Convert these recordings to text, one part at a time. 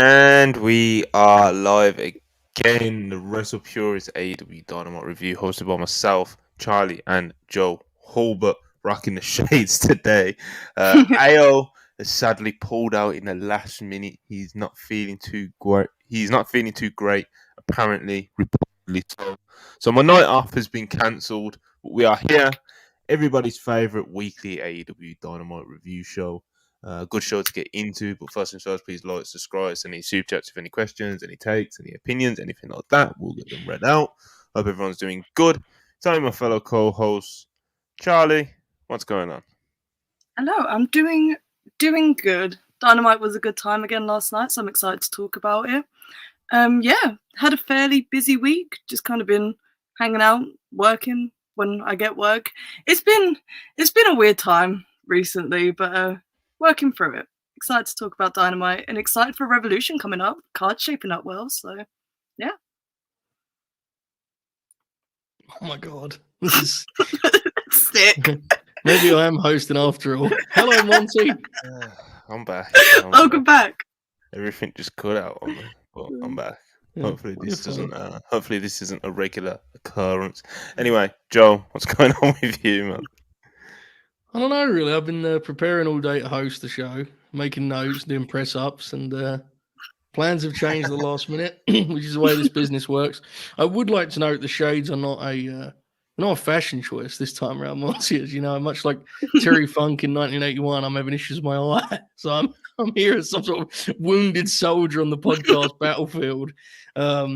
And we are live again. The WrestlePurists AEW Dynamite review, hosted by myself, Charlie, and Joe Hulbert, rocking the shades today. AO has sadly pulled out in the last minute. He's not feeling too great. Apparently, reportedly so. So my night off has been cancelled. But we are here, everybody's favorite weekly AEW Dynamite review show. Good show to get into, but first and foremost, please like, subscribe, send any super chats with any questions, any takes, any opinions, anything like that. We'll get them read out. Hope everyone's doing good. Tell me, my fellow co-host, Charlie, what's going on? Hello, I'm doing good. Dynamite was a good time again last night, so I'm excited to talk about it. Had a fairly busy week. Just kind of been hanging out, working when I get work. It's been a weird time recently, but working through it. Excited to talk about Dynamite and excited for Revolution coming up. Card's shaping up well, so yeah. Oh my god, this is sick. Maybe I am hosting after all. Hello, Monty. I'm back. Welcome back. Everything just cut out on me, but I'm back. Yeah, Hopefully this doesn't. Hopefully this isn't a regular occurrence. Anyway, Joe, what's going on with you, man? I don't know really. I've been preparing all day to host the show, making notes, doing press ups, and plans have changed at the last minute, which is the way this business works. I would like to note the shades are not a fashion choice this time around, Monty. As you know, much like Terry Funk in 1981, I'm having issues with my eye, so I'm here as some sort of wounded soldier on the podcast battlefield. But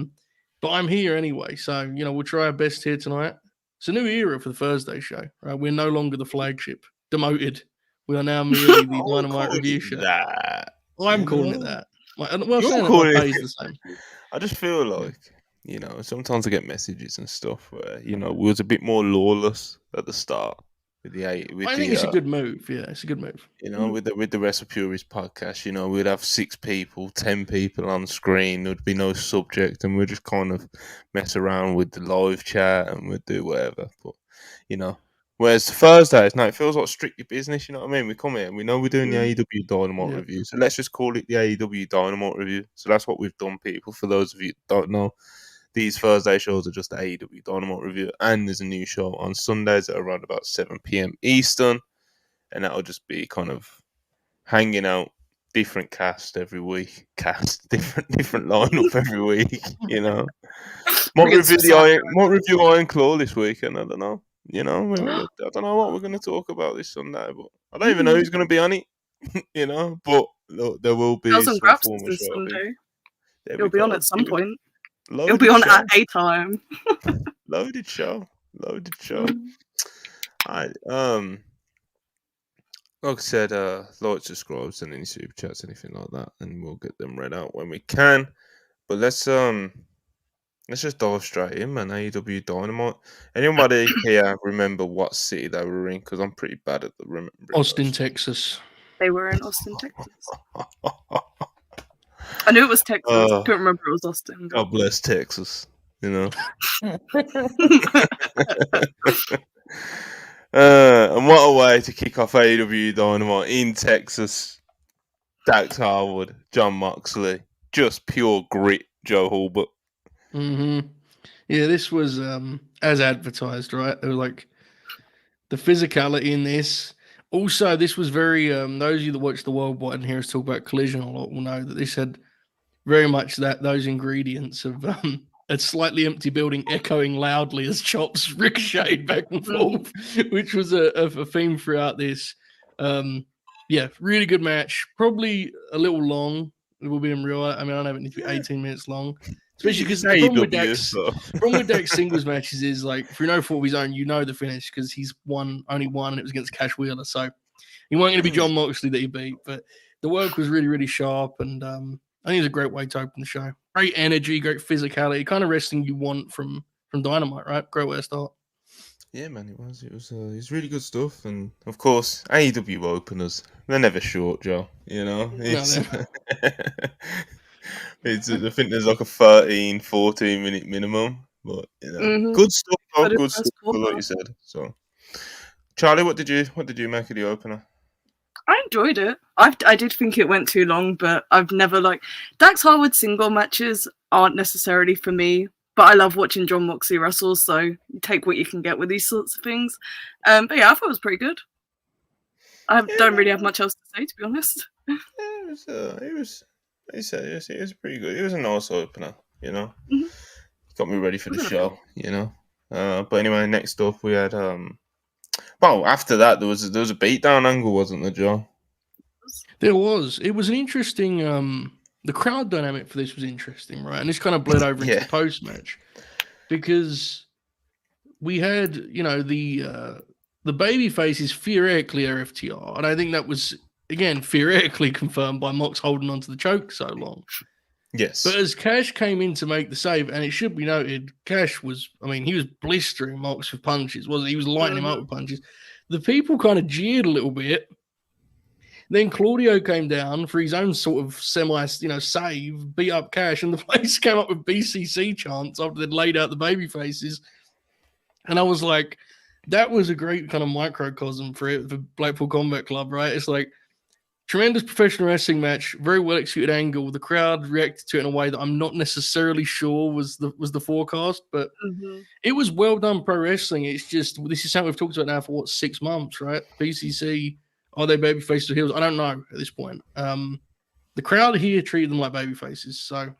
I'm here anyway, so we'll try our best here tonight. It's a new era for the Thursday show. Right? We're no longer the flagship. Demoted. We are now merely the Dynamite review show. I'm calling it that. Well, saying that my pay's the same. I just feel like, sometimes I get messages and stuff where, we was a bit more lawless at the start. I think it's a good move. Yeah, it's a good move. With the WrestlePurists podcast, we'd have 6 people, 10 people on screen. There'd be no subject, and we'd just kind of mess around with the live chat and we'd do whatever. But, whereas Thursdays, now it feels like strictly business, you know what I mean? We come here, we know we're doing the AEW Dynamite review, so let's just call it the AEW Dynamite review. So that's what we've done, people. For those of you that don't know, these Thursday shows are just the AEW Dynamite review, and there's a new show on Sundays at around about 7 p.m. Eastern, and that'll just be kind of hanging out, different cast every week, different lineup every week, Might review Iron Claw this weekend, I don't know. I don't know what we're going to talk about this Sunday, but I don't even know who's going to be on it, but look, there will be some form of show. He'll be on at some point. He'll be on at a time. Loaded show. Alright, like I said, like, subscribe, send any super chats, anything like that, and we'll get them read out when we can. But let's just dive straight in, man. AEW Dynamite. Anybody here remember what city they were in? Because I'm pretty bad at the remembering. Austin, Texas. They were in Austin, Texas. I knew it was Texas. I couldn't remember it was Austin. God bless Texas. And what a way to kick off AEW Dynamite in Texas. Dax Harwood, John Moxley, just pure grit, Joe Hulbert. Mm-hmm. Yeah, this was as advertised, right? It was like the physicality in this. Also, this was very those of you that watch the worldwide and hear us talk about Collision a lot will know that this had very much those ingredients of a slightly empty building echoing loudly as chops ricocheted back and forth, which was a theme throughout this. Really good match. Probably a little long. It will be in real. I mean, I don't know if it needs to be 18 minutes long. Especially because the problem with Dax singles matches is, like, if you know for his own, you know the finish because he's only won, and it was against Cash Wheeler. So he wasn't going to be John Moxley that he beat, but the work was really, really sharp, and I think it was a great way to open the show. Great energy, great physicality, kind of wrestling you want from Dynamite, right? Great way to start. Yeah, man, it was. It was really good stuff, and of course, AEW openers, they're never short, Joe. It's. I think there's like a 13, 14 minute minimum, but good stuff. Good stuff, like you said. So, Charlie, what did you make of the opener? I enjoyed it. I did think it went too long, but I've never Dax Harwood single matches aren't necessarily for me. But I love watching John Moxley wrestle, so you take what you can get with these sorts of things. But yeah, I thought it was pretty good. I don't really have much else to say, to be honest. Yeah, it was. Like you said, it was pretty good. It was a nice opener, you know. Mhm. Got me ready for the show, you know. But anyway, next up we had well, after that there was a beatdown angle, wasn't there, Joe? There was. It was an interesting. The crowd dynamic for this was interesting, right? And this kind of bled over into the post match because we had, you know, the baby faces theoretically are FTR, and I think that was again theoretically confirmed by Mox holding onto the choke so long. Yes. But as Cash came in to make the save, and it should be noted, Cash was, I mean, he was blistering Mox with punches, wasn't he? He was lighting him up with punches. The people kind of jeered a little bit. Then Claudio came down for his own sort of save, beat up Cash, and the place came up with BCC chants after they'd laid out the baby faces. And I was like, that was a great kind of microcosm for Blackpool Combat Club, right? It's like, tremendous professional wrestling match, very well executed angle. The crowd reacted to it in a way that I'm not necessarily sure was the forecast, but it was well done pro wrestling. It's just, this is something we've talked about now for 6 months, right? BCC, are they baby faces or heels? I don't know at this point. The crowd here treated them like baby faces, so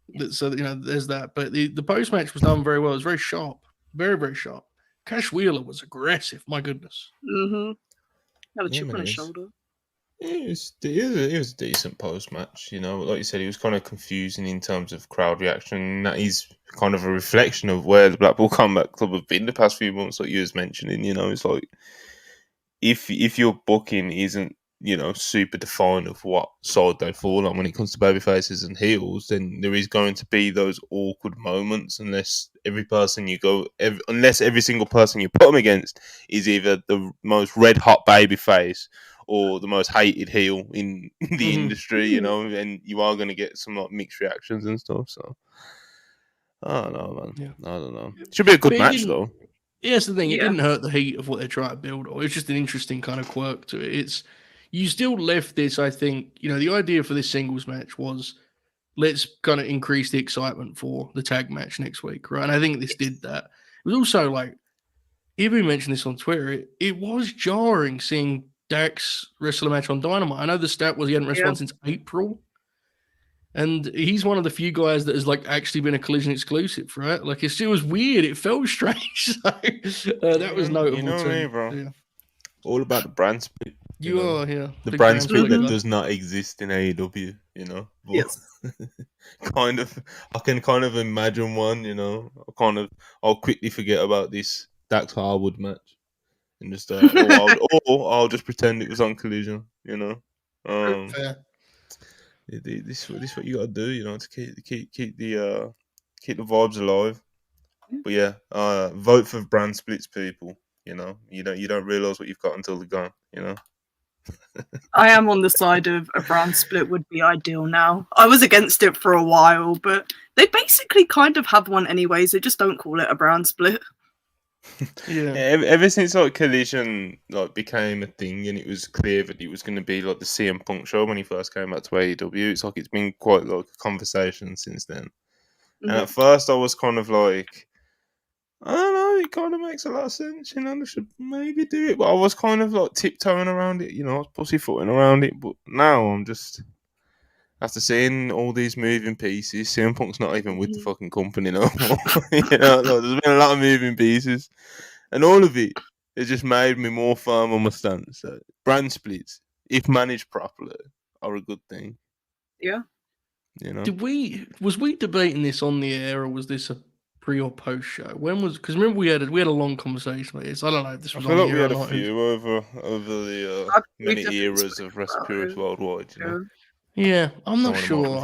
you know, there's that. But the post match was done very well. It was very sharp, very very sharp. Cash Wheeler was aggressive. My goodness. Had a chip on his shoulder. It was a decent post match, you know. Like you said, it was kind of confusing in terms of crowd reaction. That is kind of a reflection of where the Blackpool Combat Club have been the past few months, like you was mentioning. You know, it's like if your booking isn't, you know, super defined of what side they fall on when it comes to baby faces and heels, then there is going to be those awkward moments unless every single person you put them against is either the most red hot baby face or the most hated heel in the industry, you know, and you are going to get some like mixed reactions and stuff. So I don't know, man. Yeah. I don't know. Should be a good match though. Yeah, that's the thing. It didn't hurt the heat of what they're trying to build, or it's just an interesting kind of quirk to it. It's, you still left this, I think, you know, the idea for this singles match was let's kind of increase the excitement for the tag match next week, right? And I think this did that. It was also like, even mentioned this on Twitter, it was jarring seeing Dax wrestle a match on Dynamite. I know the stat was he hadn't wrestled since April. And he's one of the few guys that has like actually been a Collision exclusive, right? Like it was weird. It felt strange. So, that was notable. You know me, bro. Yeah. All about the brand split. You are, yeah. The brand split that does not exist in AEW, you know. But yes. I can kind of imagine one, you know. I'll quickly forget about this Dax Harwood match. And just or I'll just pretend it was on Collision, you know. This is what you gotta do, you know, to keep the vibes alive. But yeah, vote for brand splits, people. You know, you don't realize what you've got until they're gone. You know. I am on the side of a brand split would be ideal now. I was against it for a while, but they basically kind of have one anyways. They just don't call it a brand split. Yeah. Ever since like Collision like became a thing and it was clear that it was going to be like the CM Punk show when he first came back to AEW, it's like it's been quite like a conversation since then. And at first I was kind of like, I don't know, it kind of makes a lot of sense, you know, they should maybe do it. But I was kind of like tiptoeing around it, you know, I was pussyfooting around it. But now I'm just, after seeing all these moving pieces, CM Punk's not even with the fucking company no more. You know, like, there's been a lot of moving pieces. And all of it has just made me more firm on my stance. So brand splits, if managed properly, are a good thing. Yeah. You know? Was we debating this on the air, or was this a pre or post show? Because remember we had a long conversation about this. I don't know if this was on the air. We had a few over the many eras of WrestlePurists worldwide, you know. Yeah, I'm not sure.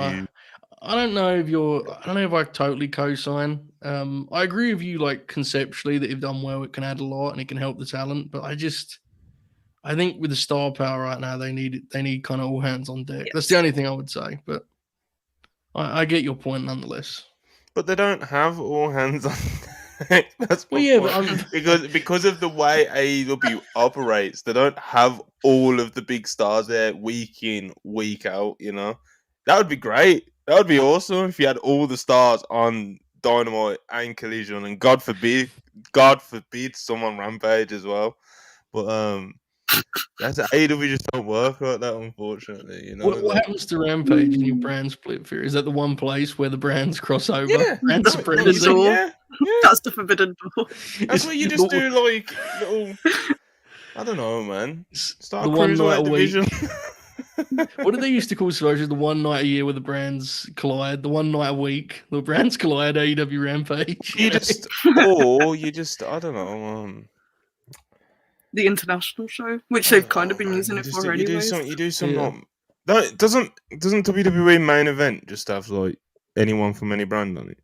I don't know if I totally co-sign. I agree with you, like conceptually, that if done well, it can add a lot and it can help the talent. But I think with the star power right now, they need kind of all hands on deck. Yes. That's the only thing I would say. But I get your point nonetheless. But they don't have all hands on. That's Well, my yeah, point. Because of the way AEW operates, they don't have all of the big stars there week in, week out. That would be great. That would be awesome if you had all the stars on Dynamite and Collision, and God forbid, someone Rampage as well. But that's AEW just don't work like that, unfortunately. what happens to Rampage in your brand split theory? Is that the one place where the brands cross over? Yeah, Brand The supremacy. door. yeah. That's the forbidden door. That's where you just do like little. I don't know, man. Start the a one night a cruiserweight division. What did they used to call Survivors? The one night a year where the brands collide. The one night a week, the brands collide. AEW Rampage. you just, I don't know. The international show, which they've kind of been Man, using it for you do anyways. some Yeah. like. No, doesn't WWE main event just have like anyone from any brand on it?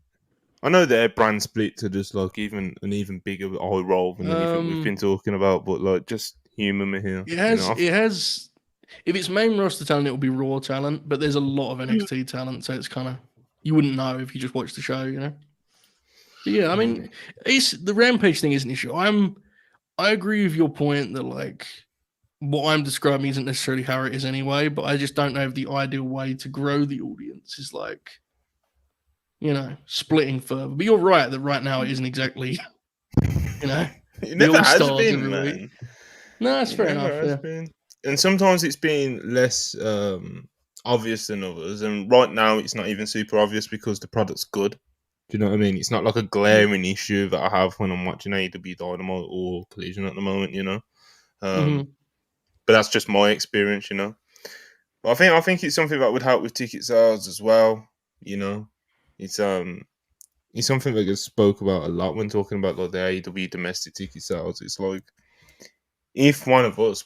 I know their brand split to just like an even bigger eye roll than anything we've been talking about, but like just humour me here. It has. If it's main roster talent, it will be Raw talent, but there's a lot of NXT talent, so it's kind of you wouldn't know if you just watched the show, But yeah, I mean, it's the Rampage thing is an issue. I agree with your point that like what I'm describing isn't necessarily how it is anyway, but I just don't know if the ideal way to grow the audience is like, splitting further. But you're right that right now it isn't exactly, It never has been, every man. week. No, that's fair enough. Has Yeah. been. And sometimes it's been less obvious than others, and right now it's not even super obvious because the product's good. Do you know what I mean? It's not like a glaring issue that I have when I'm watching AEW Dynamite or Collision at the moment, But that's just my experience, But I think it's something that would help with ticket sales as well. It's something that gets spoke about a lot when talking about like the AEW domestic ticket sales. It's like if one of us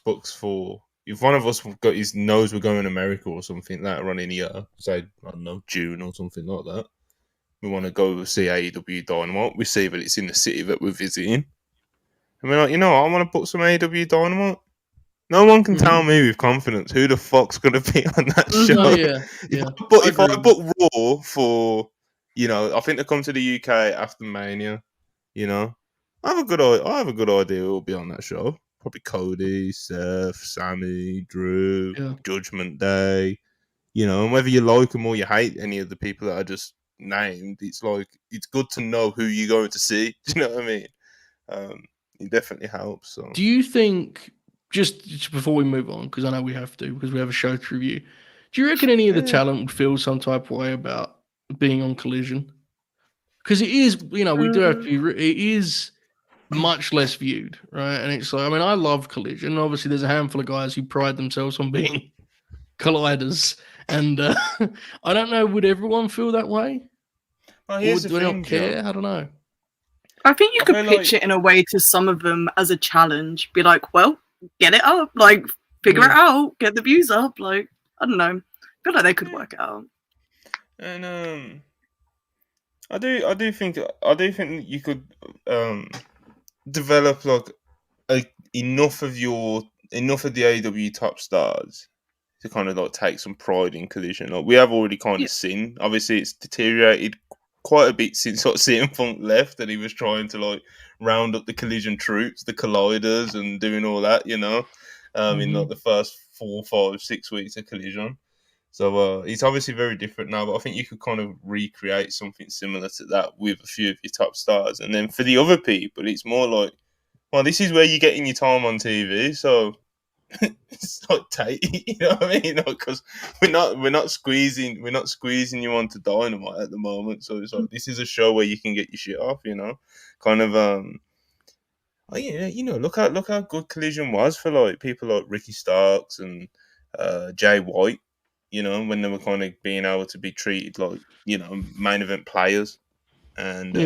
knows we're going to America or something later on in the year, say I don't know June or something like that, we want to go see AEW Dynamite. We see that it's in the city that we're visiting, and we're like, I want to book some AEW Dynamite. No one can tell me with confidence who the fuck's going to be on that show. Oh, yeah. If I book Raw for, I think they come to the UK after Mania, I have a good idea who will be on that show. Probably Cody, Seth, Sammy, Drew, Judgment Day, and whether you like them or you hate any of the people that I just named, it's like, it's good to know who you're going to see. Do you know what I mean? It definitely helps. So. Do you think, just before we move on, because I know we have to, because we have a show to review, do you reckon any of the talent would feel some type of way about being on Collision? Because it is, we do have to be, it is much less viewed, right? And it's like, I mean, I love Collision. Obviously, there's a handful of guys who pride themselves on being colliders. And I don't know, would everyone feel that way? Well, here's the thing, thing, not care? I don't know. I think you could pitch it in a way to some of them as a challenge. Be like, well, get it up. Like, figure it out. Get the views up. Like, I don't know. I feel like they could work it out. And I do think you could develop like enough of the AEW top stars to kind of like take some pride in Collision. Like we have already kind of seen. Obviously, it's deteriorated quite a bit since CM Punk left, and he was trying to like round up the Collision troops, the Colliders, and doing all that. In like the first 4, 5, 6 weeks of Collision. So it's obviously very different now, but I think you could kind of recreate something similar to that with a few of your top stars. And then for the other people, it's more like, well, this is where you're getting your time on TV, so it's not tight, you know what I mean? Because we're not squeezing you onto Dynamite at the moment. So it's like this is a show where you can get your shit off, kind of look how good Collision was for like people like Ricky Starks and Jay White. When they were kind of being able to be treated like, main event players. And,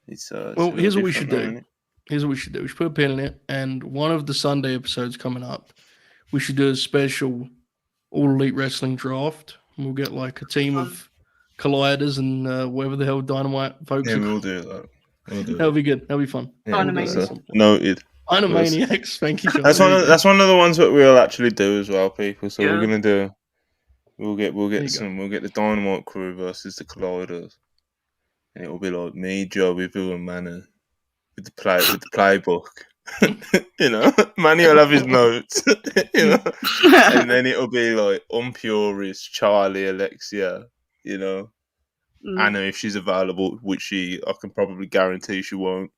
it's well, here's what we should do. Here's what we should do. We should put a pin in it. And one of the Sunday episodes coming up, we should do a special All Elite Wrestling draft. And we'll get like a team of Colliders and whatever the hell Dynamite folks are. Yeah, we'll do that. That'll be good. That'll be fun. Yeah, noted. Animaniacs, thank you. John. That's one of the ones that we'll actually do as well, people. So we're gonna do. We'll get the Dynamite crew versus the Colliders. and it'll be like me, Joey, Bill, and Manny with the playbook. You know, Manny will have his notes. You know, and then it'll be like Unpurist, Charlie, Alexia. You know, Anna if she's available, which I can probably guarantee she won't.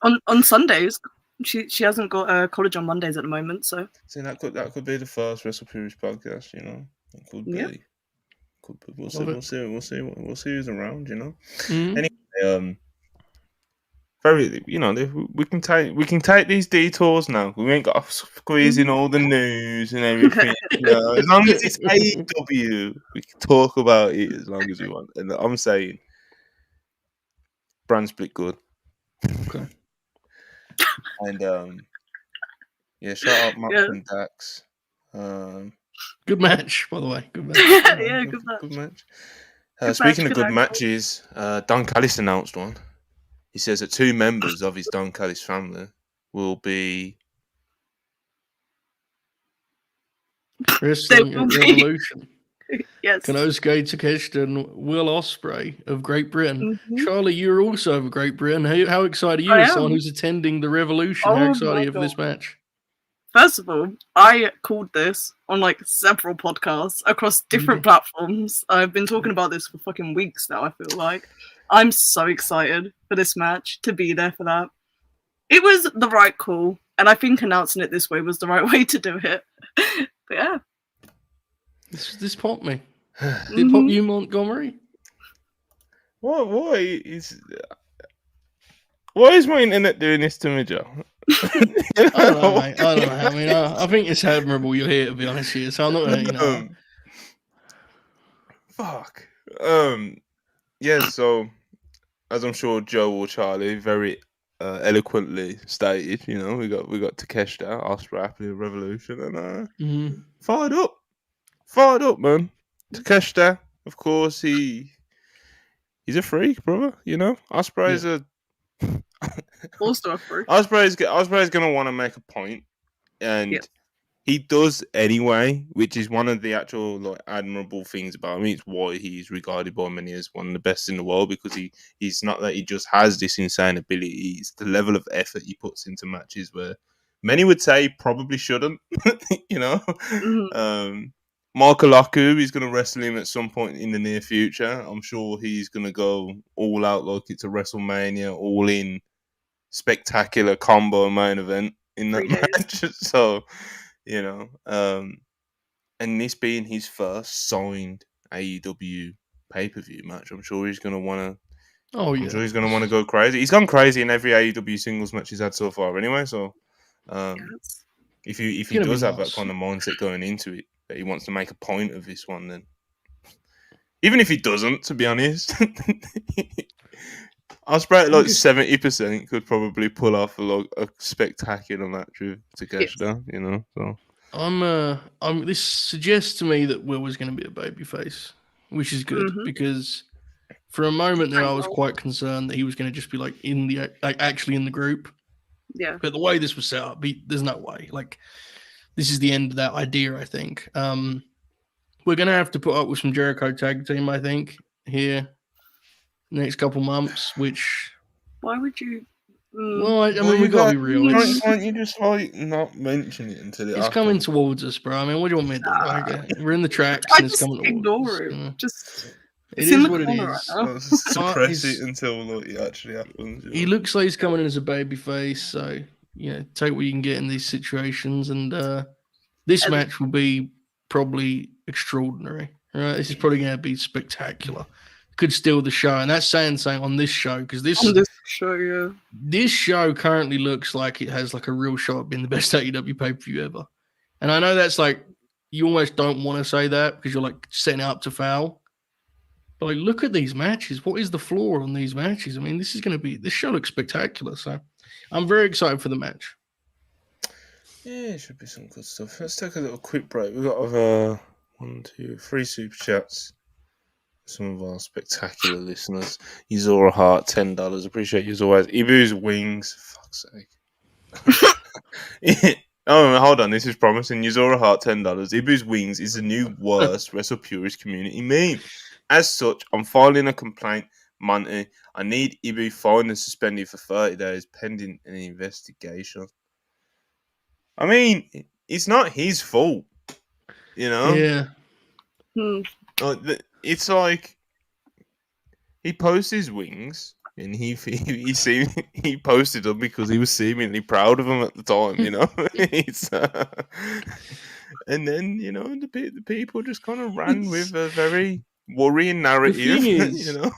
On Sundays, she hasn't got college on Mondays at the moment, so that could be the first WrestlePurists podcast. You know, it could be. Yeah. We'll see. We'll see who's around. You know. Mhm. Anyway, very. You know, we can take these detours now. We ain't got to squeeze in all the news and everything. You know, as long as it's AEW, we can talk about it as long as we want. And I'm saying, brand split good. Okay. And yeah, shout out Max and Dax. Good match, by the way. Good match. Yeah, good match. Good Speaking match, of good good matches, Don Callis announced one. He says that 2 members of his Don Callis family will be wrestling at Revolution. Yes. Konosuke Takeshita and Will Ospreay of Great Britain. Mhm. Charlie, you're also of Great Britain. How excited are you I as someone am. who's attending the Revolution? Oh How excited my are you for this God. match? First of all, I called this on like several podcasts across different platforms. I've been talking about this for fucking weeks now, I feel like. I'm so excited for this match, to be there for that. It was the right call, and I think announcing it this way was the right way to do it. But yeah. This popped me. Did it pop you, Montgomery? Why is my internet doing this to me, Joe? I don't know, mate. I don't know. I mean, I think it's admirable you're here, to be honest with you. So I'm not going to, Fuck. Yeah, so as I'm sure Joe or Charlie very eloquently stated, you know, we got Takeshita, Ospreay, Revolution, and fired up, man. Takeshita, of course, he's a freak, brother. You know, Ospreay's Also a freak. Ospreay's gonna want to make a point, and he does anyway, which is one of the actual like admirable things about him. It's why he's regarded by many as one of the best in the world, because he's not that he just has this insane ability. It's the level of effort he puts into matches where many would say he probably shouldn't. You know, Mark Alaku is going to wrestle him at some point in the near future. I'm sure he's going to go all out like it's a WrestleMania, all in spectacular combo main event in that match. So, you know, and this being his first signed AEW pay-per-view match, I'm sure he's going to want to. I'm sure he's going to want to go crazy. He's gone crazy in every AEW singles match he's had so far, anyway. So, if he does have that kind of mindset going into it, that he wants to make a point of this one, then even if he doesn't, to be honest, Ospreay at like 70% could probably pull off a spectacular match with Takeshita, you know. So this suggests to me that Will was going to be a babyface, which is good because for a moment there I was quite concerned that he was going to just be like actually in the group. Yeah. But the way this was set up, there's no way. Like, this is the end of that idea, I think. We're going to have to put up with some Jericho tag team, I think, here next couple months, which... Why would you... Well, I mean, we got to be real. Can't you just, like, not mention it until it It's coming towards us, bro. I mean, what do you want me to do? Like, we're in the tracks and it's coming towards us. Ignore it. Just... It is what it is. Suppress it until like, it actually happens. He looks like he's coming in as a babyface, so you know, take what you can get in these situations. And this match will be probably extraordinary. Right, this is probably going to be spectacular. Could steal the show, and that's saying something on this show because this show currently looks like it has like a real shot at being the best AEW pay-per-view ever. And I know that's like you almost don't want to say that because you're like setting it up to foul. Like, look at these matches. What is the floor on these matches? I mean, this show looks spectacular. So I'm very excited for the match. Yeah, it should be some good stuff. Let's take a little quick break. We've got 1, 2, 3 super chats. Some of our spectacular listeners. Yuzora Hart, $10. Appreciate you as always. Ibu's Wings. Fuck's sake. Oh, hold on. This is promising. Yuzora Hart, $10. Ibu's Wings is the new worst WrestlePurist community meme. As such, I'm filing a complaint. Monty, I need Ibu fined and suspended for 30 days pending an investigation. I mean, it's not his fault, you know? Yeah. It's like he posts his wings and he posted them because he was seemingly proud of them at the time, you know? It's and then, you know, the people just kind of ran with a very worrying narrative, The thing is, you know?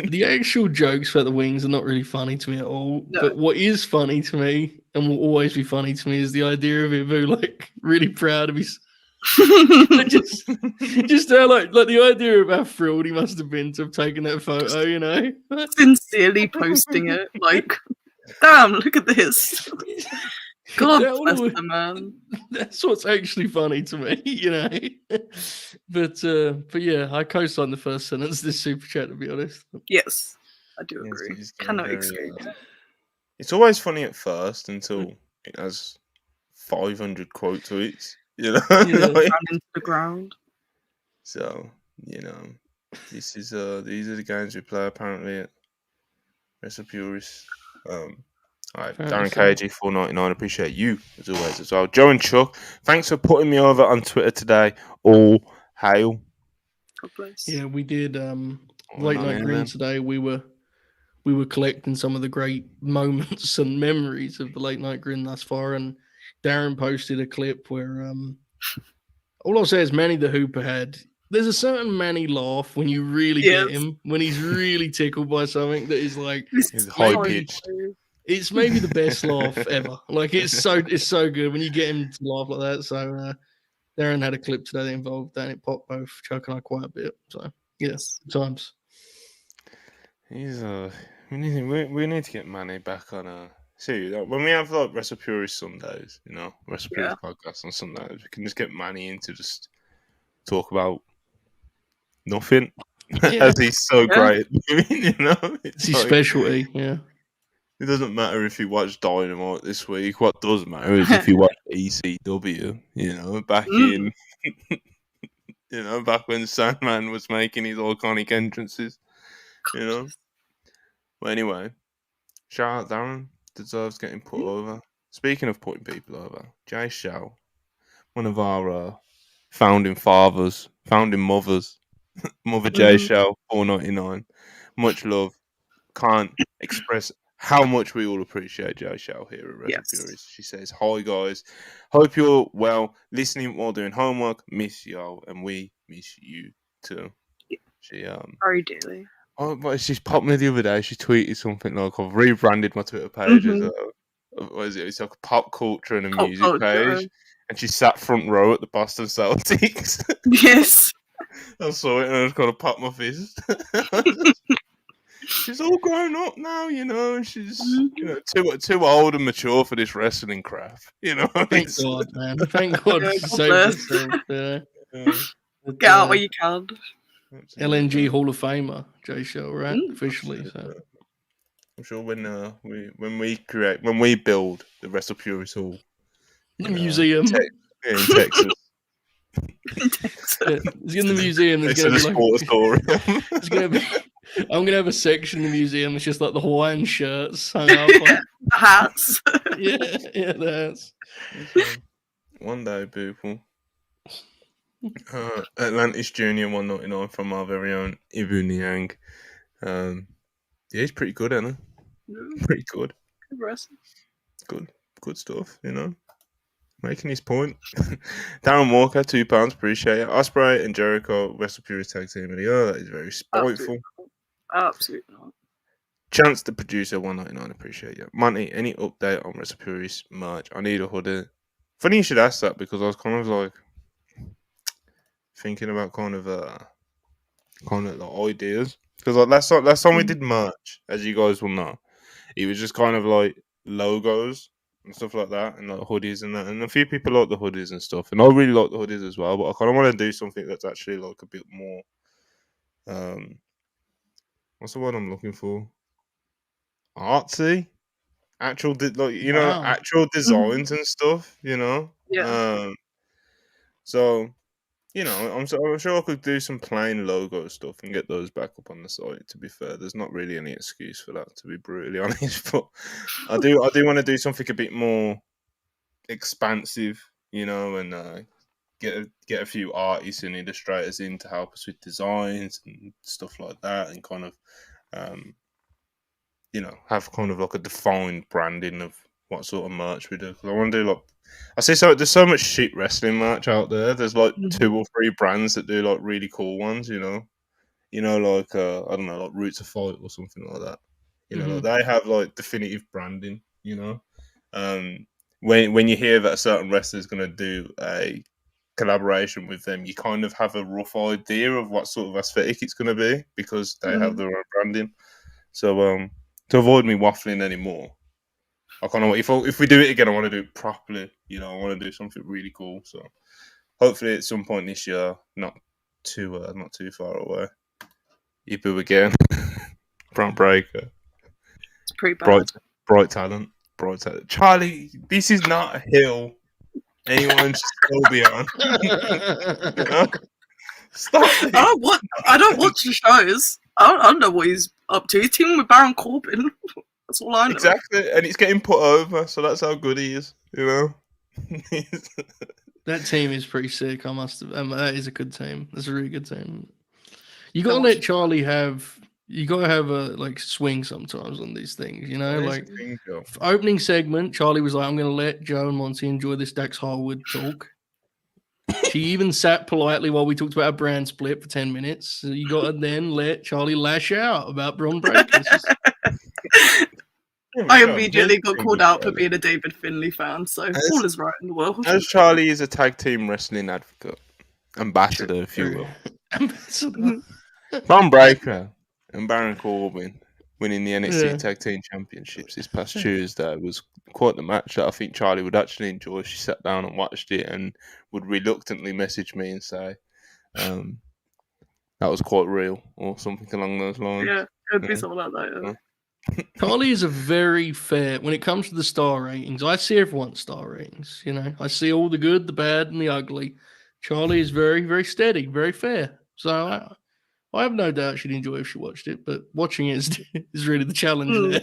the actual jokes about the wings are not really funny to me at all. No. But what is funny to me, and will always be funny to me, is the idea of Ibu like really proud of his. just how like the idea of how thrilled he must have been to have taken that photo, you know. Sincerely posting it, like, damn, look at this. God That bless would- the man. That's what's actually funny to me, you know. But yeah, I co-signed the first sentence of this super chat, to be honest. Yes, I do Yes, agree. it's getting Cannot very, escape. it's always funny at first until it has 500 quote tweets, you know. Yeah. Like, Ran into the ground. so you know, these are the games we play apparently at WrestlePurists. All right, Apparently Darren so. KG 499. Appreciate you as always as well. Joe and Chuck, thanks for putting me over on Twitter today. All hail. God bless. Yeah, we did Went late on night here green then. today. We were collecting some of the great moments and memories of the late night grin thus far, and Darren posted a clip where all I'll say is Manny the Hooper had. There's a certain Manny laugh when you really get Yes. him, when he's really tickled by something that is like It's high pitched. it's maybe the best laugh ever. Like it's so good when you get him to laugh like that. So Darren had a clip today that involved that, and it popped both Chuck and I quite a bit. So yes, times. He's we need to get Manny back on see like, when we have like WrestlePurist Sundays, you know, WrestlePurist podcast on Sundays, we can just get Manny in to just talk about nothing. Yeah. As he's so great at doing, you know. It's his specialty, yeah. It doesn't matter if you watch Dynamite this week. What does matter is if you watch ECW, you know, back in you know, back when Sandman was making his iconic entrances. You know? Well, anyway, shout out Darren. Deserves getting put over. Speaking of putting people over, Jay Shao, one of our founding fathers, founding mothers, Mother Jay Shao, 499. Much love. Can't express how much we all appreciate Jay Shao here at WrestlePurists. She says, "Hi guys, hope you're well. Listening while doing homework. Miss y'all, and we miss you too." She very dearly. Oh, but she's popped me the other day. She tweeted something like, "I've rebranded my Twitter page as a what is it? It's like a pop culture and a Pop music culture. page." And she sat front row at the Boston Celtics. Yes. I saw it and I just kind of popped my fist. She's all grown up now, you know. And she's you know too old and mature for this wrestling crap, you know. Thank God, man. Thank God she saved bless. herself. But, Get out where you can. LNG Hall of Famer, Jay Shell, right? Officially. So I'm sure when we build the WrestlePurists Hall, the museum in Texas. Yeah, it's in the museum. There's It's gonna be sportatorium. it's gonna be. I'm gonna have a section in the museum that's just like the Hawaiian shirts hung up. The hats. yeah, the hats. One day, people. Atlantis Junior 199 from our very own Ibu Niang. Yeah, he's pretty good, isn't he? Pretty good. Good wrestling. Good stuff, you know. Making his point. Darren Walker, £2, appreciate it. Ospreay and Jericho, WrestlePurists tag team video. That is very spiteful. Absolutely not. Chance the producer, 199, appreciate you. Monty, any update on WrestlePurists merch? I need a hoodie. Funny you should ask that because I was kind of like thinking about kind of like ideas. Because like last time we did merch, as you guys will know, it was just kind of like logos and stuff like that, and like hoodies and that. And a few people like the hoodies and stuff, and I really like the hoodies as well. But I kind of want to do something that's actually like a bit more. What's the word I'm looking for? Artsy, actual actual designs and stuff. You know. Yeah. So I'm sure I could do some plain logo stuff and get those back up on the site. To be fair, there's not really any excuse for that, to be brutally honest. But I do want to do something a bit more expansive, and get a few artists and illustrators in to help us with designs and stuff like that, and kind of um, have kind of like a defined branding of what sort of merch we do. 'Cause I want to do like, I see, so there's so much shit wrestling merch out there. There's like Mhm. 2 or 3 brands that do like really cool ones. Like I don't know, like Roots of Fight or something like that. Like they have like definitive branding. Um, when you hear that a certain wrestler is going to do a collaboration with them, you kind of have a rough idea of what sort of aesthetic it's going to be because they have their own branding. So to avoid me waffling anymore, I kind of if we do it again, I want to do it properly. I want to do something really cool. So hopefully at some point this year, not too far away. Ibu again, Brown Breaker, It's pretty bad. bright, bright talent. Charlie, this is not a hill anyone should still be on. Stop this. I don't watch the shows. I don't know what he's up to. He's teaming with Baron Corbin. That's all I know. Exactly, and he's getting put over, so that's how good he is. That team is pretty sick. I must have. That is a good team. That's a really good team. You gotta let Charlie have. You gotta have a swing sometimes on these things. Opening segment, Charlie was like, "I'm gonna let Joe and Monty enjoy this Dax Harwood talk." She even sat politely while we talked about a brand split for 10 minutes. So you got to then let Charlie lash out about Braun Breaker. I immediately got called out for being a David Finlay fan, so all is right in the world. As Charlie is a tag team wrestling advocate, ambassador, if you will. Ambassador. Braun Breaker and Baron Corbin winning the NXT Tag Team Championships this past Tuesday was quite the match that I think Charlie would actually enjoy if she sat down and watched it and would reluctantly message me and say that was quite real or something along those lines. Yeah, it would be something like that. Charlie is a very fair, when it comes to the star ratings, I see everyone's star ratings, I see all the good, the bad, and the ugly. Charlie is very, very steady, very fair. So I have no doubt she'd enjoy if she watched it, but watching it is really the challenge there.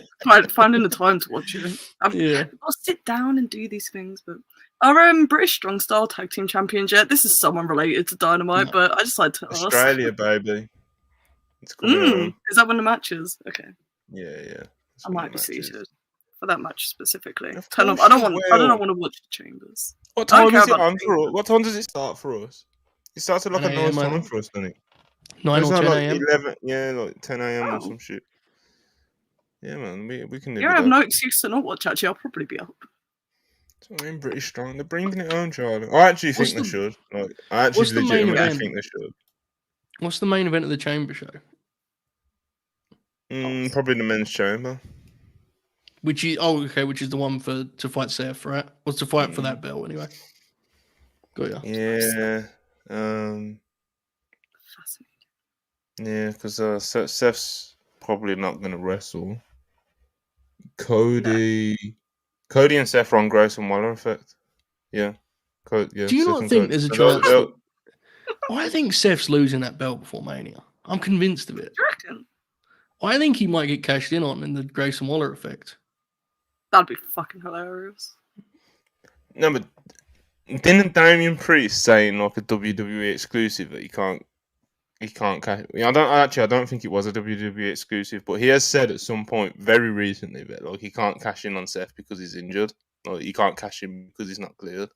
Finding the time to watch it. I'll sit down and do these things, but our British Strong Style Tag Team Champions yet? This is someone related to Dynamite, but I just like to ask. Australia, baby. It's coming Is that when the match is? Okay. Yeah. I might be seated for that match specifically. I don't want to watch the Chambers. What time is it on for us? What time does it start for us? It starts at like a nice time for us, doesn't it? 9 or 10 a.m. 11, like 10 a.m. or some shit. Yeah, man, we can. I have no excuse to not watch. Actually, I'll probably be up. So I'm British Strong. They're bringing it on, Charlie. I actually think they should. I actually legitimately think they should. What's the main event of the Chamber show? Probably the men's chamber. Which is the one to fight Seth, right? Or to fight for that belt anyway. Got ya. Yeah. Fascinating. Yeah, because Seth's probably not going to wrestle. Cody and Seth are on Grayson Waller effect. Yeah. Do you not think there's a chance? I think Seth's losing that belt before Mania. I'm convinced of it. You reckon? I think he might get cashed in on in the Grayson Waller effect. That'd be fucking hilarious. No, but didn't Damian Priest saying like a WWE exclusive that he can't cash? I don't think it was a WWE exclusive, but he has said at some point very recently that like he can't cash in on Seth because he's injured. Like he can't cash in because he's not cleared.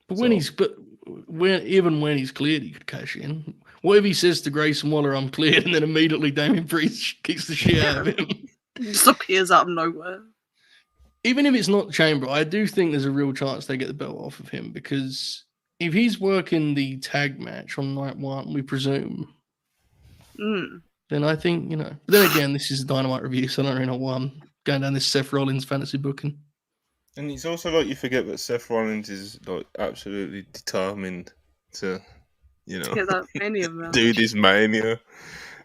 But even when he's cleared, he could cash in. What if he says to Grayson Waller, "I'm cleared," and then immediately Damian Priest kicks the shit out of him? Just appears out of nowhere. Even if it's not Chamber, I do think there's a real chance they get the belt off of him, because if he's working the tag match on night 1, we presume, then I think, But then again, this is a Dynamite review, so I don't really know why I'm going down this Seth Rollins fantasy booking. And it's also like you forget that Seth Rollins is like absolutely determined to, get that Mania do this Mania.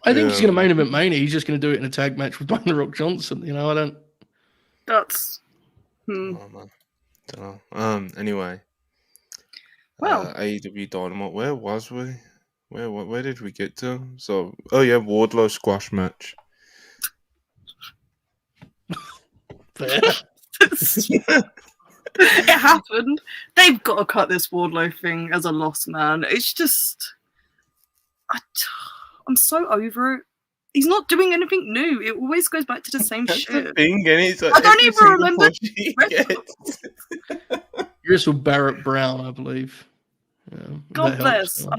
I think he's going to main event Mania. He's just going to do it in a tag match with Dwayne The Rock Johnson. I don't. That's. Oh man, don't know. Anyway, Wow. AEW Dynamite. Where was we? Where did we get to? So, oh yeah, Wardlow squash match. Fair. It happened. They've got to cut this Wardlow thing as a loss, man. It's just, I'm so over it. He's not doing anything new. It always goes back to the same That's shit. the thing, and it's like I don't every even single remember push he the rest gets. Gristle Barrett Brown, I believe. Yeah, God that bless. helps.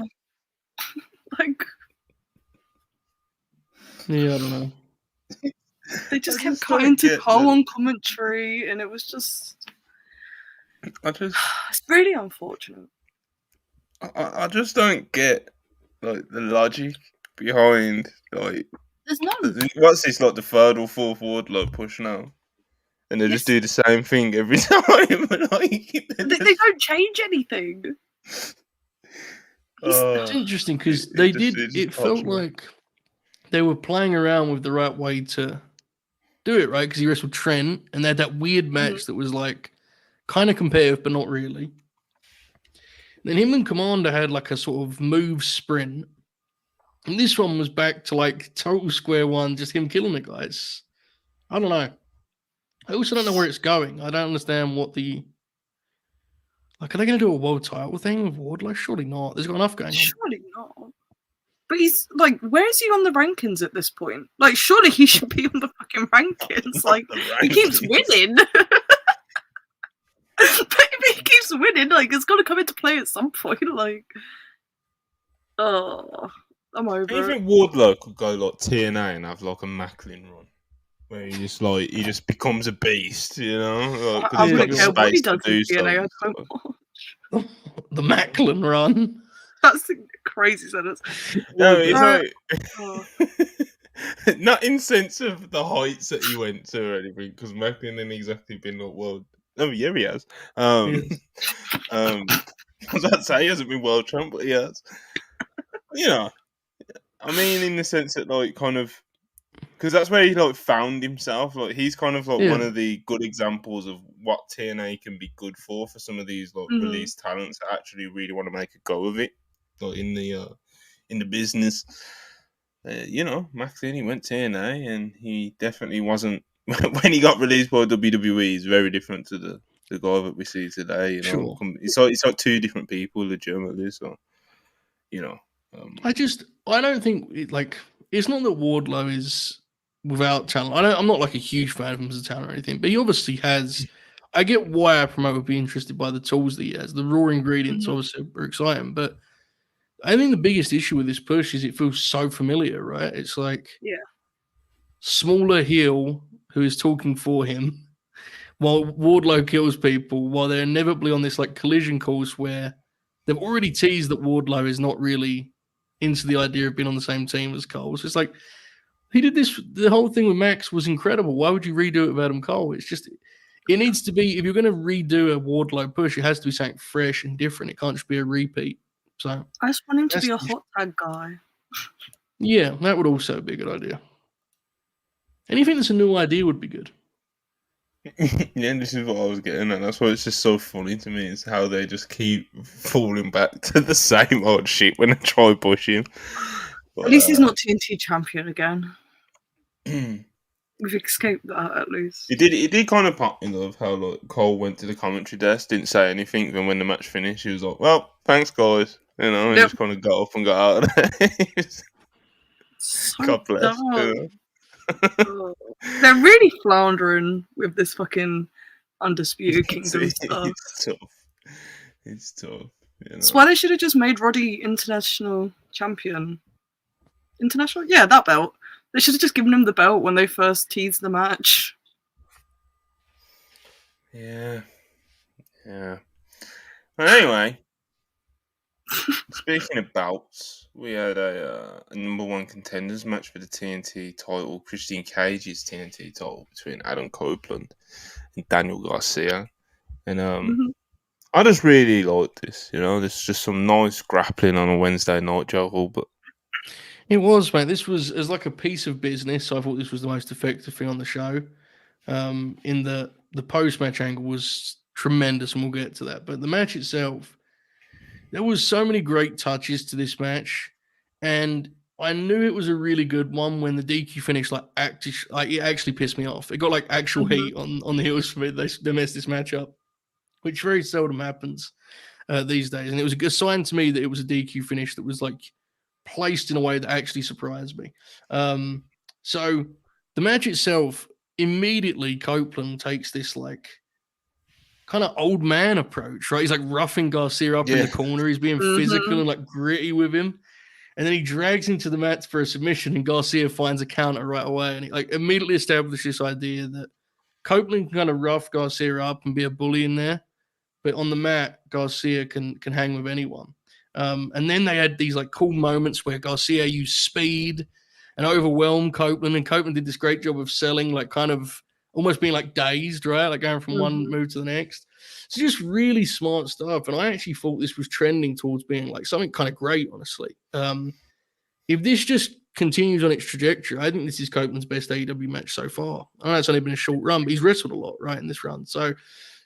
Like, Yeah, I don't know. they just I kept just don't cutting to get Cole the- on commentary, and it was just, it's really unfortunate. I just don't get like the logic behind like There's none. what's this like the third or fourth Wardlow push now, and they just do the same thing every time. Like, They don't change anything. It's interesting because they did. It felt cultural. like they were playing around with the right way to do it, right? Because he wrestled Trent, and they had that weird match that was like kind of competitive, but not really. Then him and Commander had like a sort of move sprint, and this one was back to like total square one, just him killing the guys. I don't know. I also don't know where it's going. I don't understand what the like. Are they going to do a world title thing with Wardlow? Surely not. There's got enough going on. Surely not. But he's like, where is he on the rankings at this point? Like, surely he should be on the fucking rankings. Like, he keeps winning. But if he keeps winning, like, it's got to come into play at some point. Like, oh, I'm over Do you it. think Wardlow could go like TNA and have like a Macklin run, where he just becomes a beast, you know? Like, 'cause I he's wouldn't got care the what he space to does in do TNA. I so. don't watch. The Macklin run. That's a crazy sentence. No, it's Oh. like not in sense of the heights that he went to or anything, because Macklin ain't exactly been like world. Oh yeah, he has. Yes. I was about to say he hasn't been world champ, but he has. You know, I mean, in the sense that like kind of. Because that's where he like found himself. Like he's kind of like one of the good examples of what TNA can be good for some of these like released talents that actually really want to make a go of it, like in the business. You know, Macklin, he went TNA and he definitely wasn't when he got released by WWE. He's very different to the guy that we see today. You know, Sure. it's like two different people legitimately. So, you know, I don't think it's not that Wardlow is without talent. I'm not like a huge fan of him as a talent or anything, but he obviously has. I get why a promoter would be interested by the tools that he has. The raw ingredients obviously are exciting, but I think the biggest issue with this push is it feels so familiar, right? It's like smaller heel who is talking for him while Wardlow kills people, while they're inevitably on this like collision course where they've already teased that Wardlow is not really into the idea of being on the same team as Cole. So it's like he did this. The whole thing with Max was incredible. Why would you redo it with Adam Cole? It's just it needs to be, if you're going to redo a Wardlow push, it has to be something fresh and different. It can't just be a repeat. So I just want him to be a hot tag guy. Yeah, that would also be a good idea. Anything that's a new idea would be good. Yeah, this is what I was getting at. That's why it's just so funny to me. Is how they just keep falling back to the same old shit when they try pushing. But, at least he's not TNT champion again. We've escaped that at least. It did kind of pop me love how like Cole went to the commentary desk, didn't say anything. Then when the match finished, he was like, "Well, thanks guys," you know, and just kind of got up and got out of there. So God bless. They're really floundering with this fucking Undisputed Kingdom stuff. It's tough. It's tough. You know? That's why they should have just made Roddy international champion. International? Yeah, that belt. They should have just given him the belt when they first teased the match. Yeah. But anyway, speaking of bouts, we had a number one contenders match for the TNT title, Christian Cage's TNT title, between Adam Copeland and Daniel Garcia. And I just really like this. You know, there's just some nice grappling on a Wednesday night, Joe. But it was, mate. This was as like a piece of business. So I thought this was the most effective thing on the show. In the post match angle was tremendous, and we'll get to that. But the match itself, There was so many great touches to this match, and I knew it was a really good one when the DQ finish it actually pissed me off. It got like actual heat on the heels for me. They messed this match up, which very seldom happens these days. And it was a good sign to me that it was a DQ finish that was like placed in a way that actually surprised me. So the match itself, immediately Copeland takes this like kind of old man approach, right? He's like roughing Garcia up in the corner. He's being physical and like gritty with him. And then he drags him to the mat for a submission, and Garcia finds a counter right away. And he like immediately established this idea that Copeland can kind of rough Garcia up and be a bully in there, but on the mat, Garcia can hang with anyone. And then they had these like cool moments where Garcia used speed and overwhelmed Copeland, and Copeland did this great job of selling, like kind of almost being like dazed, right? Like going from one move to the next. It's just really smart stuff. And I actually thought this was trending towards being like something kind of great, honestly. If this just continues on its trajectory, I think this is Copeland's best AEW match so far. I know it's only been a short run, but he's wrestled a lot, right, in this run. So,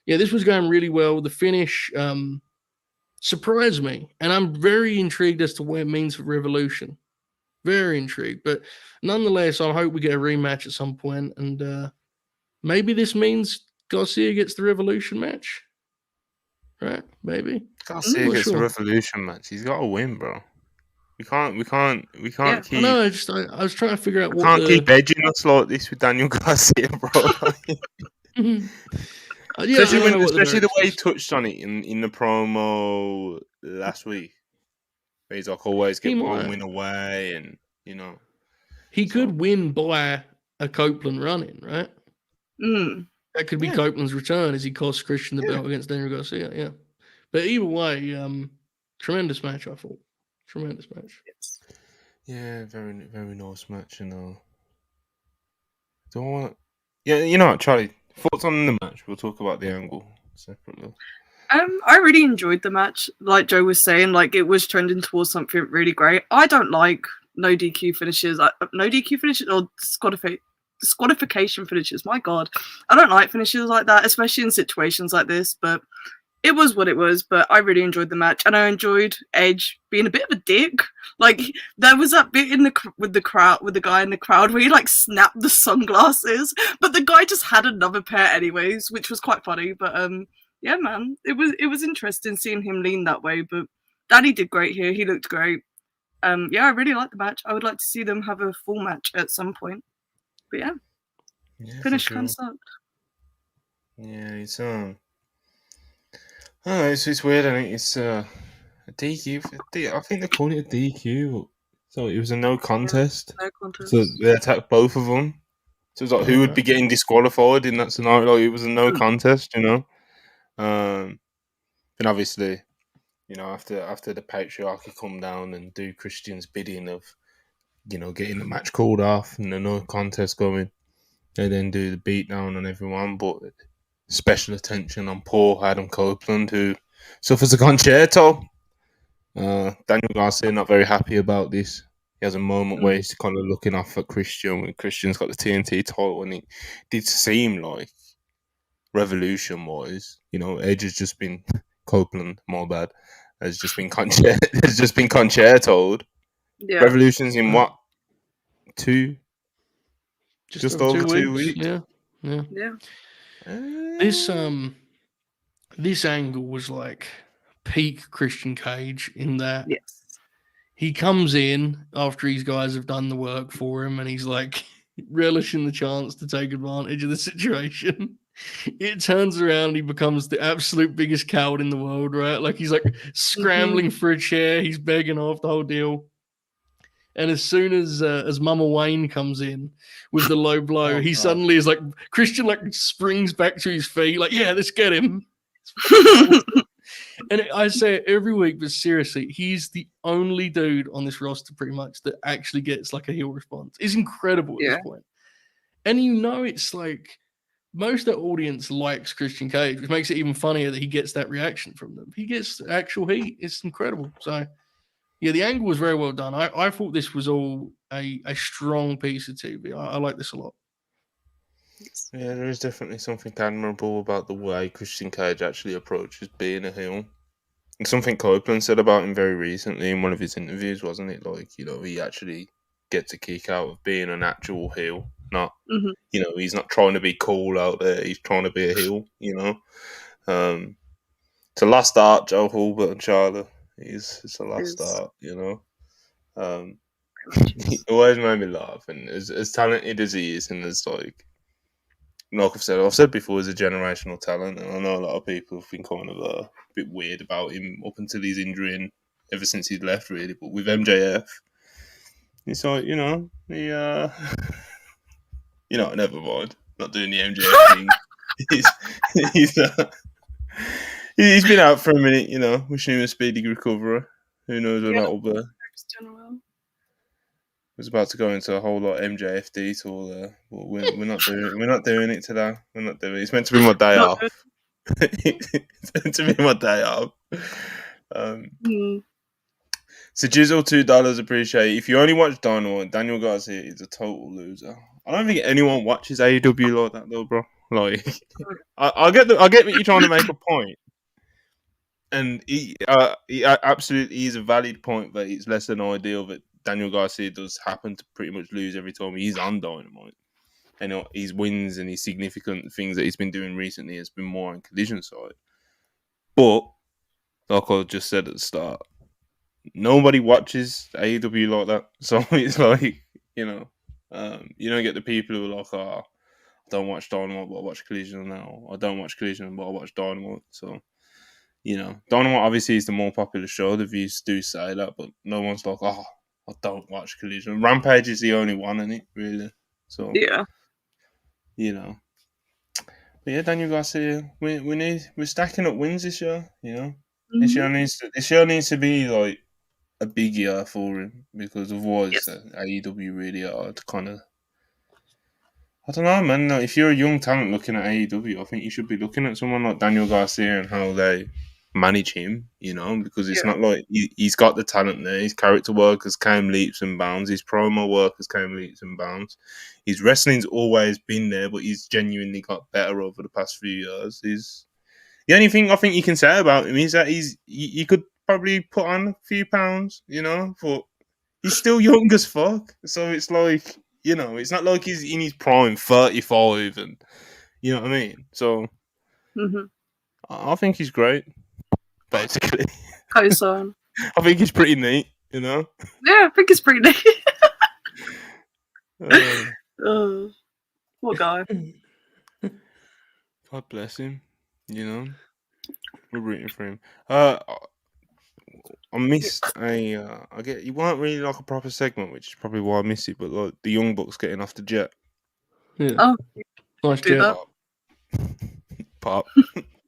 yeah, this was going really well. The finish surprised me, and I'm very intrigued as to what it means for Revolution. Very intrigued. But nonetheless, I hope we get a rematch at some point, and maybe this means Garcia gets the Revolution match. Right? Maybe. Garcia gets the Revolution match. He's got to win, bro. We can't keep. No, I was trying to figure out what. Keep edging us like this with Daniel Garcia, bro. Especially the way he touched on it in the promo last week. Where he's like, always get one win away, and he could win by a Copeland run-in, right? That could be Copeland's return as he cost Christian the belt against Daniel Garcia. Yeah, but either way, tremendous match. I thought tremendous match. Yeah, very very nice match. Don't want. Yeah, what, Charlie. Thoughts on the match? We'll talk about the angle separately. I really enjoyed the match. Like Joe was saying, like it was trending towards something really great. I don't like no DQ finishes, or disqualification finishes. My God, I don't like finishes like that, especially in situations like this. But it was what it was. But I really enjoyed the match, and I enjoyed Edge being a bit of a dick. Like there was that bit with the guy in the crowd where he like snapped the sunglasses, but the guy just had another pair anyways, which was quite funny. But yeah, man, it was interesting seeing him lean that way. But Danny did great here. He looked great. Yeah, I really liked the match. I would like to see them have a full match at some point. But yeah finish kind of sucked. Yeah, it's it's weird. I think it's a DQ. I think they called it a DQ. So it was a no contest. No contest. So they attacked both of them. So it was like who would be getting disqualified in that scenario? Like it was a no contest, And obviously, after the patriarchy come down and do Christian's bidding of, getting the match called off and the no contest going, they then do the beatdown on everyone, but special attention on poor Adam Copeland, who suffers a concerto. Daniel Garcia not very happy about this. He has a moment where he's kind of looking off at Christian when Christian's got the TNT title, and it did seem like Revolution-wise, Edge has just been Copeland, my bad, has just been concertoed. Yeah. Revolution's in what? Just over 2 weeks. Yeah. This angle was like peak Christian Cage in that he comes in after these guys have done the work for him, and he's like relishing the chance to take advantage of the situation. It turns around and he becomes the absolute biggest coward in the world, right? Like he's like scrambling for a chair, he's begging off the whole deal. And as soon as Mama Wayne comes in with the low blow, he suddenly is like, Christian like springs back to his feet, like, yeah, let's get him. And I say it every week, but seriously, he's the only dude on this roster pretty much that actually gets like a heel response. It's incredible at this point. And it's like most of the audience likes Christian Cage, which makes it even funnier that he gets that reaction from them. He gets actual heat. It's incredible. So yeah, the angle was very well done. I thought this was all a strong piece of TV. I like this a lot. Yeah, there is definitely something admirable about the way Christian Cage actually approaches being a heel. And something Copeland said about him very recently in one of his interviews, wasn't it? Like, he actually gets a kick out of being an actual heel, not, hmm he's not trying to be cool out there. He's trying to be a heel, It's a lost art, Joe Hulbert and Charlotte. It's a lost art, Um, he always made me laugh, and as talented as he is, and as like I've said before, he's a generational talent, and I know a lot of people have been kind of a bit weird about him up until his injury and ever since he'd left, really. But with MJF, it's like he never mind, not doing the MJF thing. he's he's been out for a minute, wishing him a speedy recovery. Who knows when that'll be. Was about to go into a whole lot of MJF detail there, but we're not doing it today. We're not doing it. It's meant to be my day off. It's meant to be my day off. So Jizzle, $2, appreciate it. If you only watch Dynamite, Daniel Garcia is a total loser. I don't think anyone watches AEW like that though, bro. Like, I get that you're trying to make a point, and he absolutely is a valid point, but it's less than ideal that Daniel Garcia does happen to pretty much lose every time he's on Dynamite. And his wins and his significant things that he's been doing recently has been more on Collision side. But, like I just said at the start, nobody watches AEW like that. So it's like, you don't get the people who are like, I don't watch Dynamite, but I watch Collision now. I don't watch Collision, but I watch Dynamite. So, Dynamite obviously is the more popular show. The views do say that, but no one's like, I don't watch Collision. Rampage is the only one in it, really. So Yeah. But yeah, Daniel Garcia, we're stacking up wins this year. This year needs to be like a big year for him, because otherwise AEW really are to kind of. I don't know, man. If you're a young talent looking at AEW, I think you should be looking at someone like Daniel Garcia and how they manage him, because it's not like he's got the talent there. His character work has came leaps and bounds. His promo work has came leaps and bounds. His wrestling's always been there, but he's genuinely got better over the past few years. The only thing I think you can say about him is that he could probably put on a few pounds, but he's still young as fuck. So it's like, it's not like he's in his prime 35 and, you know what I mean? So I think he's great, basically. Co-sign. I think he's pretty neat, Yeah, I think it's pretty neat. Poor guy. God bless him. We're rooting for him. I missed you weren't really like a proper segment, which is probably why I missed it, but like the Young Bucks getting off the jet. Yeah. Oh, nice jet. Pop.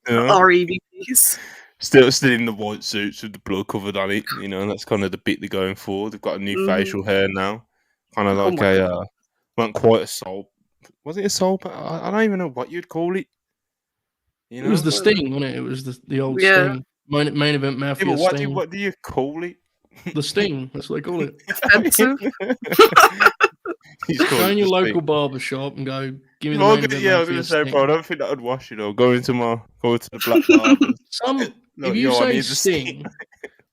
REVPs. Still in the white suits with the blood covered on it. That's kind of the bit they're going for. They've got a new facial hair now. Kind of like not quite a soul. Was it a soul? I don't even know what you'd call it. It was the Sting, wasn't it? It was the old Sting. Main event Mafia Sting. What do you call it? The Sting. That's what they call it. Offensive. Go in your local barber shop and go, give me the main event. I was going to say, bro, I don't think that would wash it. Or go to the black barber. If you say Sting,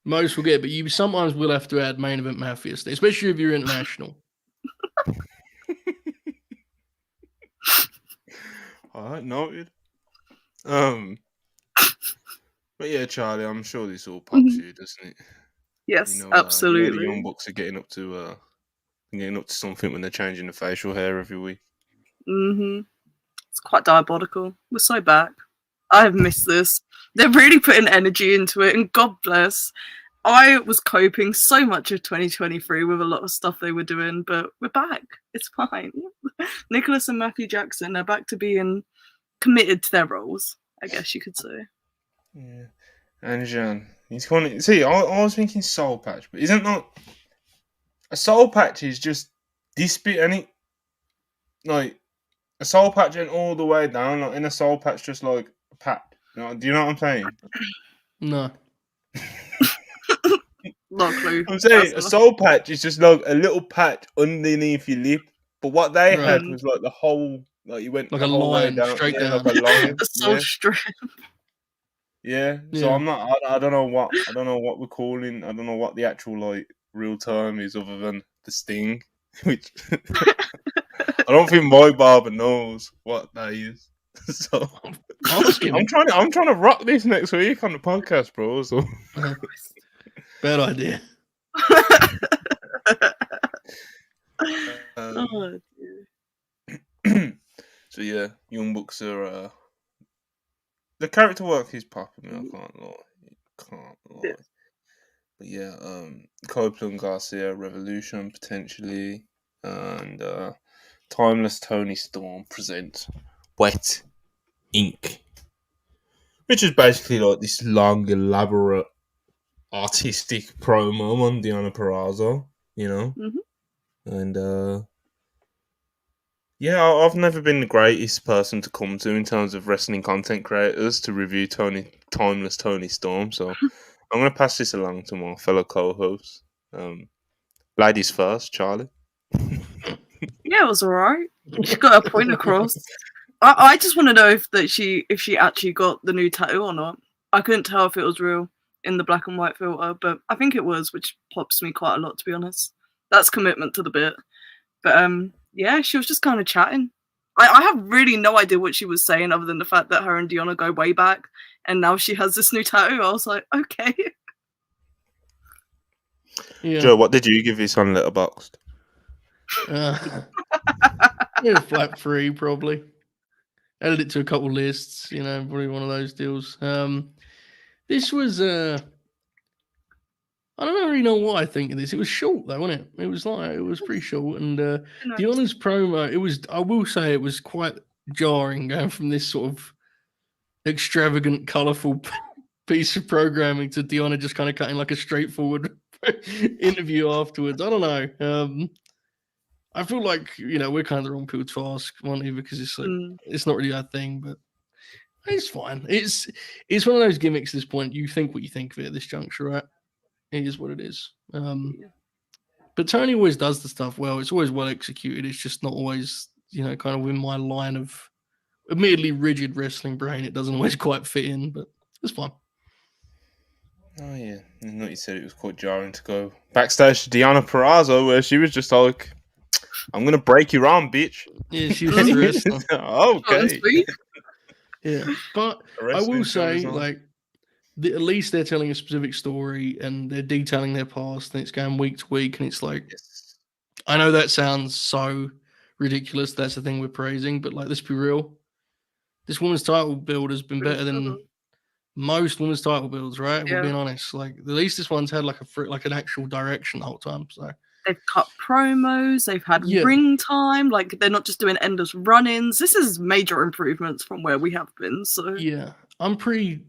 most will get, but you sometimes will have to add main event Mafia Sting, especially if you're international. All right, noted. But yeah, Charlie, I'm sure this all pops you, doesn't it? Yes, absolutely. The Young Bucks are getting up to something when they're changing the facial hair every week. It's quite diabolical. We're so back. I have missed this. They're really putting energy into it, and God bless. I was coping so much of 2023 with a lot of stuff they were doing, but we're back. It's fine. Nicholas and Matthew Jackson are back to being committed to their roles, I guess you could say. Yeah. And Jean, he's calling. See, I was thinking Soul Patch, but isn't that a Soul Patch is just this bit, ain't it? Like a Soul Patch ain't all the way down. Like in a Soul Patch, just like a patch. Do you know what I'm saying? No. Not a clue. I'm saying a Soul Patch is just like a little patch underneath your lip. But what they had was like the whole, like you went like the a whole line way down, straight down. like a line. A soul strip. Yeah. So Yeah. I'm not. I don't know what. I don't know what we're calling. I don't know what the actual like real term is other than the Sting, which I don't think my barber knows what that is. So Ask him. I'm trying to rock this next week on the podcast, bro. So Bad idea. Oh, dear. so yeah, Young Bucks are the character work is popping me. I can't lie. Can't lie. Yes. But yeah, Copeland Garcia Revolution potentially, and Timeless Tony Storm presents Wet Ink, which is basically like this long, elaborate, artistic promo on Deonna Purrazzo, you know, Mhm. and yeah, I've never been the greatest person to come to in terms of wrestling content creators to review Timeless Tony Storm, so I'm gonna pass this along to my fellow co-hosts. Ladies first, Charlie. Yeah, it was alright. She got her point across. I just want to know if she actually got the new tattoo or not. I couldn't tell if it was real in the black and white filter, but I think it was, which pops me quite a lot, to be honest. That's commitment to the bit. But yeah, she was just kind of chatting. I have really no idea what she was saying other than the fact that her and Deonna go way back, and now she has this new tattoo. I was like, okay. Yeah. Joe, what did you give this on Letterboxd? Yeah, flat 3 probably. Added it to a couple lists, probably one of those deals. This was I don't really know what I think of this. It was short though, wasn't it? It was pretty short, and Deonna's promo. I will say, it was quite jarring going from this sort of extravagant, colourful piece of programming to Deonna just kind of cutting like a straightforward interview afterwards. I don't know. I feel like we're kind of the wrong people to ask, Monty, because it's like it's not really our thing, but it's fine. It's one of those gimmicks at this point. You think what you think of it at this juncture, right? It is what it is. But Tony always does the stuff well. It's always well executed. It's just not always, kind of in my line of admittedly rigid wrestling brain. It doesn't always quite fit in, but it's fine. Oh yeah, and like you said, it was quite jarring to go backstage to Deonna Purrazzo, where she was just like, "I'm gonna break your arm, bitch." Yeah, she was the wrestler. Okay. Yeah, but I will say, like, at least they're telling a specific story and they're detailing their past, and it's going week to week, and it's like, I know that sounds so ridiculous. That's the thing we're praising, but like, let's be real. This woman's title build has been better than most women's title builds, right? Yeah. We're being honest. Like, at least this one's had like an actual direction the whole time. So they've cut promos, they've had ring time. Like, they're not just doing endless run-ins. This is major improvements from where we have been. So yeah, I'm pretty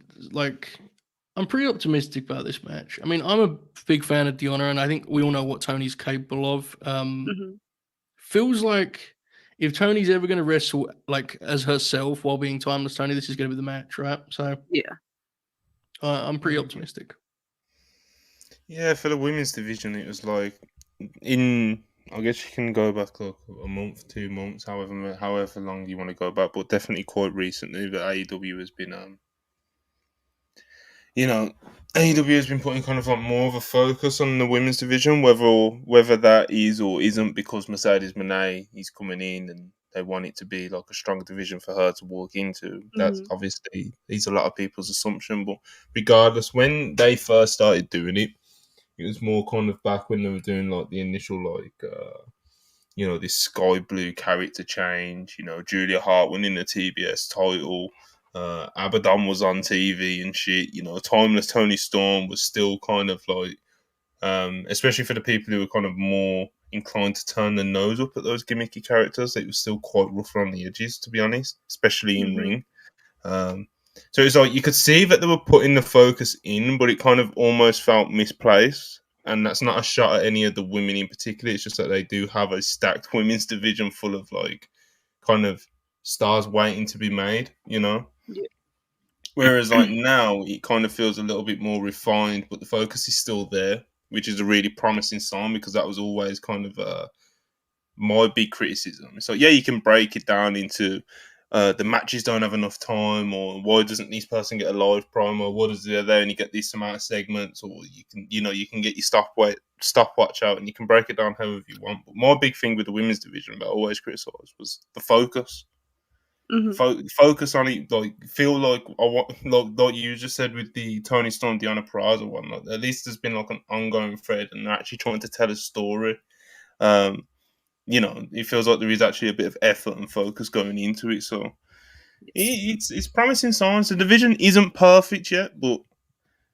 optimistic about this match. I mean, I'm a big fan of Deonna, and I think we all know what Tony's capable of. Feels like if Tony's ever going to wrestle like as herself while being Timeless Tony, this is going to be the match, right? So yeah, I'm pretty optimistic. Yeah, for the women's division, it was like I guess you can go back like a month, 2 months, however long you want to go back, but definitely quite recently, the AEW has been AEW has been putting kind of like more of a focus on the women's division, whether that is or isn't because Mercedes Moné is coming in and they want it to be like a strong division for her to walk into. That's obviously is a lot of people's assumption, but regardless, when they first started doing it, it was more kind of back when they were doing like the initial this sky blue character change. Julia Hart winning the TBS title. Abaddon was on TV and shit. Timeless Tony Storm was still kind of like, especially for the people who were kind of more inclined to turn their nose up at those gimmicky characters. It was still quite rough around the edges, to be honest, especially in ring. So it's like you could see that they were putting the focus in, but it kind of almost felt misplaced. And that's not a shot at any of the women in particular. It's just that they do have a stacked women's division full of like kind of stars waiting to be made, Yeah. Whereas like now it kind of feels a little bit more refined, but the focus is still there, which is a really promising sign because that was always kind of my big criticism. So yeah, you can break it down into the matches don't have enough time, or why doesn't this person get a live promo? What does they only get this amount of segments? Or you can get your stopwatch out, and you can break it down however you want. But my big thing with the women's division that I always criticised was the focus. Focus on it. Like, feel like I want, like you just said with the Tony Storm, Deonna Purrazzo one. Like, at least there's been like an ongoing thread, and they're actually trying to tell a story. It feels like there is actually a bit of effort and focus going into it. So it's promising signs. The division isn't perfect yet, but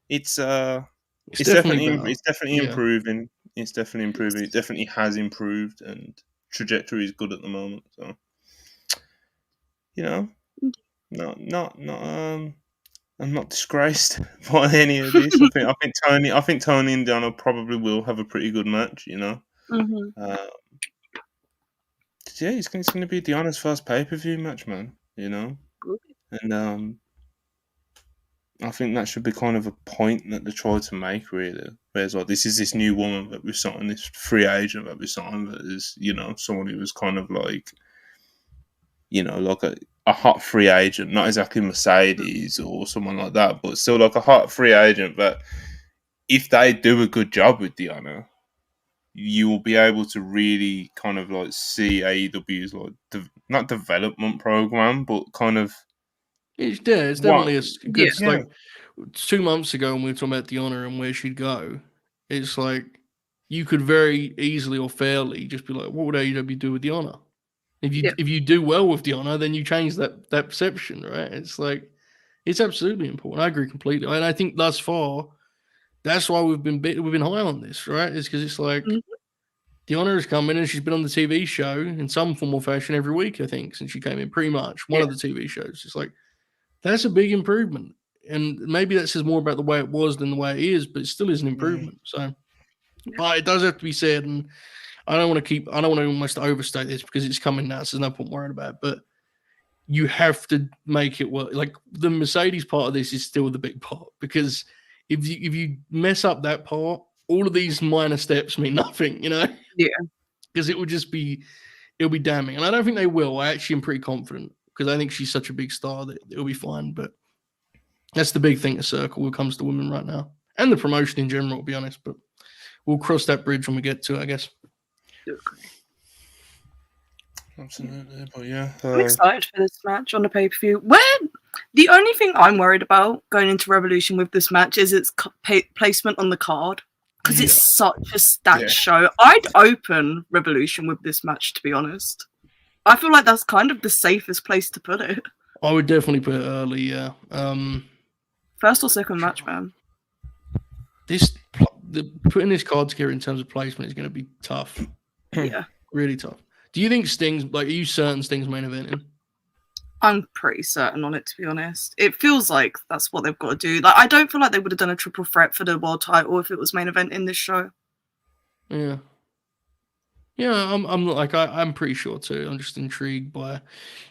it's definitely improving. It's definitely improving. It definitely has improved, and trajectory is good at the moment. So I'm not disgraced by any of this. I think Tony and Deonna probably will have a pretty good match. It's going to be Deanna's first pay-per-view match, man. And I think that should be kind of a point that they try to make, really. Whereas, like, this is this new woman that we signed, this free agent that we signed, that is, someone who was kind of like, like a hot free agent, not exactly Mercedes or someone like that, but still like a hot free agent. But if they do a good job with Deonna, you will be able to really kind of like see AEW's like not development program, but kind of it's definitely a good like 2 months ago when we were talking about Deonna and where she'd go. It's like you could very easily or fairly just be like, what would AEW do with Deonna? If you do well with Deonna, then you change that perception, right? It's like it's absolutely important. I agree completely, and I think thus far that's why we've been high on this, right? It's because it's like Deonna has come in and she's been on the TV show in some form or fashion every week, I think, since she came in. Pretty much one of the TV shows. It's like that's a big improvement, and maybe that says more about the way it was than the way it is, but it still is an improvement. So, but it does have to be said, and I don't want to almost overstate this because it's coming now, so there's no point worrying about it. But you have to make it work. Like the Mercedes part of this is still the big part, because if you mess up that part, all of these minor steps mean nothing, Yeah. Because it'll be damning. And I don't think they will. I actually am pretty confident because I think she's such a big star that it'll be fine. But that's the big thing to circle when it comes to women right now. And the promotion in general, to be honest. But we'll cross that bridge when we get to it, I guess. Absolutely, but yeah, I'm excited for this match on the pay-per-view. The only thing I'm worried about going into Revolution with this match is its placement on the card, because it's such a stacked show. I'd open Revolution with this match, to be honest. I feel like that's kind of the safest place to put it. I would definitely put it early, yeah. First or second match, man. Putting this card together in terms of placement is going to be tough. Yeah. Really tough. Do you think Sting's, are you certain Sting's main eventing? I'm pretty certain on it, to be honest. It feels like that's what they've got to do. Like, I don't feel like they would have done a triple threat for the world title if it was main event in this show. Yeah. Yeah, I'm pretty sure too. I'm just intrigued by.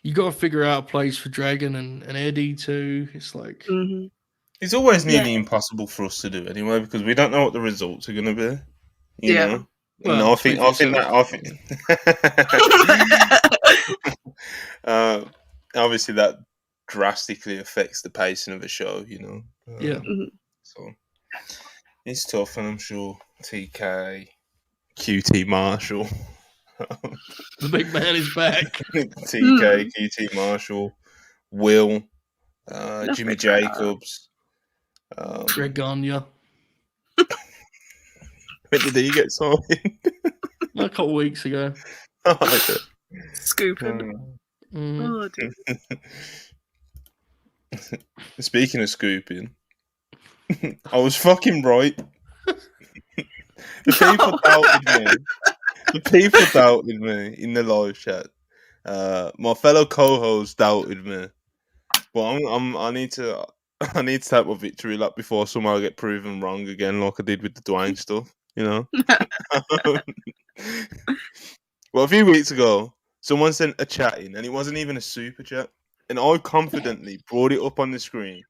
You got to figure out a place for Dragon and Eddie too. It's like it's always nearly impossible for us to do anyway, because we don't know what the results are going to be. You know. Well, no, I think obviously that drastically affects the pacing of a show, So it's tough, and I'm sure TK, QT Marshall, the big man is back. TK, QT Marshall, Will, Jimmy Jacobs, Greg Gagne. When did he get signed? A couple weeks ago. Scooping. Oh, dear. Speaking of scooping, I was fucking right. The people doubted me in the live chat. My fellow co-hosts doubted me, but I need to take my victory lap before somehow I get proven wrong again, like I did with the Dwayne stuff. Well, a few weeks ago, someone sent a chat in, and it wasn't even a super chat. And I confidently brought it up on the screen,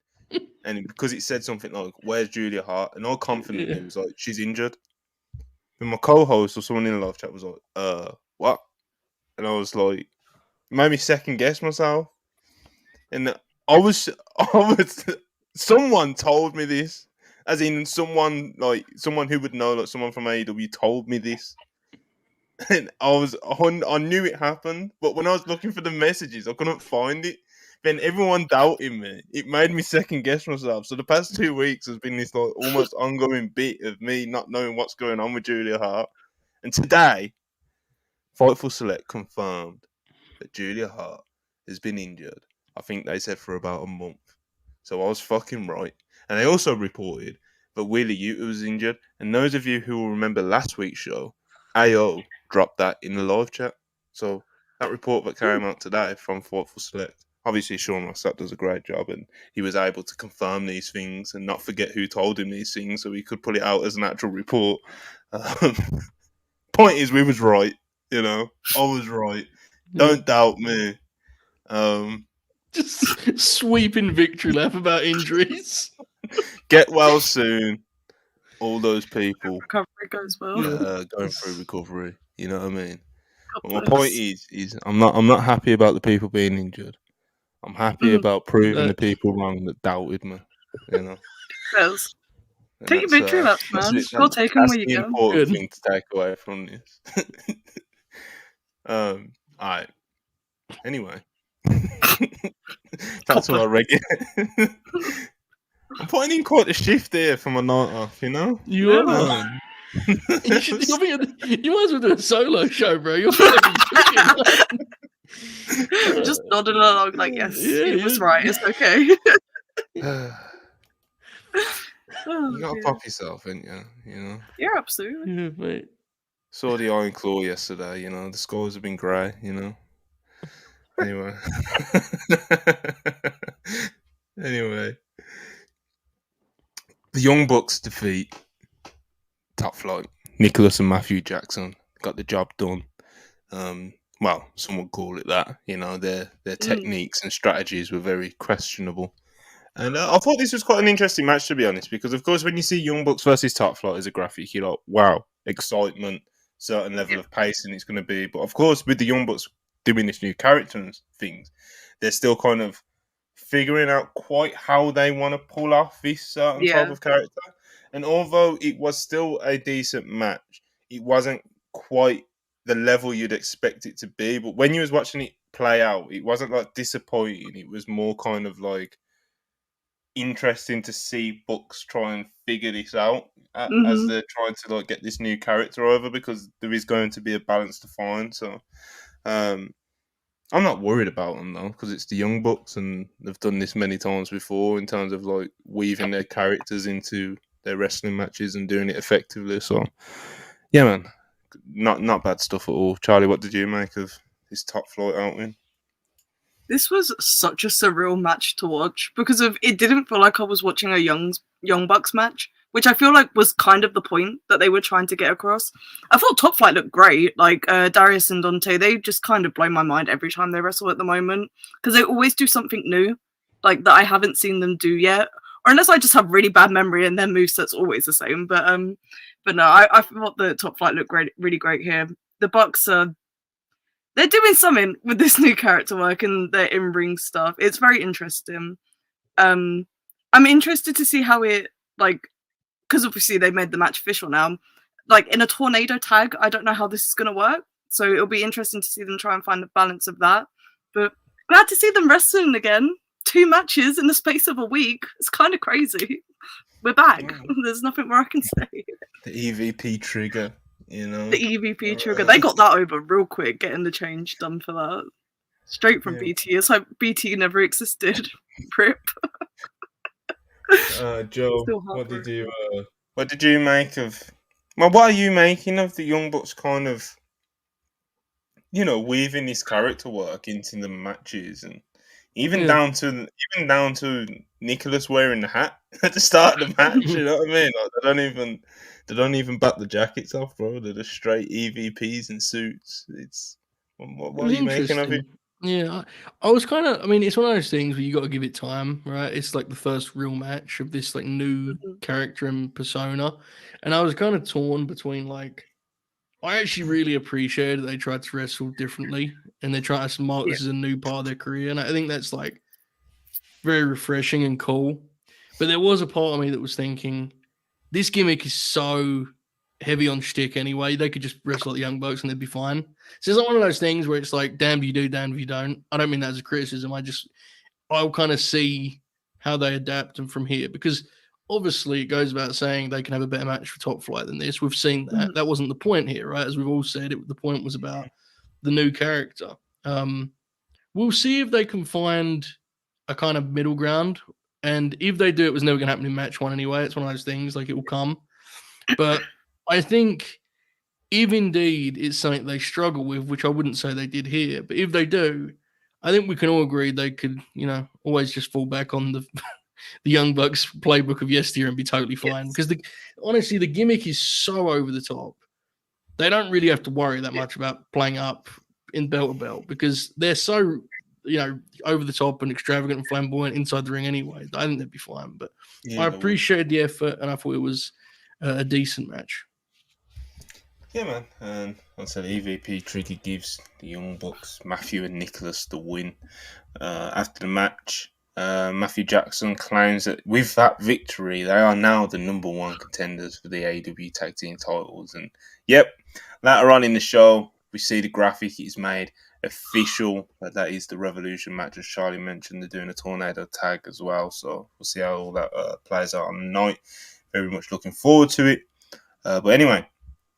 and because it said something like, "Where's Julia Hart?" and I confidently was like, "She's injured." And my co-host or someone in the live chat was like, "What?" And I was like, it made me second guess myself. And I was, someone told me this, as in someone who would know, like someone from AEW told me this, and I knew it happened, but when I was looking for the messages, I couldn't find it. Then everyone doubting me. It made me second guess myself. So the past 2 weeks has been this like almost ongoing bit of me not knowing what's going on with Julia Hart. And today, Fightful Select confirmed that Julia Hart has been injured. I think they said for about a month. So I was fucking right. And they also reported that Wheeler Yuta was injured. And those of you who will remember last week's show, AO dropped that in the live chat. So that report that came out today from Fightful Select. Obviously, Sean Rossap does a great job, and he was able to confirm these things and not forget who told him these things, so he could put it out as an actual report. Point is, we was right. You know, I was right. Don't doubt me. Just sweeping victory lap about injuries. Get well soon. All those people Recovery goes well. going through recovery. You know what I mean? But my bless. point is I'm not happy about the people being injured. I'm happy about proving the people wrong that doubted me. You know. Yes. And Take your victory laps, man. Go take them where you the go. important thing to take away from this. All right. Anyway, that's what I reckon. I'm putting in quite a shift there for my night off. You know. You are. You might as well do a solo show, bro. You're fucking cooking. Just nodding along like, yes, it was right. It's okay. You gotta pop yourself, ain't you? You know. Yeah, absolutely. Yeah, mate. Saw the Iron Claw yesterday. You know, the scores have been grey. You know. Anyway. Anyway. The Young Bucks defeat Top Flight. Nicholas and Matthew Jackson got the job done. Well, some would call it that. You know, their techniques and strategies were very questionable. And I thought this was quite an interesting match, to be honest, because, of course, when you see Young Bucks versus Top Flight as a graphic, you're like, wow, excitement, certain level of pacing it's going to be. But, of course, with the Young Bucks doing this new character and things, they're still kind of figuring out quite how they want to pull off this certain type of character. And although it was still a decent match, it wasn't quite the level you'd expect it to be. But when you was watching it play out, it wasn't like disappointing. It was more kind of like interesting to see Bucks try and figure this out as they're trying to like get this new character over, because there is going to be a balance to find. So I'm not worried about them though, because it's the Young Bucks and they've done this many times before in terms of like weaving their characters into their wrestling matches and doing it effectively. So yeah, man, not bad stuff at all. Charlie, what did you make of this Top Flight outing? This was such a surreal match to watch because it didn't feel like I was watching a Young Bucks match, which I feel like was kind of the point that they were trying to get across. I thought Top Flight looked great. Like Darius and Dante, they just kind of blow my mind every time they wrestle at the moment, because they always do something new, like that I haven't seen them do yet, or unless I just have really bad memory and their moveset's always the same. But no, I thought the Top Flight looked great, really great here. The Bucks they're doing something with this new character work and their in-ring stuff. It's very interesting. I'm interested to see how it, like, because obviously they made the match official now. Like, in a tornado tag, I don't know how this is going to work. So it'll be interesting to see them try and find the balance of that. But glad to see them wrestling again. 2 matches in the space of a week. It's kind of crazy. We're back. There's nothing more I can say. The EVP trigger. You know, the EVP trigger. They got that over real quick, getting the change done for that. Straight from BT. It's like BT never existed. Rip. Joe, what did you make of? Well, what are you making of the Young Bucks kind of, you know, weaving this character work into the matches, and even down to Nicholas wearing the hat at the start of the match? You know what I mean? Like, they don't even bat the jackets off, bro. They're just straight EVPs and suits. It's what are you making of it? Yeah, I was kind of. I mean, it's one of those things where you got to give it time, right? It's like the first real match of this like new character and persona, and I was kind of torn between like, I actually really appreciated they tried to wrestle differently and they tried to mark this as a new part of their career, and I think that's like very refreshing and cool. But there was a part of me that was thinking, this gimmick is so heavy on shtick anyway. They could just wrestle like the Young Bucks and they'd be fine. So it's not one of those things where it's like, damn if you do, damn if you don't. I don't mean that as a criticism. I'll kind of see how they adapt and from here, because obviously it goes without saying they can have a better match for Top Flight than this. We've seen that. Mhm. That wasn't the point here, right? As we've all said, the point was about the new character. We'll see if they can find a kind of middle ground. And if they do, it was never going to happen in match one anyway. It's one of those things, like it will come. But I think if indeed it's something they struggle with, which I wouldn't say they did here, but if they do, I think we can all agree they could, always just fall back on the Young Bucks playbook of yesteryear and be totally fine. Yes. Because honestly, the gimmick is so over the top. They don't really have to worry that much about playing up in belt to belt because they're so, over the top and extravagant and flamboyant inside the ring anyway. I think they'd be fine. But I appreciated the effort and I thought it was a decent match. Yeah, man. And I said EVP Tricky gives the Young Bucks, Matthew and Nicholas, the win. After the match, Matthew Jackson claims that with that victory, they are now the number one contenders for the AEW Tag Team titles. And yep, later on in the show, we see the graphic is made official. That is the Revolution match, as Charlie mentioned. They're doing a tornado tag as well. So we'll see how all that plays out on the night. Very much looking forward to it. But anyway,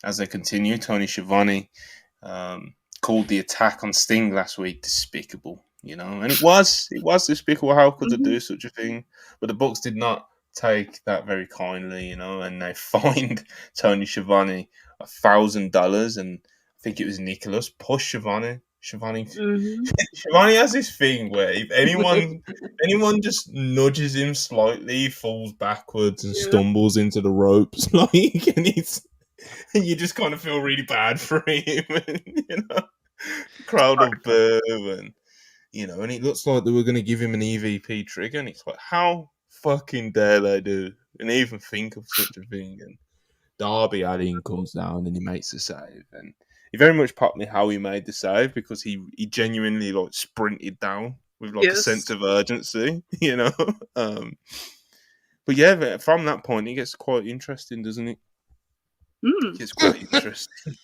as they continue, Tony Schiavone called the attack on Sting last week despicable, and it was despicable. How could they do such a thing? But the Bucks did not take that very kindly, and they fined Tony Schiavone $1,000, and I think it was Nicholas pushed Schiavone. Schiavone has this thing where if anyone just nudges him slightly, he falls backwards and stumbles into the ropes, and you just kind of feel really bad for him, and, crowd will boo, and it looks like they were going to give him an EVP trigger, and it's like, how fucking dare they do and even think of such a thing? And Darby Allin comes down and he makes the save, and he very much popped me how he made the save because he genuinely sprinted down with a sense of urgency, But yeah, from that point it gets quite interesting, doesn't it? It's quite interesting.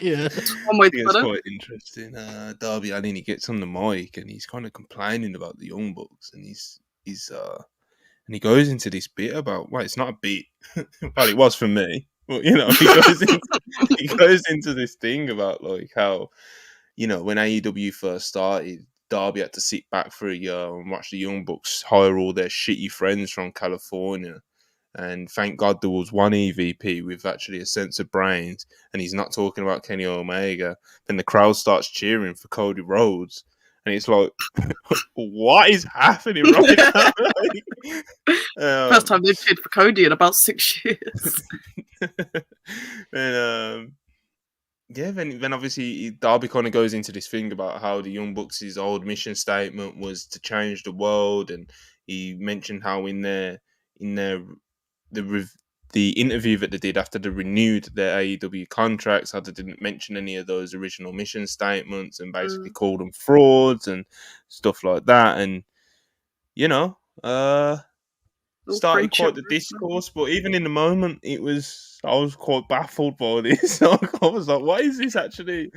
Yeah, one way to it's quite interesting. Darby Allin, he gets on the mic and he's kind of complaining about the Young Bucks, and and he goes into this bit about, well, it's not a bit, well, it was for me, but he goes into this thing about how, when AEW first started, Darby had to sit back for a year and watch the Young Bucks hire all their shitty friends from California. And thank God there was one EVP with actually a sense of brains, and he's not talking about Kenny Omega. Then the crowd starts cheering for Cody Rhodes, and it's like, what is happening right now? First time they've cheered for Cody in about 6 years. And then obviously Darby kind of goes into this thing about how the Young Bucks' old mission statement was to change the world, and he mentioned how in the interview that they did after they renewed their AEW contracts, how they didn't mention any of those original mission statements and basically called them frauds and stuff like that. And, started quite the discourse, but even in the moment, I was quite baffled by this. I was like, what is this actually?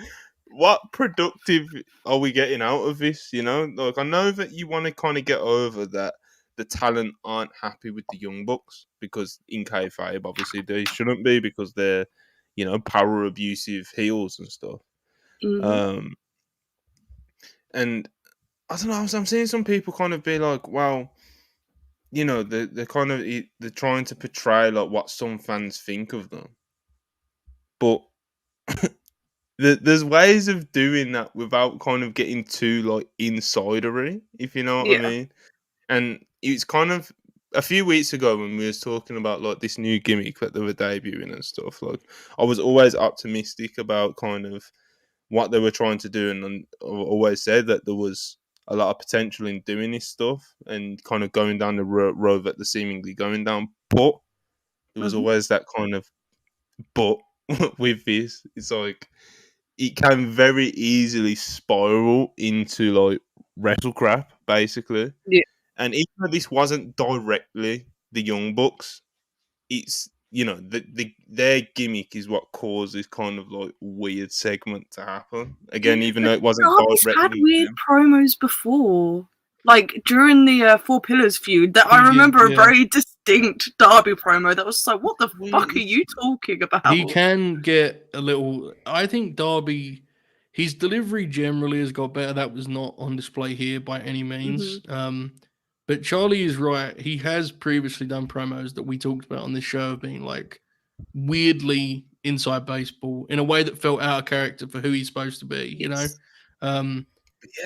What productive are we getting out of this? I know that you want to kind of get over that the talent aren't happy with the Young Bucks because in kayfabe, obviously they shouldn't be because they're, power abusive heels and stuff. And I don't know, I'm seeing some people kind of be like, well, they're kind of they're trying to portray what some fans think of them, but there's ways of doing that without kind of getting too insidery, if you know what I mean. And it's kind of a few weeks ago when we was talking about this new gimmick that they were debuting and stuff. I was always optimistic about kind of what they were trying to do, and I always said that there was a lot of potential in doing this stuff and kind of going down the road that they're seemingly going down. But there was always that kind of but with this. It's like it can very easily spiral into wrestle crap, basically. Yeah. And even though this wasn't directly the Young Bucks, it's their gimmick is what caused this kind of like weird segment to happen. Again, even though it wasn't Darby's had directly weird them. promos before. Like during the Four Pillars feud, that I He did, remember a yeah. very distinct Darby promo that was like, what the fuck are you talking about? He can get a little. I think Darby, his delivery generally has got better. That was not on display here by any means. But Charlie is right. He has previously done promos that we talked about on this show of being like weirdly inside baseball in a way that felt out of character for who he's supposed to be. You know,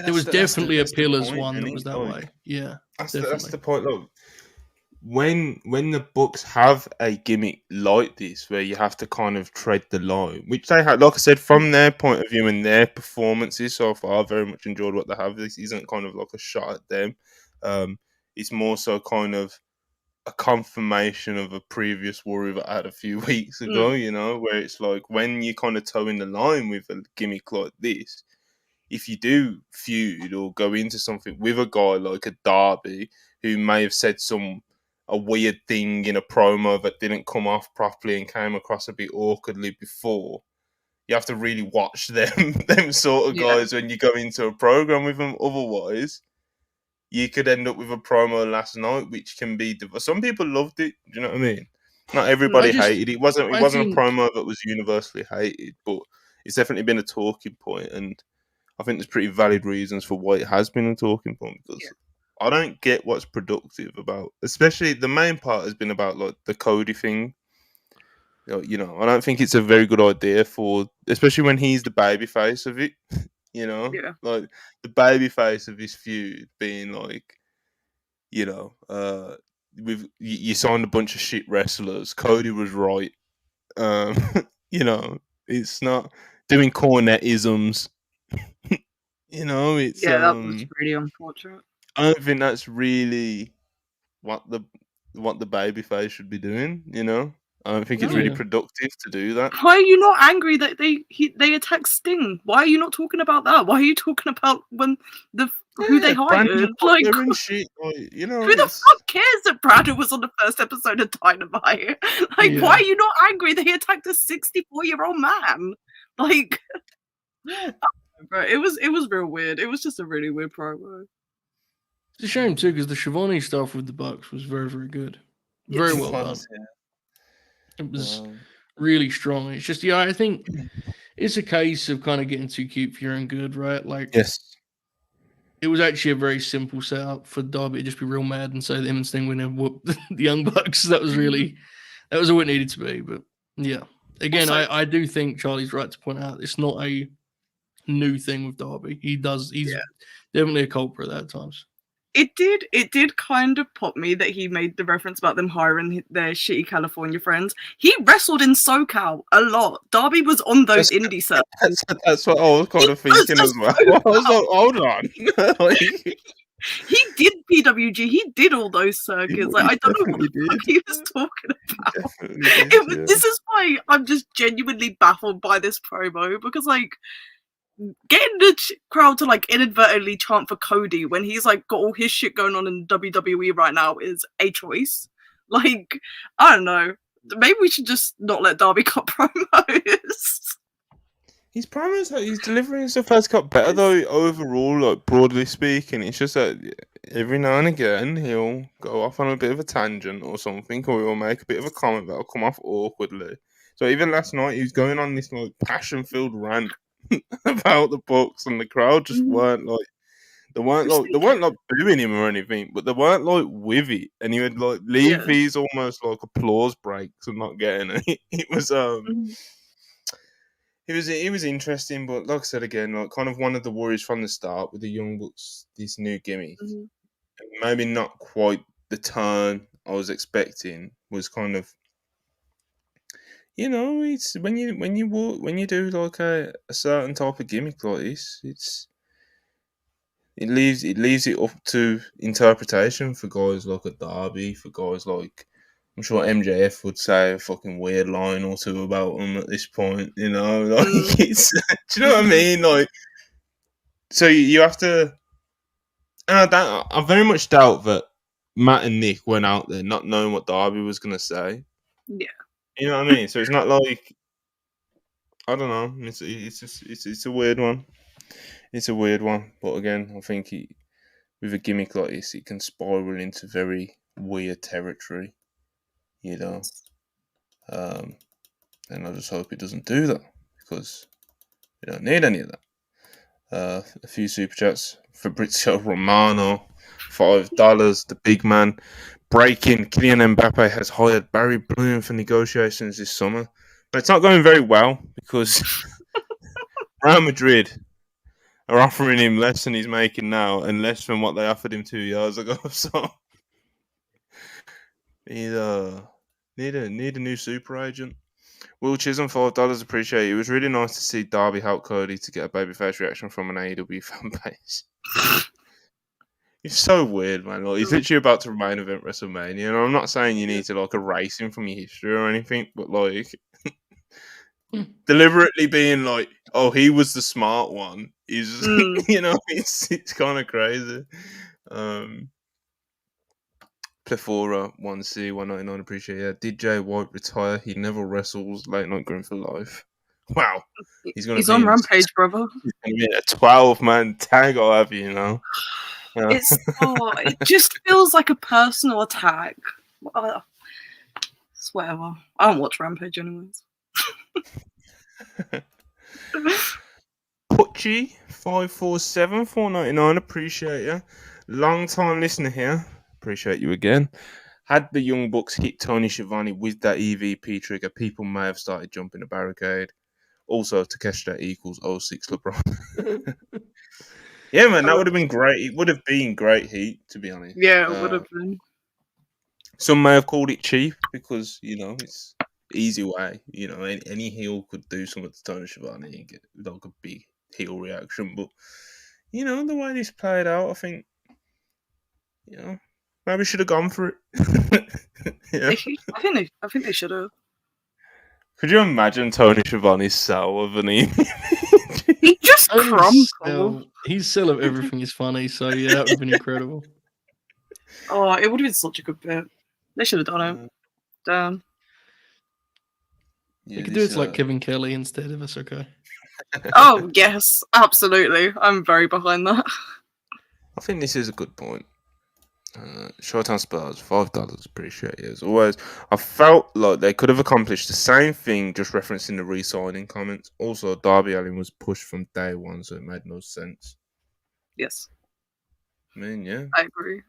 there was definitely a Pillars one that was that way. Yeah, that's the point. Look, when the Bucks have a gimmick like this, where you have to kind of tread the line, which they had, like I said, from their point of view and their performances so far, I very much enjoyed what they have. This isn't kind of like a shot at them. It's more so kind of a confirmation of a previous worry that I had a few weeks ago, you know, where it's like when you kind of toe in the line with a gimmick like this, if you do feud or go into something with a guy like a Darby who may have said a weird thing in a promo that didn't come off properly and came across a bit awkwardly before, you have to really watch them sort of guys when you go into a program with them. Otherwise, you could end up with a promo last night, which can be. Some people loved it. Do you know what I mean? Not everybody hated it. It wasn't a promo that was universally hated, but it's definitely been a talking point, and I think there's pretty valid reasons for why it has been a talking point, because I don't get what's productive about, especially the main part has been about like the Cody thing. You know, I don't think it's a very good idea for, especially when he's the baby face of it. You know, like the baby face of this feud being like, you know, you signed a bunch of shit wrestlers. Cody was right. You know, it's not doing cornetisms. You know, it's that was really unfortunate. I don't think that's really what the babyface should be doing. You know, I don't think it's really productive to do that. Why are you not angry that they attacked Sting? Why are you not talking about that? Why are you talking about when who they hired? Like, shit, you know, who the fuck cares that Brandon was on the first episode of Dynamite? Like, why are you not angry that he attacked a 64-year-old man? Like, bro, it was real weird. It was just a really weird promo. It's a shame too, because the Shivani stuff with the Bucks was very, very good. Very well done. It was really strong. It's just, I think it's a case of kind of getting too cute for your own good, right? Like, it was actually a very simple setup for Darby to just be real mad and say that him and Sting were going to whoop the Young Bucks. That was all it needed to be. But yeah, again, also, I do think Charlie's right to point out it's not a new thing with Darby. He's definitely a culprit at times. It did kind of pop me that he made the reference about them hiring their shitty California friends. He wrestled in SoCal a lot. Darby was on those indie circuits. That's what I was kind of thinking as well. I was like, hold on. He did PWG. He did all those circuits. Like, I don't know what the fuck he was talking about. This is why I'm just genuinely baffled by this promo, because like, getting the crowd to like inadvertently chant for Cody when he's like got all his shit going on in WWE right now is a choice. Like, I don't know. Maybe we should just not let Darby cut promos. His promos, his delivery and stuff has got better though overall, like broadly speaking. It's just that every now and again he'll go off on a bit of a tangent or something, or he'll make a bit of a comment that'll come off awkwardly. So even last night he was going on this like passion-filled rant about the Bucks, and the crowd just weren't like they weren't like booing him or anything, but they weren't like with it, and he would like leave these almost like applause breaks and not getting it. It was it was interesting, but like I said again, like kind of one of the worries from the start with the Young Bucks, this new gimmick, maybe not quite the turn I was expecting, was kind of, you know, it's when you do like a certain type of gimmick like this, it leaves it up to interpretation for guys like a Darby, for guys like, I'm sure MJF would say a fucking weird line or two about him at this point, you know, like it's, do you know what I mean? Like, so you have to, And I very much doubt that Matt and Nick went out there not knowing what Darby was going to say. Yeah. You know what I mean? So it's not like, I don't know. It's a weird one. It's a weird one. But again, I think with a gimmick like this, it can spiral into very weird territory. You know, and I just hope it doesn't do that because we don't need any of that. A few super chats. Fabrizio Romano, $5. The big man. Breaking. Kylian Mbappe has hired Barry Bloom for negotiations this summer. But it's not going very well because Real Madrid are offering him less than he's making now and less than what they offered him 2 years ago. So need a new super agent. Will Chisholm, $5. Appreciate it. It was really nice to see Darby help Cody to get a babyface reaction from an AEW fan base. It's so weird, man. Like, he's literally about to main event WrestleMania, and I'm not saying you need to like erase him from your history or anything, but like deliberately being like, "Oh, he was the smart one," is you know, it's kind of crazy. Plethora 1C 199 appreciate. Yeah, did Jay White retire? He never wrestles. Late night grim for life. Wow, he's on Rampage, brother. He's gonna be in a 12-man tag. I'll have you. It just feels like a personal attack. It's whatever. I don't watch Rampage anyways. Putchy 547 499 appreciate you. Long time listener here. Appreciate you again. Had the Young Bucks hit Tony Schiavone with that EVP trigger, people may have started jumping the barricade. Also, Takeshita equals 06 LeBron. Yeah, man, that would have been great. It would have been great heat, to be honest. Yeah, it would have been. Some may have called it cheap because, it's easy way. Any heel could do something to Tony Schiavone and get like a big heel reaction. But, the way this played out, I think, maybe should have gone for it. Yeah. I think they should have. Could you imagine Tony Schiavone's sell of an He just crumpled. His sell of everything is funny, so yeah, that would have been incredible. Oh, it would have been such a good bit. They should have done it. Damn. You could do it like Kevin Kelly instead, if that's okay. Oh, yes, absolutely. I'm very behind that. I think this is a good point. Short-term Spurs, $5. Appreciate it as always. I felt like they could have accomplished the same thing, just referencing the re-signing comments. Also, Darby Allin was pushed from day one, so it made no sense. Yes. I mean, yeah. I agree.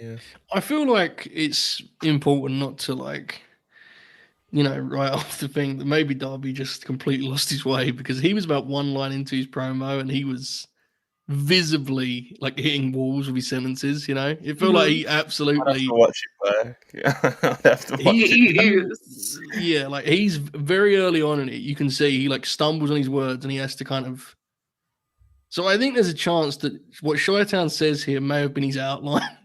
Yeah. I feel like it's important not to write off the thing that maybe Darby just completely lost his way because he was about one line into his promo and he was visibly hitting walls with his sentences. It felt like he absolutely. I'd have to watch it back. Yeah, I'd have to watch it. Yeah, he's very early on in it. You can see he stumbles on his words and he has to kind of. So I think there's a chance that what Chi-Town says here may have been his outline.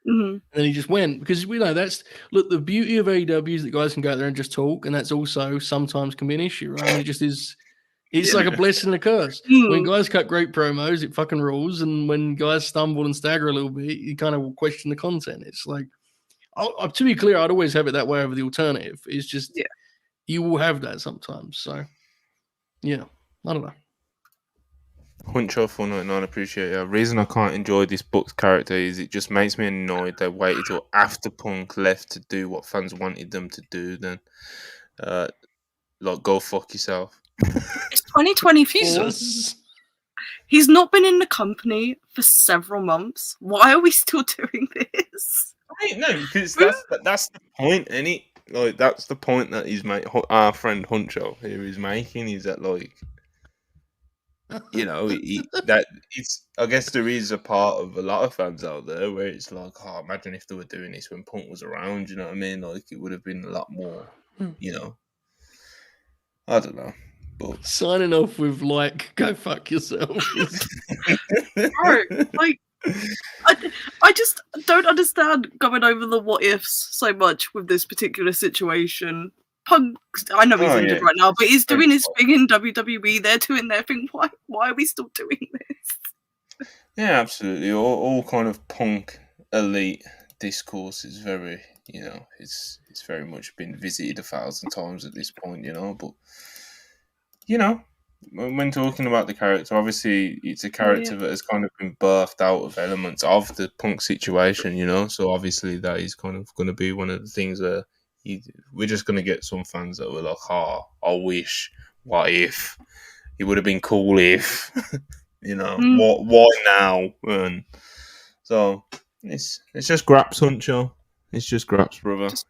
Mm-hmm. And then he just went because we know the beauty of AEW is that guys can go out there and just talk, and that's also sometimes can be an issue, right? I mean, it just is. It's like a blessing and a curse. When guys cut great promos, it fucking rules, and when guys stumble and stagger a little bit, you kind of question the content. It's like, to be clear, I'd always have it that way over the alternative. It's just you will have that sometimes. So, yeah, I don't know. Huncho 499, appreciate it. The reason I can't enjoy this book's character is it just makes me annoyed they waited till after Punk left to do what fans wanted them to do. Then, go fuck yourself. It's 2024. He's not been in the company for several months. Why are we still doing this? No, because that's the point, ain't it? That's the point that our friend Huncho here is making. Is that that it's. I guess there is a part of a lot of fans out there where it's like, oh, imagine if they were doing this when Punk was around. You know what I mean? It would have been a lot more. I don't know. But signing off with go fuck yourself. Bro, I just don't understand going over the what ifs so much with this particular situation. Punk, I know he's injured right now, but he's doing his thing in WWE. They're doing their thing. Why are we still doing this? Yeah, absolutely. All kind of punk elite discourse is very, it's very much been visited 1,000 times at this point, but you know, when talking about the character, obviously it's a Yeah. character that has kind of been birthed out of elements of the punk situation, So obviously that is kind of going to be one of the things where we're just going to get some fans that were like, "Oh, I wish, what if it would have been cool if, Mm. why now?" And so it's just Graps, Huncho. It's just Graps, brother. Just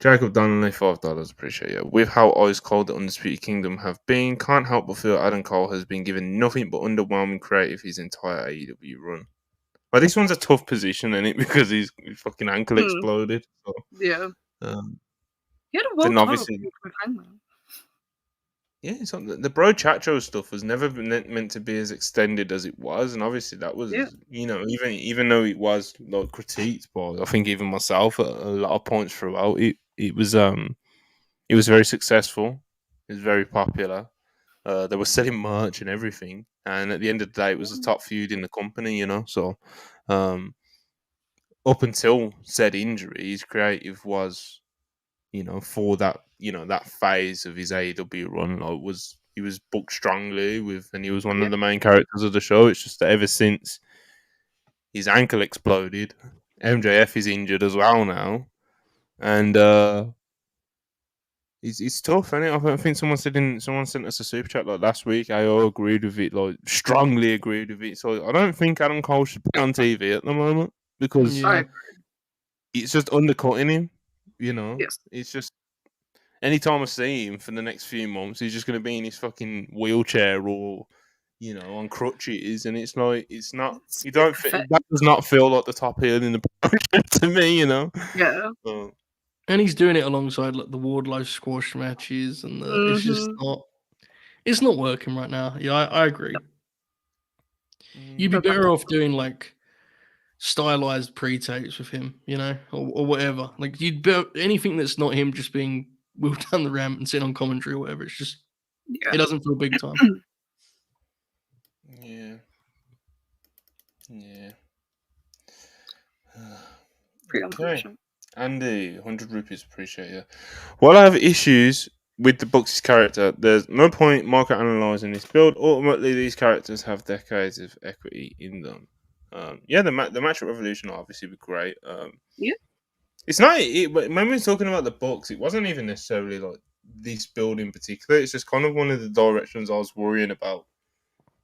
Jacob Donnelly, $5. Appreciate it. With how ice cold the Undisputed Kingdom have been, can't help but feel Adam Cole has been given nothing but underwhelming creative his entire AEW run. Well, this one's a tough position, isn't it? Because his fucking ankle Mm. exploded. So, Yeah. He had a then world title obviously, with Hangman. yeah, it's not, the Bro Chacho stuff was never meant to be as extended as it was, and obviously that was, Yeah. even though it was like critiqued by I think even myself at a lot of points throughout it was very successful. It was very popular. They were selling merch and everything, and at the end of the day, it was the top feud in the company. So um, up until said injury, his creative was, for that, that phase of his AEW run, like he was booked strongly and he was one Yeah. of the main characters of the show. It's just that ever since his ankle exploded, MJF is injured as well now, and it's tough, isn't it? I think someone sent us a super chat like last week. I all agreed with it, like strongly agreed with it. So I don't think Adam Cole should be on TV at the moment because Yeah. Right. it's just undercutting him. Yes. It's just anytime I see him for the next few months, he's just going to be in his fucking wheelchair or on crutches, and it's like it's not. It's You a bit don't. pathetic. That does not feel like the top heel in the promotion to me. Yeah. So, And he's doing it alongside like the Wardlow squash matches, and it's just Mm-hmm. not. It's not working right now. Yeah, I agree. You'd be Go back. better off doing like stylized pre-tapes with him, or whatever. Like you'd be anything that's not him just being wheeled down the ramp and sitting on commentary or whatever. It's just Yeah. it doesn't feel big time. yeah. Yeah. Pretty Okay. unfortunate. Andy, 100 rupees, appreciate you. While I have issues with the Bucks' character, there's no point market analysing this build. Ultimately, these characters have decades of equity in them. The match at Revolution will obviously be great. Yeah. It's not. When we were talking about the Bucks, it wasn't even necessarily like this build in particular. It's just kind of one of the directions I was worrying about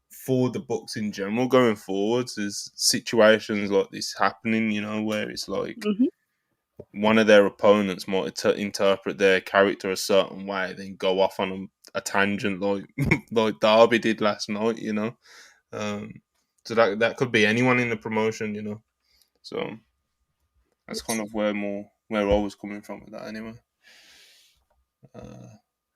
for the Bucks in general going forwards. Is situations like this happening, where it's like Mm-hmm. one of their opponents might interpret their character a certain way, then go off on a tangent like like Darby did last night. So that could be anyone in the promotion. So that's kind of where I was coming from with that anyway.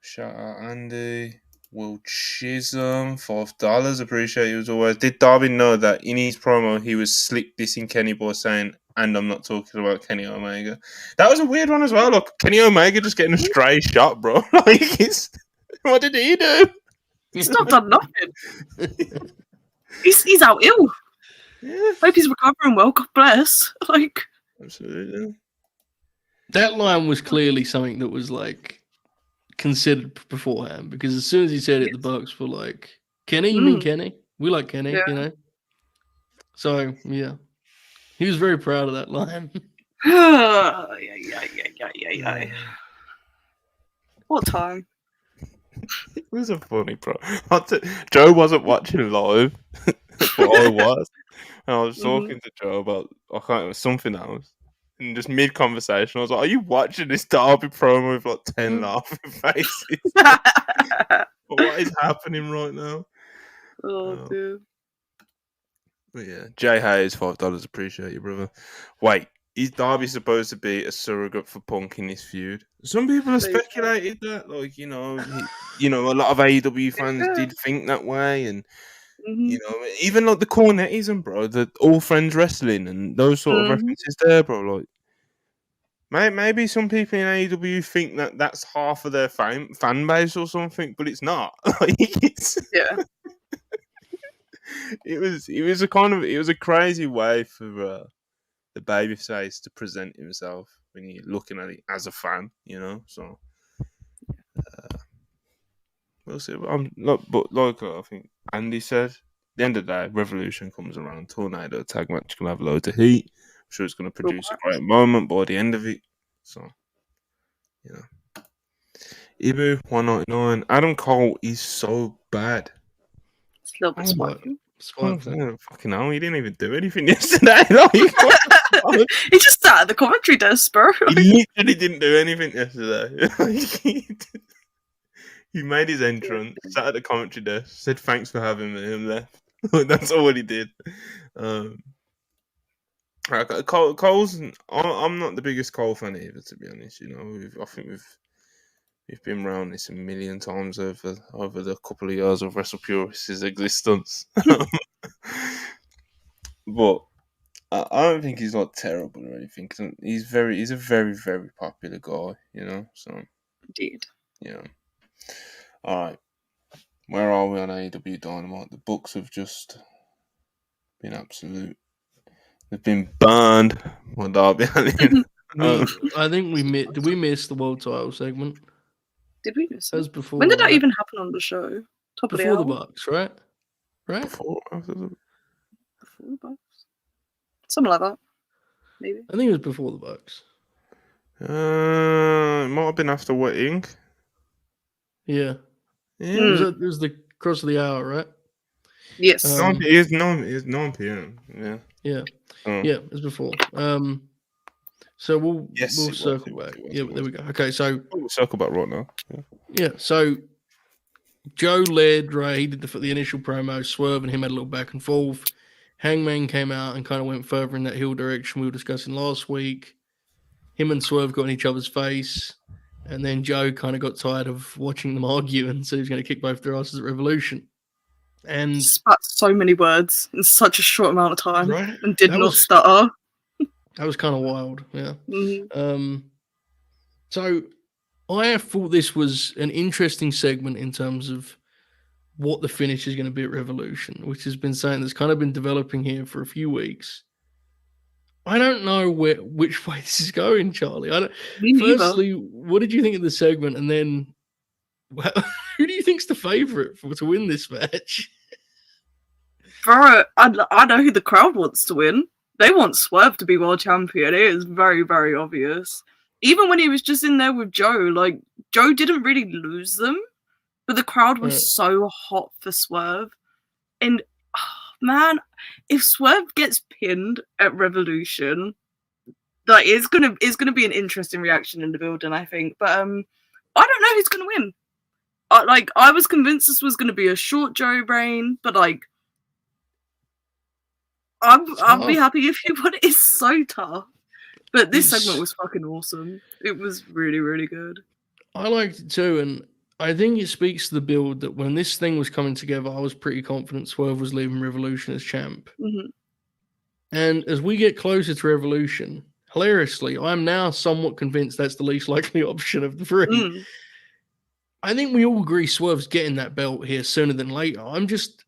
Shout out Andy. Will Chisholm, $5. Appreciate you as always. Did Darby know that in his promo he was slick dissing Kenny Boy saying, "And I'm not talking about Kenny Omega"? That was a weird one as well. Look, Kenny Omega just getting a stray shot, bro. What did he do? He's not done nothing. He's out ill. Yeah, Hope he's recovering well. God bless. Like, absolutely. That line was clearly something that was like considered beforehand, because as soon as he said it, the Bucks were like, "Kenny, you mean Kenny? We like Kenny, yeah. So yeah, he was very proud of that line. Yeah. What time? It was a funny pro. Joe wasn't watching live, but I was. And I was talking to Joe about it was something else. And just mid conversation, I was like, "Are you watching this Derby promo with like 10 laughing faces? What is happening right now?" Oh, dude. But yeah, Jay Hayes, $5. Appreciate you, brother. Wait, is Darby supposed to be a surrogate for Punk in this feud? Some people have speculated that, like a lot of AEW fans did think that way, and even like the Cornettism, bro, the All Friends Wrestling and those sort of references there, bro. Like, maybe some people in AEW think that that's half of their fan base or something, but it's not. Like, Yeah. it was a crazy way for the babyface to present himself when you're looking at it as a fan, So we'll see. But like I think Andy said, at the end of the day, Revolution comes around. Tornado tag match can have loads of heat. I'm sure it's going to produce a great moment by the end of it. So, Ibu 199. Adam Cole is so bad. It's a little bit spiky. Fucking hell, he didn't even do anything yesterday. He just sat at the commentary desk, bro. He literally didn't do anything yesterday. He made his entrance, sat at the commentary desk, said thanks for having me, and left. That's all he did. Cole's. I'm not the biggest Cole fan either, to be honest. I think we've been around this a million times over the couple of years of WrestlePurists' existence. But I don't think he's not terrible or anything. He's a very, very popular guy, So Indeed. Yeah. All right. Where are we on AEW Dynamite? The books have just been absolute. They've been burned by Darby Allin. I think did we miss the world title segment? Did we miss it? That was before. When did that even happen on the show? Before the Bucks, right? Right? Before the Bucks? Something like that. Maybe. I think it was before the Bucks. It might have been after Wetting. Yeah. It was the cross of the hour, right? Yes. It is 9 p.m. Yeah. Yeah. Yeah, it was before. So we'll circle back. Yeah, there we go. Okay, so we'll circle back right now. Yeah. So Joe led, right? He did the initial promo. Swerve and him had a little back and forth. Hangman came out and kind of went further in that heel direction we were discussing last week. Him and Swerve got in each other's face. And then Joe kind of got tired of watching them argue and so he was going to kick both their asses at Revolution. And spat so many words in such a short amount of time, right? And did not stutter. That was kind of wild, yeah. Mm-hmm. So I thought this was an interesting segment in terms of what the finish is going to be at Revolution, which has been something that's kind of been developing here for a few weeks. I don't know which way this is going, Charlie. Firstly, what did you think of the segment? And then, who do you think's the favourite to win this match? Bro, I know who the crowd wants to win. They want Swerve to be world champion. It is very, very obvious. Even when he was just in there with Joe, Joe didn't really lose them, but the crowd was so hot for Swerve. And man, if Swerve gets pinned at Revolution, it's gonna be an interesting reaction in the building, I think. But I don't know who's gonna win. I was convinced this was gonna be a short Joe reign, but I'll be happy if you won. It's so tough. But this segment was fucking awesome. It was really, really good. I liked it too, and I think it speaks to the build that when this thing was coming together, I was pretty confident Swerve was leaving Revolution as champ. Mm-hmm. And as we get closer to Revolution, hilariously, I'm now somewhat convinced that's the least likely option of the three. Mm. I think we all agree Swerve's getting that belt here sooner than later. I'm just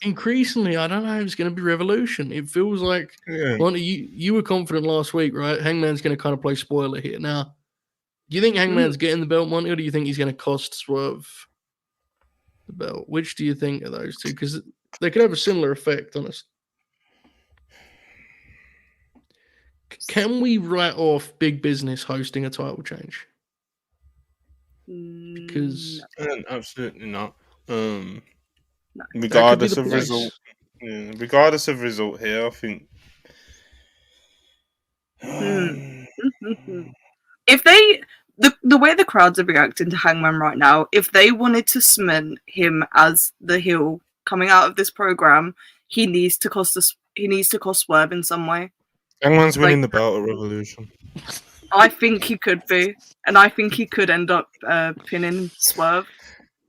increasingly, I don't know if it's going to be Revolution. It feels like you were confident last week, right? Hangman's going to kind of play spoiler here. Now, do you think Hangman's getting the belt, Monty, or do you think he's going to cost Swerve the belt? Which do you think of those two? Because they could have a similar effect on us. Can we write off Big Business hosting a title change? Because absolutely not. No. Regardless of result, regardless of result here, I think. If they the way the crowds are reacting to Hangman right now, if they wanted to cement him as the heel coming out of this program, he needs to cost Swerve in some way. Hangman's winning the belt at Revolution. I think he could be, and I think he could end up pinning Swerve.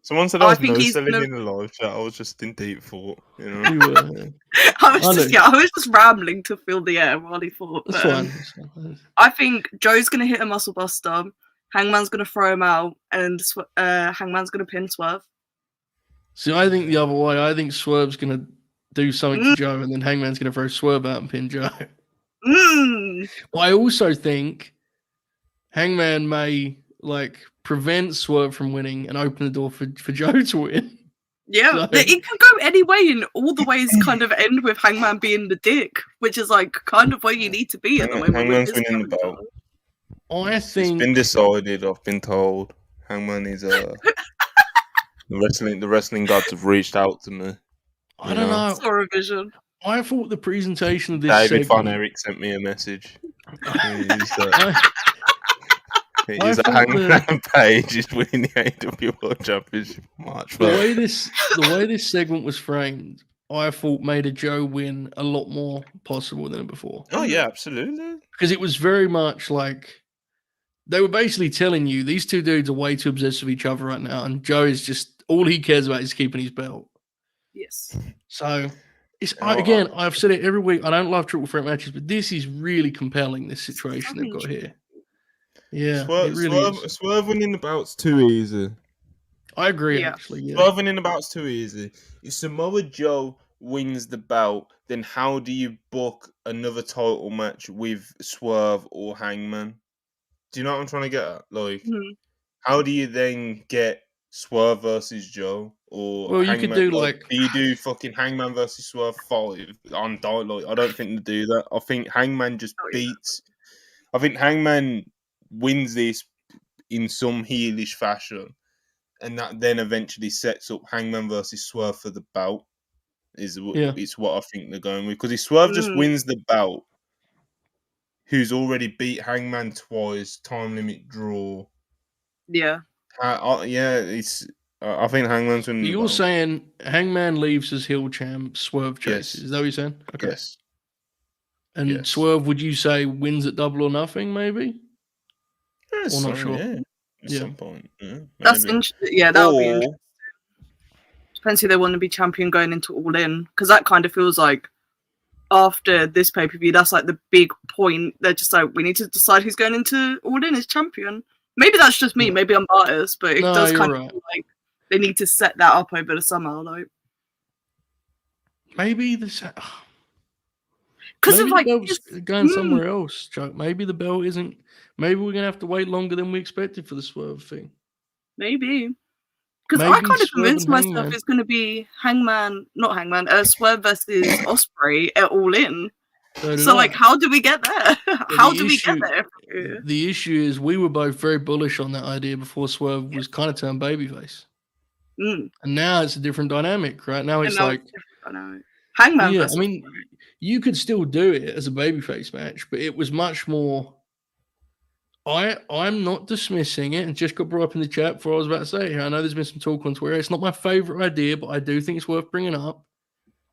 Someone said I was no-selling in the live chat. I was just in deep thought, You were. I was just rambling to fill the air while he thought. That's fine. I think Joe's gonna hit a muscle buster. Hangman's gonna throw him out, and Hangman's gonna pin Swerve. See, I think the other way. I think Swerve's gonna do something to Joe, and then Hangman's going to throw Swerve out and pin Joe. Mm. But I also think Hangman may prevent Swerve from winning and open the door for Joe to win. Yeah, So- it could go any way, and all the ways kind of end with Hangman being the dick, which is kind of where you need to be at the moment. Hangman's with this winning the character. belt. I It's think been decided. I've been told. Hangman is the wrestling gods have reached out to me. I don't know. Saw a vision. I thought the presentation of this David Von segment. Erich sent me a message. I He's at thought Hangman Page is winning the AEW World Championship March. the way this segment was framed, I thought made a Joe win a lot more possible than before. Oh yeah, absolutely. Because it was very much like they were basically telling you these two dudes are way too obsessed with each other right now, and Joe is just all he cares about is keeping his belt. Yes. So again, I've said it every week. I don't love triple threat matches, but this is really compelling. This situation they've got here. Yeah, it really is. Swerve winning the belt's too easy. I agree, Yeah. actually. Yeah. Swerve winning the belt's too easy. If Samoa Joe wins the belt, then how do you book another title match with Swerve or Hangman? Do you know what I'm trying to get at? How do you then get Swerve versus Joe? Or Well, you could do do you do fucking Hangman versus Swerve 5 on Dynamite? I don't think they do that. I think Hangman just beats. I think Hangman wins this in some heelish fashion, and that then eventually sets up Hangman versus Swerve for the belt. It's what I think they're going with. Because if Swerve just wins the belt, who's already beat Hangman twice, time limit draw. Yeah. I think Hangman's winning. You're saying Hangman leaves as heel champ, Swerve chases. Yes. Is that what you're saying? Okay. Yes. And Yes. Swerve, would you say wins at Double or Nothing, maybe? Or not sure. Yeah. At Yeah. some point. Yeah, That's maybe. interesting. Yeah, that would be interesting. Depends who they want to be champion going into All In, because that kind of feels like after this pay-per-view, that's the big point. They're just we need to decide who's going into All In as champion. Maybe that's just me. Maybe I'm biased, but it does kind of feel like they need to set that up over the summer, Maybe this. Because maybe the belt's going somewhere else, Chuck. Maybe the belt isn't. Maybe we're gonna have to wait longer than we expected for the Swerve thing. Maybe. Because I kind of convinced myself it's going to be Swerve versus Osprey at All In. So how do we get there? How do we get there? The issue is we were both very bullish on that idea before Swerve was kind of turned babyface. And now it's a different dynamic, right? Now it's Hangman. Yeah, I mean, you could still do it as a babyface match, but it was much more. I'm not dismissing it, and just got brought up in the chat before I was about to say it here. I know there's been some talk on Twitter. It's not my favorite idea, but I do think it's worth bringing up.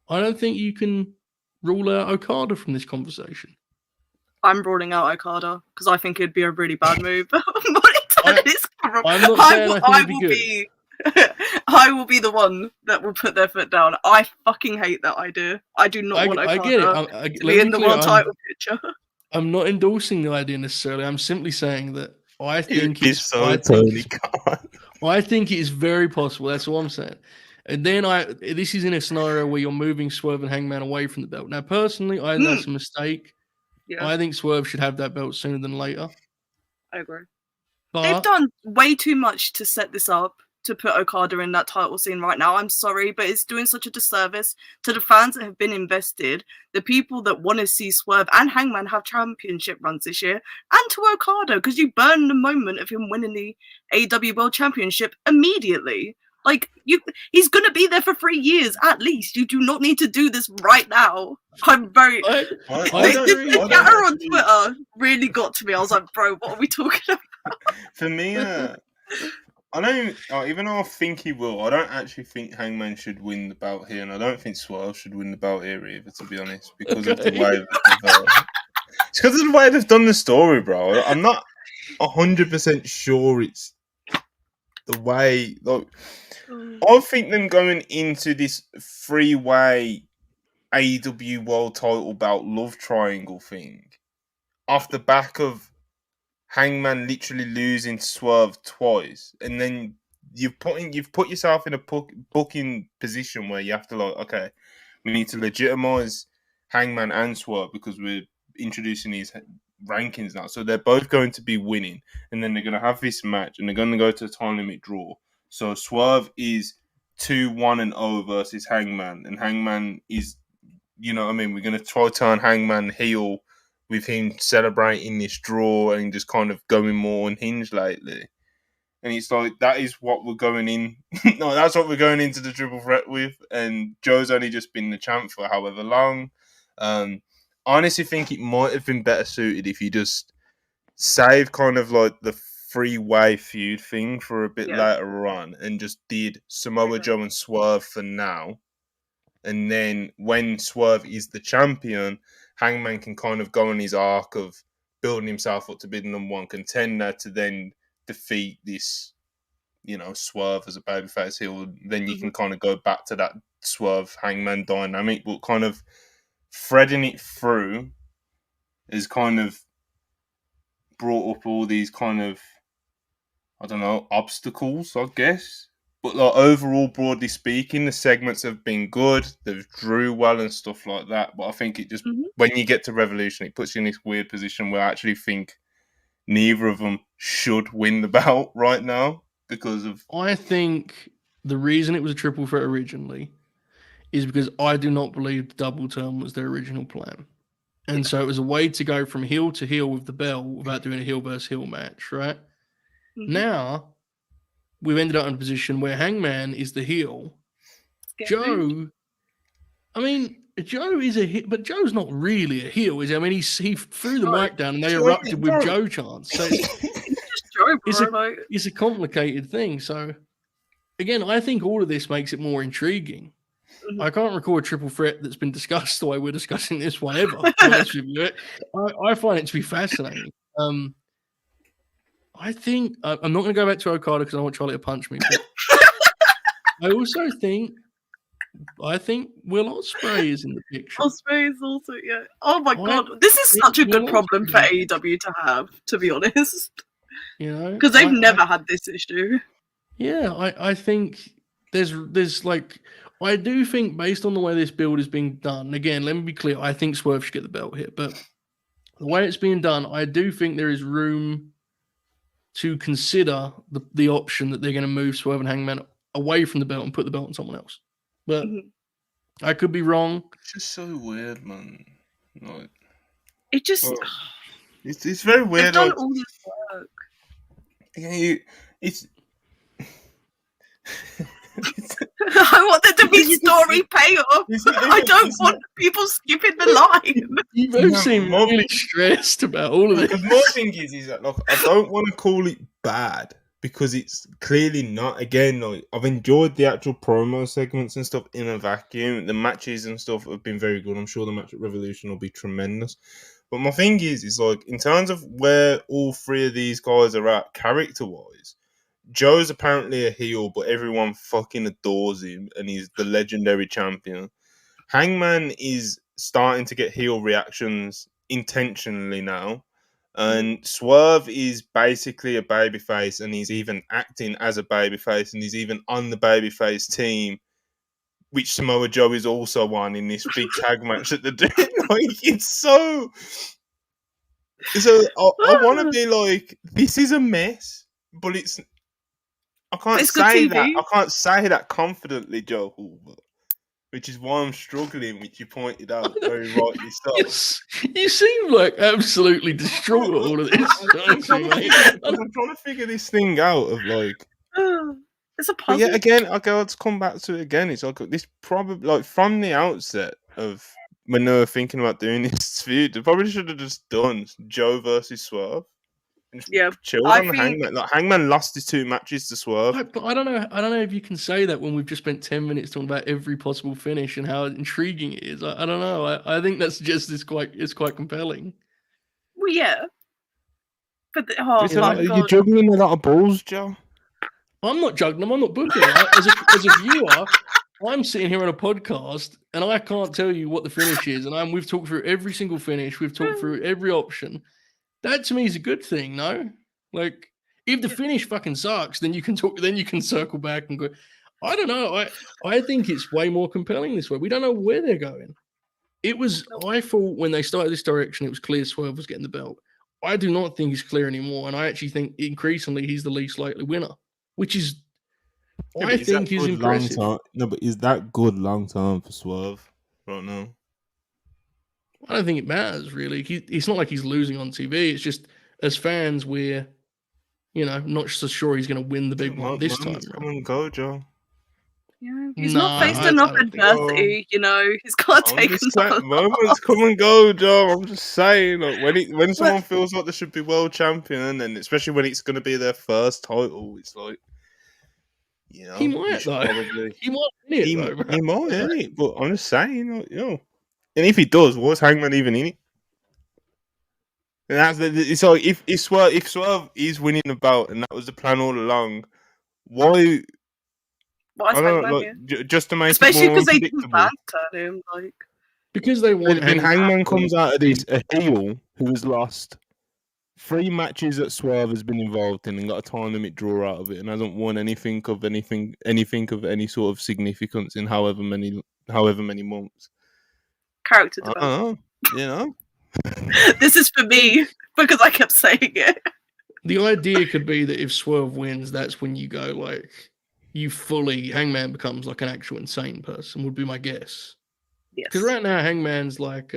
I don't think you can rule out Okada from this conversation. I'm ruling out Okada because I think it'd be a really bad move. I'm not saying I think it'd be good. I will be the one that will put their foot down. I fucking hate that idea. I do not want Okada I get it. to be in the world title picture. I'm not endorsing the idea necessarily. I'm simply saying that I think it's so Tony Khan. I think it is very possible. That's all I'm saying. And then this is in a scenario where you're moving Swerve and Hangman away from the belt. Now, personally, I think that's a mistake. Yeah. I think Swerve should have that belt sooner than later. I agree. But they've done way too much to set this up to put Okada in that title scene right now. I'm sorry, but it's doing such a disservice to the fans that have been invested, the people that want to see Swerve and Hangman have championship runs this year, and to Okada, because you burn the moment of him winning the AEW World Championship immediately. He's going to be there for 3 years at least. You do not need to do this right now. I'm very... The chatter on Twitter really got to me. I was like, bro, what are we talking about? For me, I don't even though I think he will, I don't actually think Hangman should win the belt here, and I don't think Swerve should win the belt here either, to be honest, because of the way it's because of the way they've done the story, bro. I'm not 100% sure it's the way. I think them going into this 3-way AEW World Title Belt love triangle thing off the back of Hangman literally losing to Swerve twice, and then you've put yourself in a booking position where you have to okay, We need to legitimize Hangman and Swerve because we're introducing these rankings now. So they're both going to be winning, and then they're going to have this match, and they're going to go to a time limit draw. So Swerve is 2-1-0 versus Hangman, and Hangman is, you know what I mean? We're going to try to turn Hangman heel with him celebrating this draw and just kind of going more unhinged lately. And it's like, that is what we're going in. No, that's what we're going into the triple threat with. And Joe's only just been the champ for however long. I honestly think it might have been better suited if you just save kind of like the three-way feud thing for a bit later on and just did Samoa Joe and Swerve for now. And then when Swerve is the champion, Hangman can kind of go on his arc of building himself up to be the number one contender to then defeat this, you know, Swerve as a babyface heel. Then you can kind of go back to that Swerve Hangman dynamic, but kind of threading it through is kind of brought up all these kind of, I don't know, obstacles, I guess. But like overall, broadly speaking, the segments have been good. They've drew well and stuff like that. But I think it just, when you get to Revolution, it puts you in this weird position where I actually think neither of them should win the belt right now because of... I think the reason it was a triple threat originally is because I do not believe the double turn was their original plan. And so it was a way to go from heel to heel with the belt without doing a heel versus heel match, right? Now, we've ended up in a position where Hangman is the heel. Joe, I mean, Joe is a heel, but Joe's not really a heel, is he? I mean, he threw the mic down and they erupted with Joe chants. So it's a complicated thing. So, again, I think all of this makes it more intriguing. I can't recall a triple threat that's been discussed the way we're discussing this one ever. I find it to be fascinating. I think I'm not going to go back to Okada because I want Charlie to punch me. But I also think Will Ospreay is in the picture. Ospreay is also, yeah. Oh my god, this is such a good problem for AEW to have, to be honest. You know, because they've never had this issue. Yeah, I think there's like, I do think based on the way this build is being done. Again, let me be clear. I think Swerve should get the belt here, but the way it's being done, I do think there is room to consider the option that they're going to move Swerve and Hangman away from the belt and put the belt on someone else. But I could be wrong. It's just so weird, man. Like, it just... it's very weird. They've done all this work. Yeah, it's... I want there to be story payoff. I don't want people skipping the line. You both seem really stressed about all of this. My thing is that, like, I don't want to call it bad because it's clearly not. Again, like, I've enjoyed the actual promo segments and stuff in a vacuum. The matches and stuff have been very good. I'm sure the match at Revolution will be tremendous. But my thing is like, in terms of where all three of these guys are at character-wise, Joe's apparently a heel, but everyone fucking adores him, and he's the legendary champion. Hangman is starting to get heel reactions intentionally now, and Swerve is basically a babyface, and he's even acting as a babyface, and he's even on the babyface team, which Samoa Joe is also on in this big tag match that they're doing. Like, it's so... So I want to be like, this is a mess, but it's... I can't say that. I can't say that confidently, Joe, which is why I'm struggling, which you pointed out very rightly so. You seem like absolutely distraught at all of this. I'm trying to figure this thing out of like... It's a puzzle. Yeah, again, let's come back to it again. It's like this probably, like, from the outset of when they were thinking about doing this feud, they probably should have just done Joe versus Swerve. Yeah, chilled on Hangman. Like, Hangman lost his 2 matches to Swerve. But I don't know if you can say that when we've just spent 10 minutes talking about every possible finish and how intriguing it is. I don't know. I think that suggests it's quite compelling. Well, yeah. But you're juggling a lot of balls, Joe. I'm not juggling them. I'm not booking it. As a viewer, I'm sitting here on a podcast and I can't tell you what the finish is. And we've talked through every single finish. We've talked through every option. That to me is a good thing, no? Like, if the finish fucking sucks, then you can talk. Then you can circle back and go. I don't know. I think it's way more compelling this way. We don't know where they're going. It was, I thought when they started this direction, it was clear Swerve was getting the belt. I do not think he's clear anymore. And I actually think increasingly he's the least likely winner, which is, Yeah, I but is that think is good long impressive. term? No, but is that good long term for Swerve right now? I don't think it matters really. It's not like he's losing on TV. It's just as fans, we're, not so sure he's going to win the big one this time. Moments come Right? and go, Joe. Yeah, he's No, not faced I enough don't think so. adversity. He's got to I'm take just himself. saying, moments come and go, Joe. I'm just saying, like, when someone feels like they should be world champion, and especially when it's going to be their first title, it's like, he might though. Probably, he might win it though. he might, innit? But I'm just saying, like, and if he does, what's Hangman even in it? And it's like if Swerve is winning the belt, and that was the plan all along, why? Why is I don't know, Hangman here? just to make Especially it more because they didn't unpredictable. ban turn him. Like, because they want When Hangman to comes out of this, a heel who has lost 3 matches that Swerve has been involved in and got a time limit draw out of it, and hasn't won anything of any sort of significance in however many months. character I development. don't know, This is for me because I kept saying it. The idea could be that if Swerve wins, that's when you go like Hangman becomes like an actual insane person, would be my guess. Yes. Because right now Hangman's like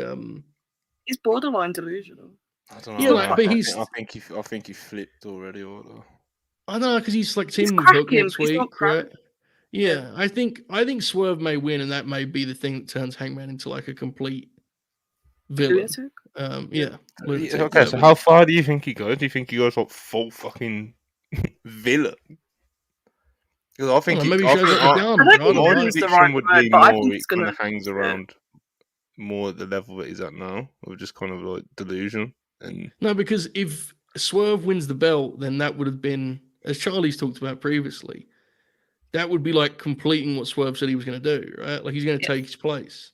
he's borderline delusional. I don't know. Yeah, but I think he flipped already. I don't know, because he's like He's teaming with Hook cracking, next but he's not week, right? cracking. Yeah, I think Swerve may win, and that may be the thing that turns Hangman into like a complete villain. Lunatic? Lunatic. Okay, so how far do you think he goes? Do you think he goes like full fucking villain? Because I think maybe he shows up with I don't think my villain's the prediction right would word, be but I more think it he's kind gonna of hangs around more at the level that he's at now, or just kind of like delusion. And no, because if Swerve wins the belt, then that would have been, as Charlie's talked about previously, that would be like completing what Swerve said he was going to do, right? Like he's going to take his place.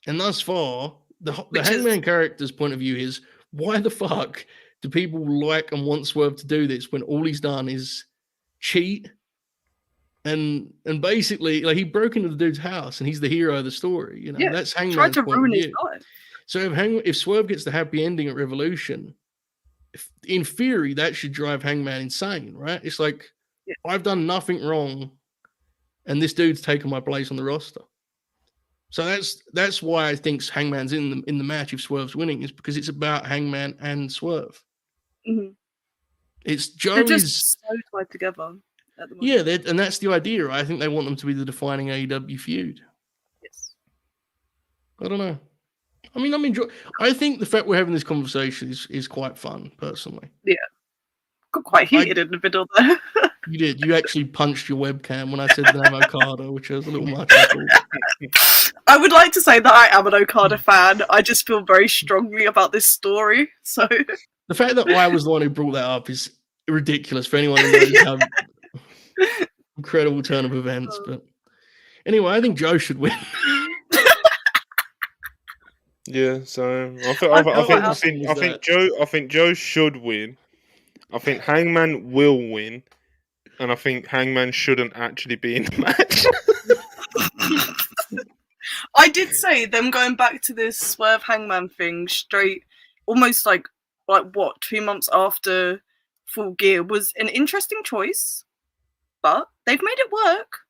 And thus far, the Hangman character's point of view is, why the fuck do people like and want Swerve to do this when all he's done is cheat? And basically, like, he broke into the dude's house and he's the hero of the story. That's Hangman's point of view. So if Swerve gets the happy ending at Revolution, in theory, that should drive Hangman insane, right? It's like, I've done nothing wrong, and this dude's taken my place on the roster. So that's why I think Hangman's in the match if Swerve's winning, is because it's about Hangman and Swerve. Mm-hmm. It's Joe They're just so tied together at the moment. Yeah, and that's the idea. Right? I think they want them to be the defining AEW feud. Yes. I don't know. I mean, I think the fact we're having this conversation is quite fun, personally. Yeah. Got quite heated in the middle there. You did. You actually punched your webcam when I said the name Okada, which was a little much. I would like to say that I am an Okada fan. I just feel very strongly about this story. So the fact that I was the one who brought that up is ridiculous for anyone who knows how incredible turn of events. But anyway, I think Joe should win. Yeah, so I think Joe should win. I think Hangman will win, and I think Hangman shouldn't actually be in the match. I did say them going back to this Swerve Hangman thing straight, almost like what, 2 months after Full Gear was an interesting choice, but they've made it work.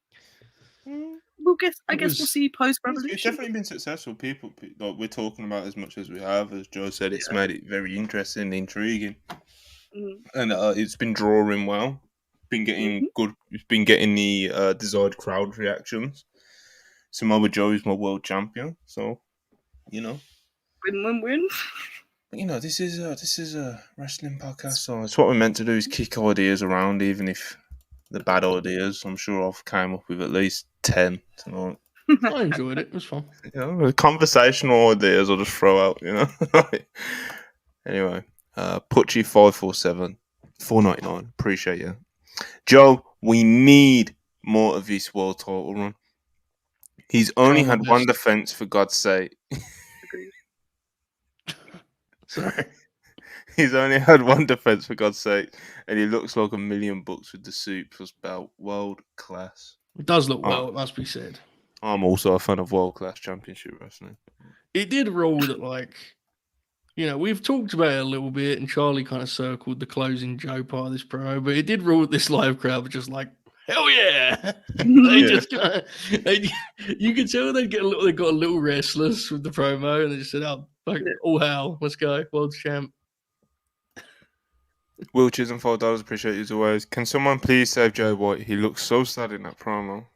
I guess we'll see post Revolution. It's definitely been successful. People like we're talking about as much as we have, as Joe said, it's made it very interesting, intriguing, and it's been drawing well. Been getting good. It's been getting the desired crowd reactions. Samoa Joe is my world champion, so win. This is a wrestling podcast, so it's what we're meant to do is kick ideas around, even if the bad ideas. I'm sure I've came up with at least 10 tonight. I enjoyed it. It was fun. Conversational ideas I'll just throw out. Anyway, Putchy 547 $4.99. Appreciate you, Joe. We need more of this world title run. He's only had one defense, for God's sake. Sorry. He's only had one defense, for God's sake, and he looks like $1,000,000 with the suit plus belt. World class. It does look well, it must be said. I'm also a fan of world class championship wrestling. It did rule that, like, you know, we've talked about it a little bit, and Charlie kind of circled the closing Joe part of this promo, but it did rule that this live crowd was just like, hell yeah! They just kind of, you could tell they got a little restless with the promo, and they just said, "Oh, fuck, all hell, let's go, world champ." Will Chisholm, $5. Appreciate you as always. Can someone please save Joe White? He looks so sad in that promo.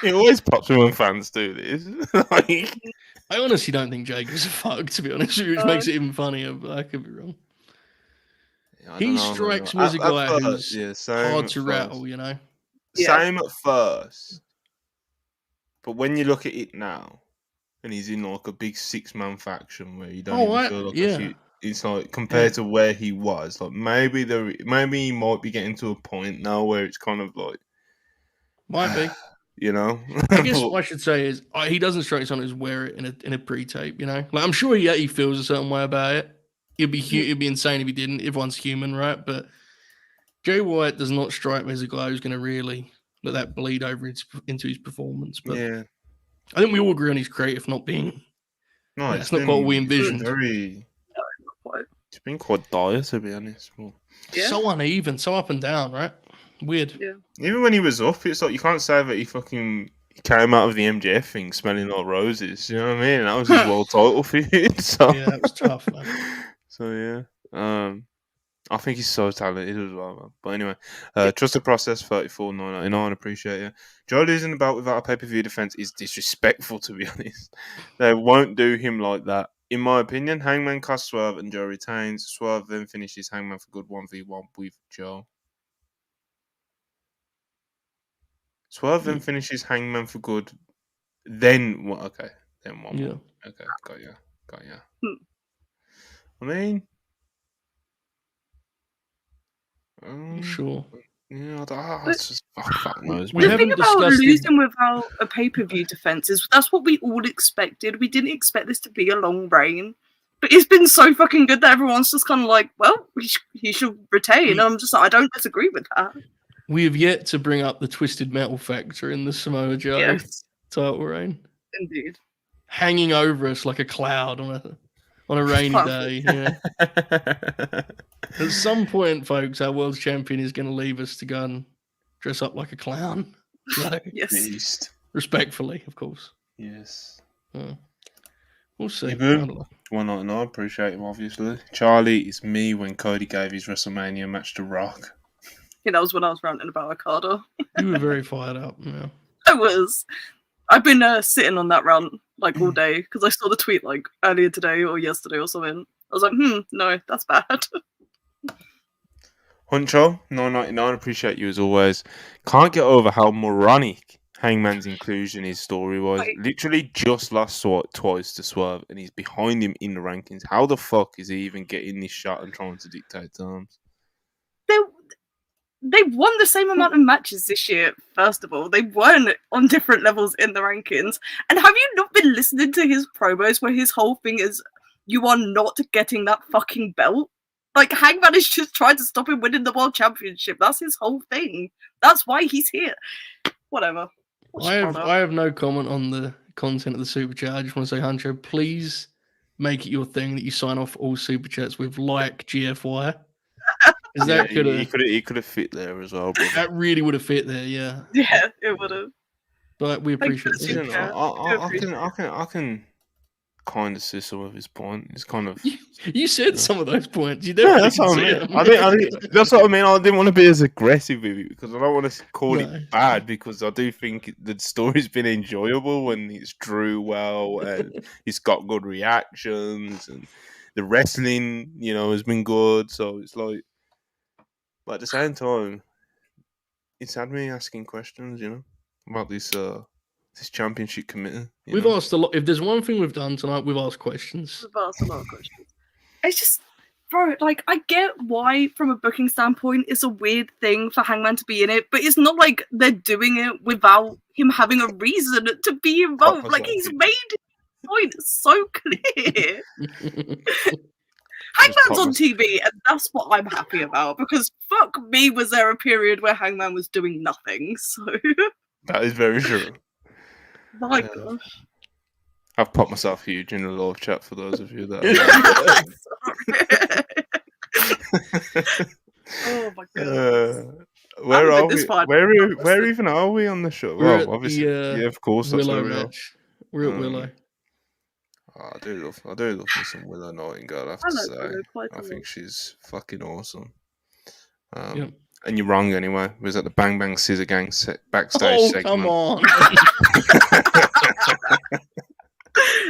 It always pops me when fans do this. Like, I honestly don't think Jay gives a fuck, to be honest with you, which makes it even funnier, but I could be wrong. He strikes me as a guy who's hard to rattle, you know? Same at first. But when you look at it now, and he's in like a big 6-man faction where you don't even feel like it's like compared to where he was, like maybe he might be getting to a point now where it's kind of like might be, you know. I guess what I should say is he doesn't strike someone who's wear it in a pre-tape, you know. Like I'm sure he feels a certain way about it. It'd be insane if he didn't. Everyone's human, right? But Jay White does not strike me as a guy who's going to really let that bleed over into his performance. But yeah, I think we all agree on his creative not being. No, it's not quite what we envisioned. It's been quite dire, to be honest. Well, so uneven, so up and down, right? Weird. Yeah. Even when he was up, it's like you can't say that he came out of the MJF thing smelling like roses. You know what I mean? That was his world title feud. So yeah, that was tough, man. So yeah, I think he's so talented as well, man. But anyway, trust the process, $34.99. Appreciate you. Joe losing the belt without a pay-per-view defense is disrespectful, to be honest. They won't do him like that. In my opinion, Hangman costs Swerve and Joe retains. Swerve then finishes Hangman for good 1v1 with Joe. Swerve then finishes Hangman for good. Then what? Okay, then one. Yeah. More. Okay, got ya. I mean, sure. Yeah, that's just fuck knows. The thing about losing without a pay-per-view defense is that's what we all expected. We didn't expect this to be a long reign, but it's been so fucking good that everyone's just kind of like, well, he should retain. And I'm just like, I don't disagree with that. We have yet to bring up the Twisted Metal factor in the Samoa Joe title reign. Indeed, hanging over us like a cloud on a rainy day. Yeah. At some point, folks, our world champion is going to leave us to go and dress up like a clown. So, yes. Respectfully, of course. Yes. We'll see. $1.99. Appreciate him, obviously. Charlie, it's me when Cody gave his WrestleMania match to Rock. Yeah, that was when I was ranting about Okada. You were very fired up. Yeah. I was. I've been sitting on that rant like all day because I saw the tweet like earlier today or yesterday or something. I was like, no, that's bad. Huncho, $9.99. Appreciate you as always. Can't get over how moronic Hangman's inclusion in his story was. Literally just lost twice to Swerve, and he's behind him in the rankings. How the fuck is he even getting this shot and trying to dictate terms? They won the same amount of matches this year, first of all. They weren't on different levels in the rankings. And have you not been listening to his promos where his whole thing is, you are not getting that fucking belt? Like, Hangman is just trying to stop him winning the world championship. That's his whole thing. That's why he's here. Whatever. I have no comment on the content of the Super Chat. I just want to say, Huncho, please make it your thing that you sign off all Super Chats with like GFY. He could have fit there as well. But that really would have fit there, yeah. Yeah, it would have. But we appreciate it. I can kind of see some of his point. It's kind of you said some of those points. You that's what I mean. That's what I mean. I didn't want to be as aggressive with it because I don't want to call it bad because I do think the story's been enjoyable when it's drew well and it's got good reactions and the wrestling, has been good. So it's like. But at the same time, it's had me asking questions, about this championship committee. We've asked a lot. If there's one thing we've done tonight, we've asked questions. We've asked a lot of questions. It's just, bro, like, I get why, from a booking standpoint, it's a weird thing for Hangman to be in it, but it's not like they're doing it without him having a reason to be involved. Like, he's made his point so clear. Hangman's on TV, and that's what I'm happy about, because fuck me, was there a period where Hangman was doing nothing, so... That is very true. My gosh. I've popped myself huge in the live chat for those of you that Oh my god. where are we? Where even are we on the show? We're Well, obviously, the, yeah, of course, that's Willow where we are. match. We're at Willow. I do love me some Willow Nightingale, I have to say. I think she's fucking awesome. Yep. And you're wrong anyway. It was at the Bang Bang Scissor Gang backstage segment. Come on.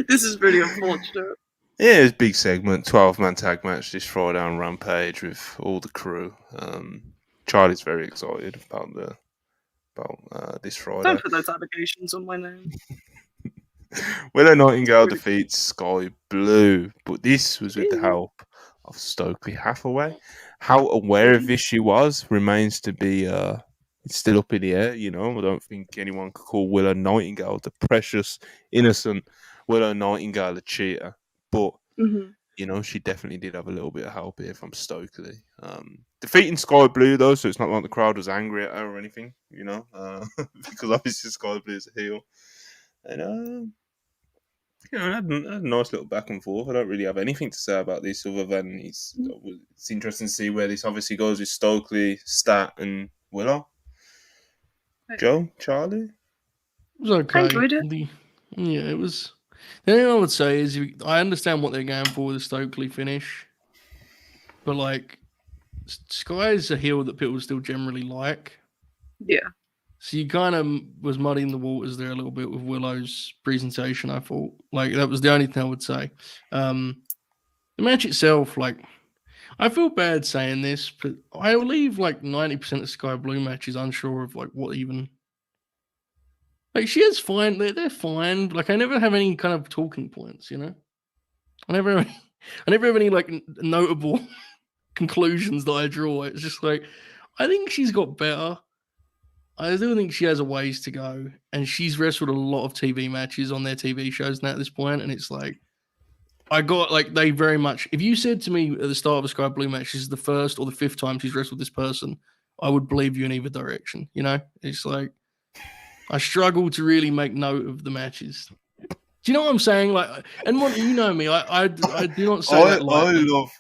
This is really unfortunate. Yeah, it's a big segment, 12-man tag match this Friday on Rampage with all the crew. Charlie's very excited about this Friday. Don't put those allegations on my name. Willow Nightingale defeats Sky Blue, but this was with the help of Stokely Hathaway. How aware of this she was remains to be it's still up in the air, I don't think anyone could call Willow Nightingale the precious, innocent Willow Nightingale a cheater. But she definitely did have a little bit of help here from Stokely. Defeating Sky Blue though, so it's not like the crowd was angry at her or anything, because obviously Sky Blue is a heel. And I had a nice little back and forth. I don't really have anything to say about this other than it's interesting to see where this obviously goes with Stokely, Stat, and Willow. Joe, Charlie? It was okay. I enjoyed it. It was. The only thing I would say is I understand what they're going for with the Stokely finish, but Sky's a heel that people still generally like. Yeah. So you kind of was muddying the waters there a little bit with Willow's presentation, I thought. That was the only thing I would say. The match itself, I feel bad saying this, but I will leave 90% of Sky Blue matches unsure of what even... she is fine. They're fine. I never have any kind of talking points, I never have any notable conclusions that I draw. It's just I think she's got better. I do think she has a ways to go, and she's wrestled a lot of TV matches on their TV shows now at this point, and it's I got they very much. If you said to me at the start of a Sky Blue match, this is the first or the fifth time she's wrestled this person, I would believe you in either direction. It's I struggle to really make note of the matches. Do you know what I'm saying? And what you know me, I do not say that lightly. I love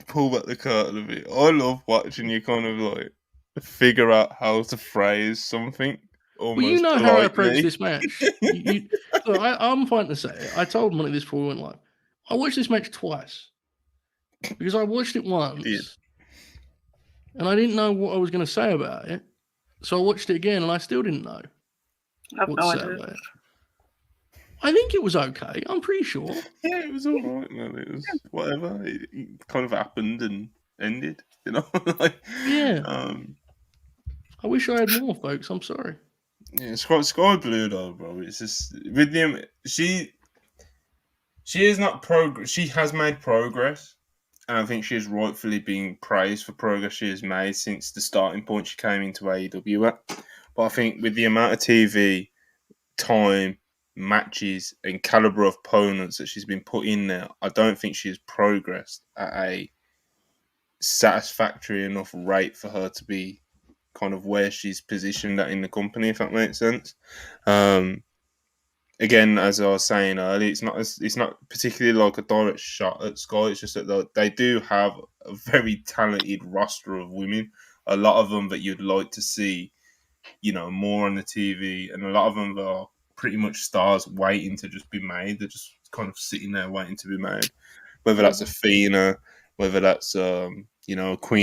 pull back the curtain a bit. I love watching you kind of figure out how to phrase something. Almost well, you know how I approach this match. Look, I'm fine to say. I told Monty this before we went live. I watched this match twice because I watched it once, and I didn't know what I was going to say about it. So I watched it again, and I still didn't know what to say about it. I think it was okay. I'm pretty sure. Yeah, it was all right. Man. It was whatever. It kind of happened and ended. Yeah. I wish I had more, folks. I'm sorry. Yeah, Sky Blue though, bro. It's just with them. She is not progress. She has made progress, and I think she is rightfully being praised for progress she has made since the starting point she came into AEW at. But I think with the amount of TV time, matches, and caliber of opponents that she's been put in there, I don't think she has progressed at a satisfactory enough rate for her to be kind of where she's positioned at in the company, if that makes sense. Again, as I was saying earlier, it's not particularly a direct shot at Sky. It's just that they do have a very talented roster of women. A lot of them that you'd like to see, more on the TV, and a lot of them are pretty much stars waiting to just be made. They're just kind of sitting there waiting to be made. Whether that's Athena, whether that's Queen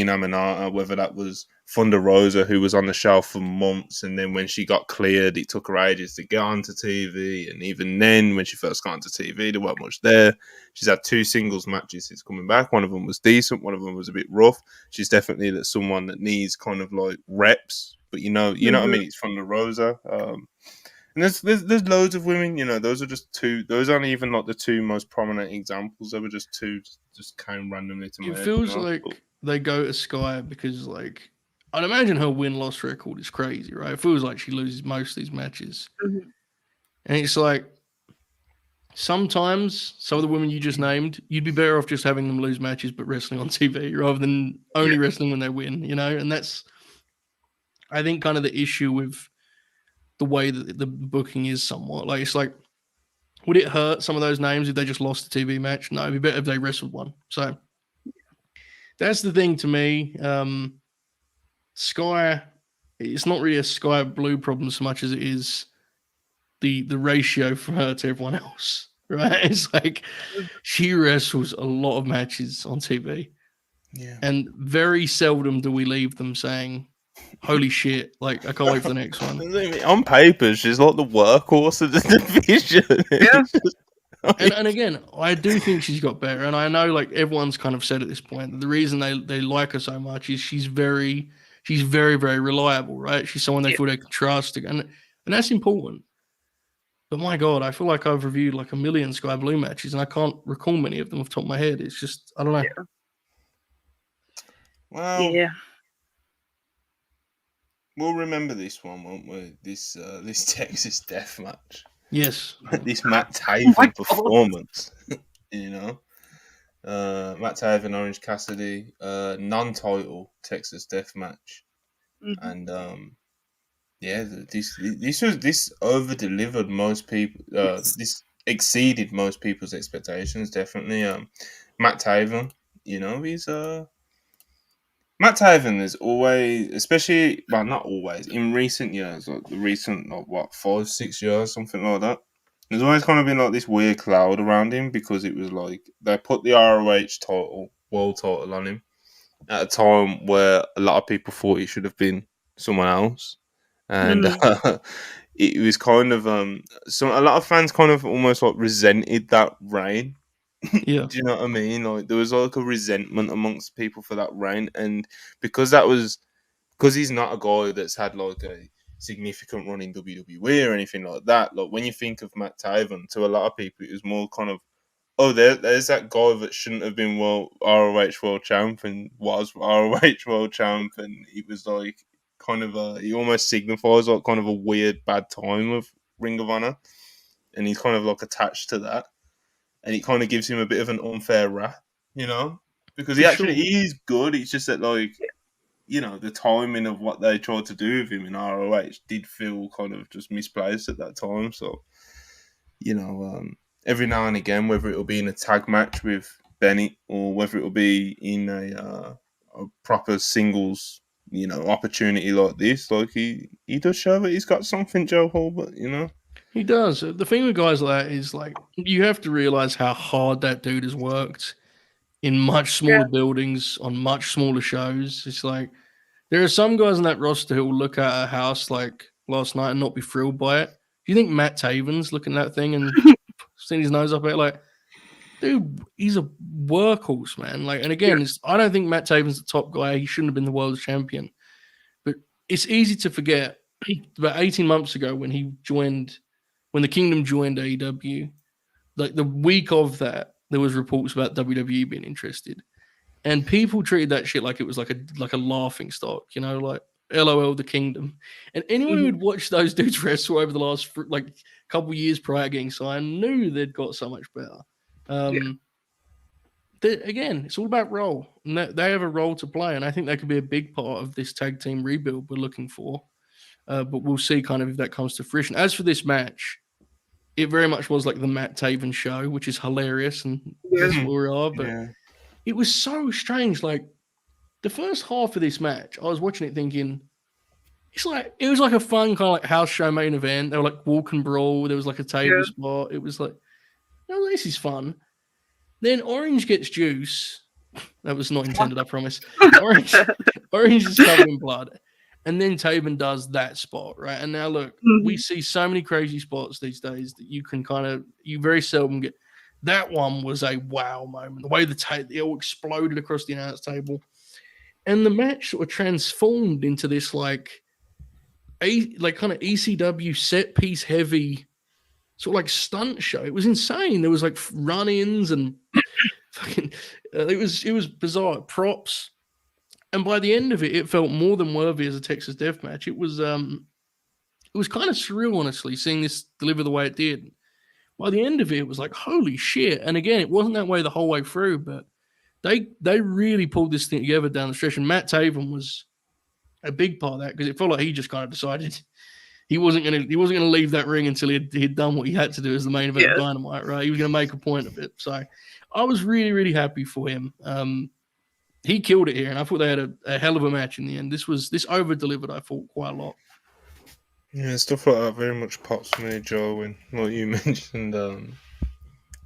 Aminata, whether that was Thunder Rosa, who was on the shelf for months, and then when she got cleared, it took her ages to get onto TV. And even then, when she first got onto TV, there wasn't much there. She's had 2 singles matches since coming back. One of them was decent, one of them was a bit rough. She's definitely someone that needs kind of reps, but you know what I mean. It's Thunder Rosa. And there's loads of women. Those are just 2. Those aren't even the 2 most prominent examples. They were just 2, just came randomly to my head. It feels they go to Sky because I'd imagine her win-loss record is crazy, right? It feels like she loses most of these matches. Mm-hmm. And it's sometimes some of the women you just named, you'd be better off just having them lose matches but wrestling on TV rather than only wrestling when they win, you know? And that's, I think, kind of the issue with the way that the booking is somewhat. Like, it's like, would it hurt some of those names if they just lost a TV match? No, it'd be better if they wrestled one. So that's the thing to me. Sky, it's not really a Sky Blue problem so much as it is the ratio from her to everyone else, right? It's like she wrestles a lot of matches on TV, and very seldom do we leave them saying, "Holy shit!" Like, I can't wait for the next one. On paper, she's like the workhorse of the division. Yeah. And again, I do think she's got better, and I know like everyone's kind of said at this point that the reason they like her so much is she's very very reliable, right? She's someone they feel they can trust, and that's important. But my God, I feel like I've reviewed like a million Sky Blue matches, and I can't recall many of them off the top of my head. It's just, I don't know. Yeah. Well, we'll remember this one, won't we? This Texas Death Match. Yes. This Matt Taven performance. You know, Matt Taven, Orange Cassidy, non-title Texas Death Match, and this over delivered most people. This exceeded most people's expectations. Definitely, Matt Taven. You know, he's Matt Taven is always, especially, well, not always, in recent years, like the recent, like, 5-6 years, something like that. There's always kind of been like this weird cloud around him because it was like they put the ROH title, world title, on him at a time where a lot of people thought he should have been someone else, and it was kind of a lot of fans kind of almost like resented that reign. Yeah. Do you know what I mean? Like there was like a resentment amongst people for that reign, and because he's not a guy that's had like a significant run in WWE or anything like that. Like when you think of Matt Taven, to a lot of people, it was more kind of, oh, there's that guy that shouldn't have been ROH World Champ and was ROH World Champ, and it was like kind of he almost signifies like kind of a weird bad time of Ring of Honor, and he's kind of like attached to that. And it kind of gives him a bit of an unfair rap, you know, because he is good. It's just that, like, you know, the timing of what they tried to do with him in ROH did feel kind of just misplaced at that time. So, you know, every now and again, whether it'll be in a tag match with Bennett or whether it'll be in a proper singles, you know, opportunity like this, like he does show that he's got something, Joe Hulbert, you know. He does. The thing with guys like that is, like, you have to realize how hard that dude has worked in much smaller buildings on much smaller shows. It's like there are some guys on that roster who will look at a house like last night and not be thrilled by it. Do you think Matt Taven's looking at that thing and sticking his nose up at it? Like, dude, he's a workhorse, man. Like, and again, I don't think Matt Taven's the top guy. He shouldn't have been the world champion. But it's easy to forget about 18 months ago when the Kingdom joined AEW, like the week of that, there was reports about WWE being interested, and people treated that shit like it was like a laughing stock, you know, like LOL the Kingdom. And anyone who had watched those dudes wrestle over the last like couple of years prior to getting signed knew they'd got so much better. Again, it's all about role, and they have a role to play, and I think that could be a big part of this tag team rebuild we're looking for. But we'll see kind of if that comes to fruition. As for this match, it very much was like the Matt Taven show, which is hilarious, and that's where we are. But it was so strange. Like the first half of this match, I was watching it thinking, it was like a fun kind of like house show main event. They were like walk and brawl. There was like a table spot. It was like, oh, this is fun. Then Orange gets juice. That was not intended, I promise. Orange is covered in blood. And then Taven does that spot, right? And now look, we see so many crazy spots these days that you very seldom get. That one was a wow moment. The way it all exploded across the announce table. And the match sort of transformed into this like kind of ECW set piece heavy sort of like stunt show. It was insane. There was like run-ins and fucking it was bizarre. Props. And by the end of it, it felt more than worthy as a Texas Death Match. It was kind of surreal, honestly, seeing this deliver the way it did. by the end of it, it was like, holy shit. And again, it wasn't that way the whole way through, but they really pulled this thing together down the stretch. And Matt Taven was a big part of that because it felt like he just kind of decided he wasn't gonna leave that ring until he'd done what he had to do as the main event of Dynamite, right? He was gonna make a point of it. So I was really, really happy for him. He killed it here, and I thought they had a hell of a match in the end. This over delivered, I thought, quite a lot. Yeah, stuff like that very much pops for me, Joe. When like you mentioned,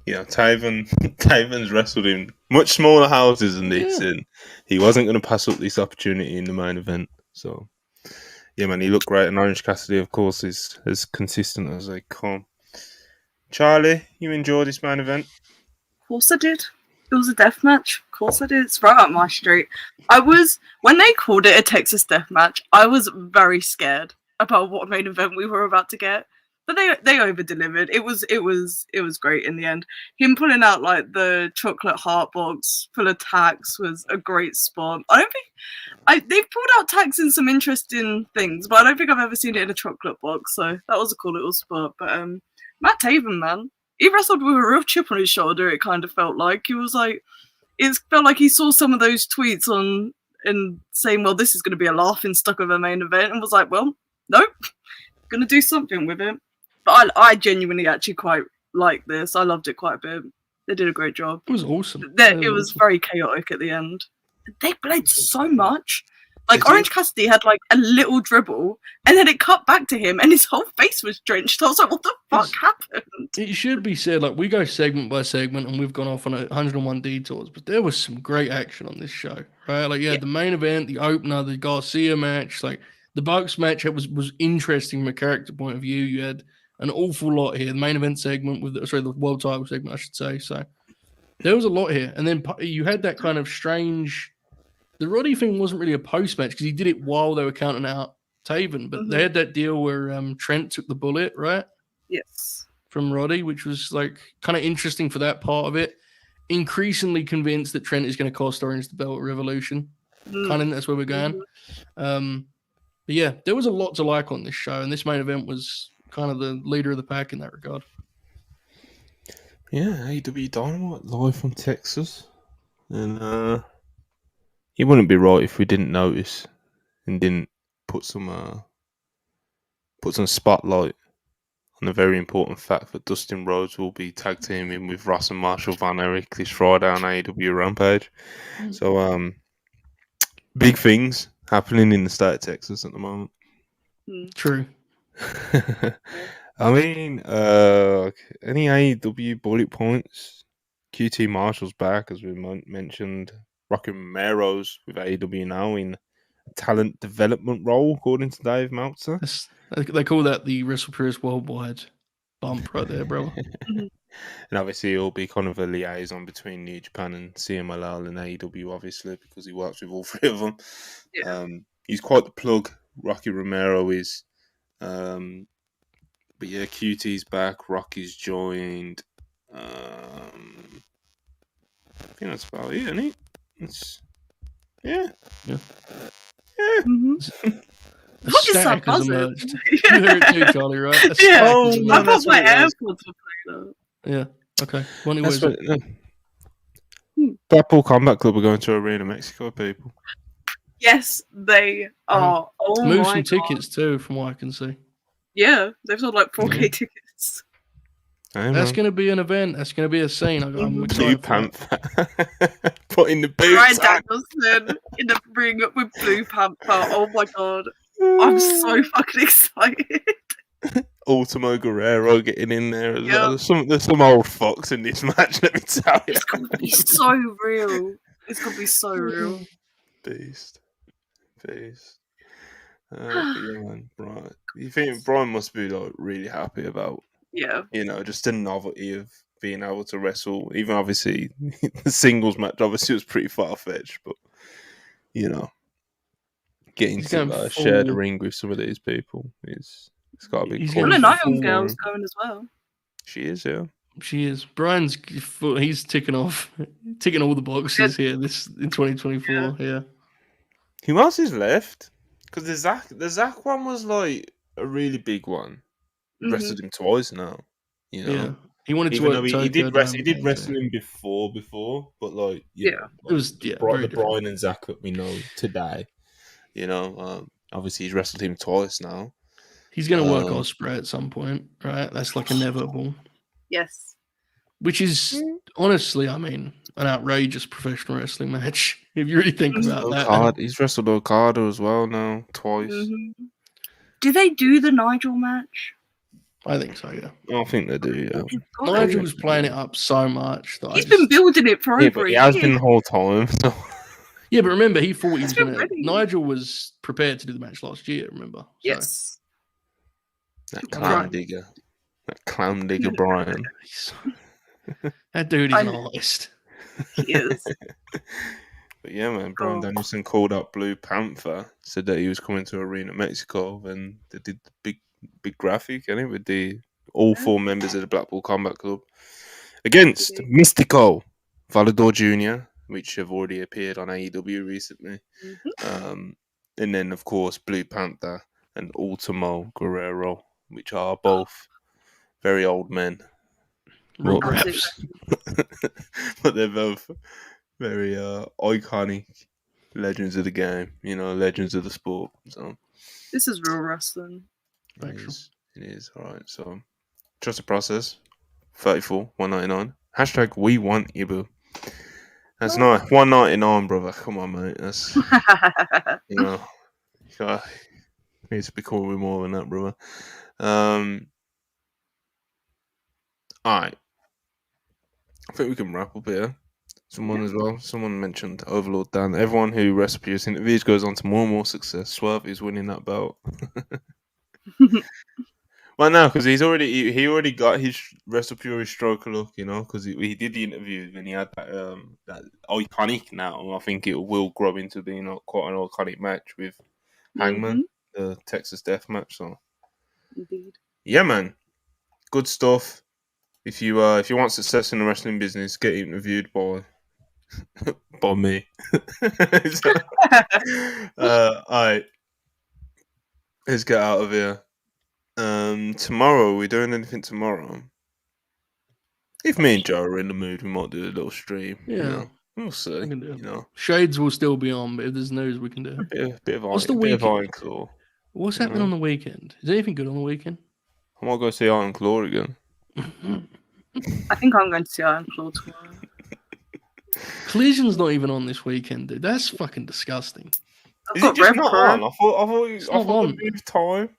Taven's wrestled in much smaller houses than this, and he wasn't going to pass up this opportunity in the main event. So, yeah, man, he looked great. And Orange Cassidy, of course, is as consistent as they come. Charlie, you enjoyed this main event? Of course I did. It was a death match. Of course I did. It's right up my street. When they called it a Texas death match, I was very scared about what main event we were about to get. But they over delivered. It was great in the end. Him pulling out like the chocolate heart box full of tacks was a great spot. I don't think they've pulled out tacks in some interesting things, but I don't think I've ever seen it in a chocolate box. So that was a cool little spot. But Matt Taven, man, he wrestled with a real chip on his shoulder. It kind of felt like it felt like he saw some of those tweets and saying, well, this is going to be a laughing stock of a main event, and was like, well, nope, going to do something with it. But I genuinely actually quite like this. I loved it quite a bit. They did a great job. It was awesome. It was very chaotic at the end. They played so much. Like, Orange Cassidy had like a little dribble, and then it cut back to him, and his whole face was drenched. I was like, what the fuck happened? It should be said, like, we go segment by segment, and we've gone off on 101 detours, but there was some great action on this show, right? Like, the main event, the opener, the Garcia match, like, the Bucks match was interesting from a character point of view. You had an awful lot here. The main event segment the world title segment, I should say. So there was a lot here. And then you had that kind of strange... The Roddy thing wasn't really a post-match because he did it while they were counting out Taven, but they had that deal where Trent took the bullet, right? Yes. From Roddy, which was like kind of interesting for that part of it. Increasingly convinced that Trent is going to cost Orange the belt at Revolution. Kind of that's where we're going. But yeah, there was a lot to like on this show, and this main event was kind of the leader of the pack in that regard. Yeah, AEW Dynamite live from Texas. And it wouldn't be right if we didn't notice and didn't put some spotlight on the very important fact that Dustin Rhodes will be tag teaming with Ross and Marshall Van Erich this Friday on AEW Rampage. So big things happening in the state of Texas at the moment. True. I mean, any AEW bullet points? QT Marshall's back, as we mentioned. Rocky Romero's with AEW now in a talent development role, according to Dave Meltzer. They call that the WrestlePurists Worldwide bump right there, bro. And obviously, he'll be kind of a liaison between New Japan and CMLL and AEW, obviously, because he works with all three of them. Yeah. He's quite the plug, Rocky Romero is. But yeah, QT's back, Rocky's joined. I think that's about it, isn't it? Yeah. What is that buzzing? You heard it too, Charlie, right? I thought my AirPods were playing up. Yeah. Okay. Where's it? Blackpool Combat Club are going to Arena Mexico, people. Yes, they are. Oh Move my some God. tickets too, from what I can see. Yeah, they've sold like 4K tickets. That's going to be an event. That's going to be a scene. I'm excited. Blue Panther. Put in the boots. Ryan Danielson in the ring with Blue Panther. Oh my God. I'm so fucking excited. Ultimo Guerrero getting in there as well. There's some old fucks in this match, let me tell you. It's going to be so real. It's going to be so real. Beast. But yeah, man, Brian. You think Brian must be like really happy about, just the novelty of being able to wrestle. Even obviously the singles match obviously was pretty far fetched, but getting to share the ring with some of these people it's got to be cool. And Iron Girl's going as well. She is, yeah. She is. He's ticking all the boxes here in 2024. Yeah. Who else is left? Because the Zach one was like a really big one. Wrestled him twice now. Yeah. He wanted to Even though work he Tokyo did Dome. wrestling before, but like Yeah. It was very the different. Brian and Zach that we know today. Obviously he's wrestled him twice now. He's going to work Ospreay at some point, right? That's like inevitable. Yes. Which is honestly, I mean, an outrageous professional wrestling match if you really think about that. He's wrestled Okada as well now twice. Mm-hmm. Do they do the Nigel match? I think so, yeah. I think they do. Yeah. Nigel was playing it up so much that He's been building it for over a he year. has been the whole time. So. Yeah, but remember, he thought he was been going to. ready. Nigel was prepared to do the match last year. Remember? So. Yes. That clown digger. That clown digger Brian. That dude is an artist. He is. But yeah, man, Brian Danielson called up Blue Panther, said that he was coming to Arena Mexico, and they did the big graphic, with all 4 members of the Blackpool Combat Club against Mystico, Valador Jr., which have already appeared on AEW recently, and then of course Blue Panther and Ultimo Guerrero, which are both very old men. Real reps. But they're both very iconic legends of the game, legends of the sport. So this is real wrestling. It is. All right. So trust the process. 34, $1.99. Hashtag we want Ibu. That's nice. $1.99, brother. Come on, mate. That's needs to be calling me more than that, brother. All right. I think we can wrap up here. Someone mentioned Overlord Dan. Everyone who WrestlePurists interviews goes on to more and more success. Swerve is winning that belt. Well, no, because he already got his WrestlePurist stroke of luck, because he did the interview and he had that iconic now. I think it will grow into being quite an iconic match with Hangman, the Texas Death Match. So, indeed, yeah, man, good stuff. If you want success in the wrestling business, get interviewed by me. All right, let's get out of here. Tomorrow, are we doing anything tomorrow? If me and Joe are in the mood, we might do a little stream. Yeah, we'll see. Shades will still be on, but if there's news, we can do. A bit of What's the weekend? Iron Claw. What's happening on the weekend? Is there anything good on the weekend? I might go see Iron Claw again. I think I'm going to see Iron Claw tomorrow. Collision's not even on this weekend, dude. That's fucking disgusting. Is it just not on? I thought they moved time.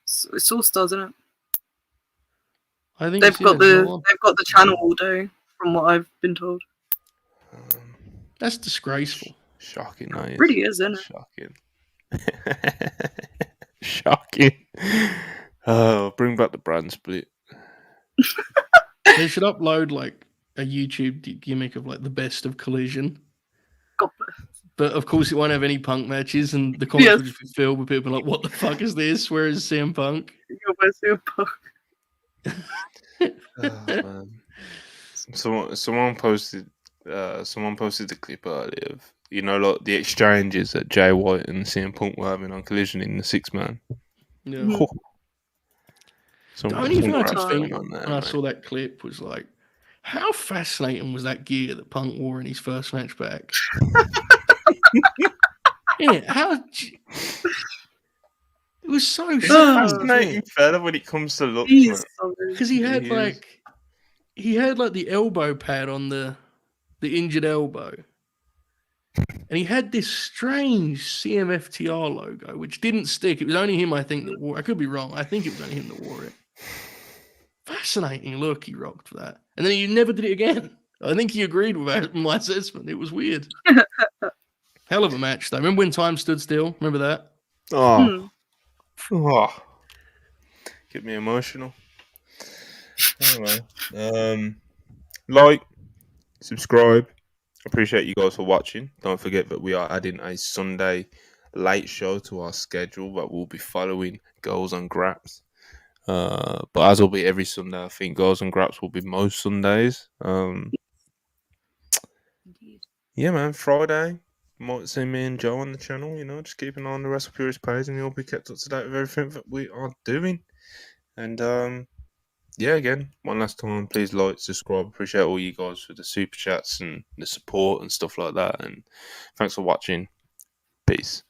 It's all stars, isn't it? I think they've got the channel all day, from what I've been told. That's disgraceful. Shocking, it really is, isn't it? Shocking. Shocking. Oh, bring back the brand split. They should upload like a YouTube gimmick of like the best of Collision. God. But of course, it won't have any Punk matches, and the comments will just be filled with people like, "What the fuck is this? Where is CM Punk?" You're CM Punk. Oh, man. Someone posted the clip earlier of like the exchanges that Jay White and CM Punk were having on Collision in the 6-man. Yeah. The only thing I could think when I saw that clip was like, how fascinating was that gear that Punk wore in his first match back? Yeah, it was so fascinating fella when it comes to looks, because he had like the elbow pad on the injured elbow, and he had this strange CMFTR logo which didn't stick. It was only him, I think, that wore. I could be wrong. I think it was only him that wore it. Fascinating look he rocked for that, and then he never did it again. I think he agreed with my assessment. It was weird. Hell of a match, though. Remember when time stood still? Remember that? Oh. Get me emotional. Anyway, like, subscribe. Appreciate you guys for watching. Don't forget that we are adding a Sunday late show to our schedule that will be following Goals and Graps. But as will be every Sunday, I think Goals and Graps will be most Sundays. Yeah, man. Friday, you might see me and Joe on the channel. Just keep an eye on the WrestlePurists page, and you'll be kept up to date with everything that we are doing. And yeah, again, one last time, please like, subscribe. Appreciate all you guys for the super chats and the support and stuff like that. And thanks for watching. Peace.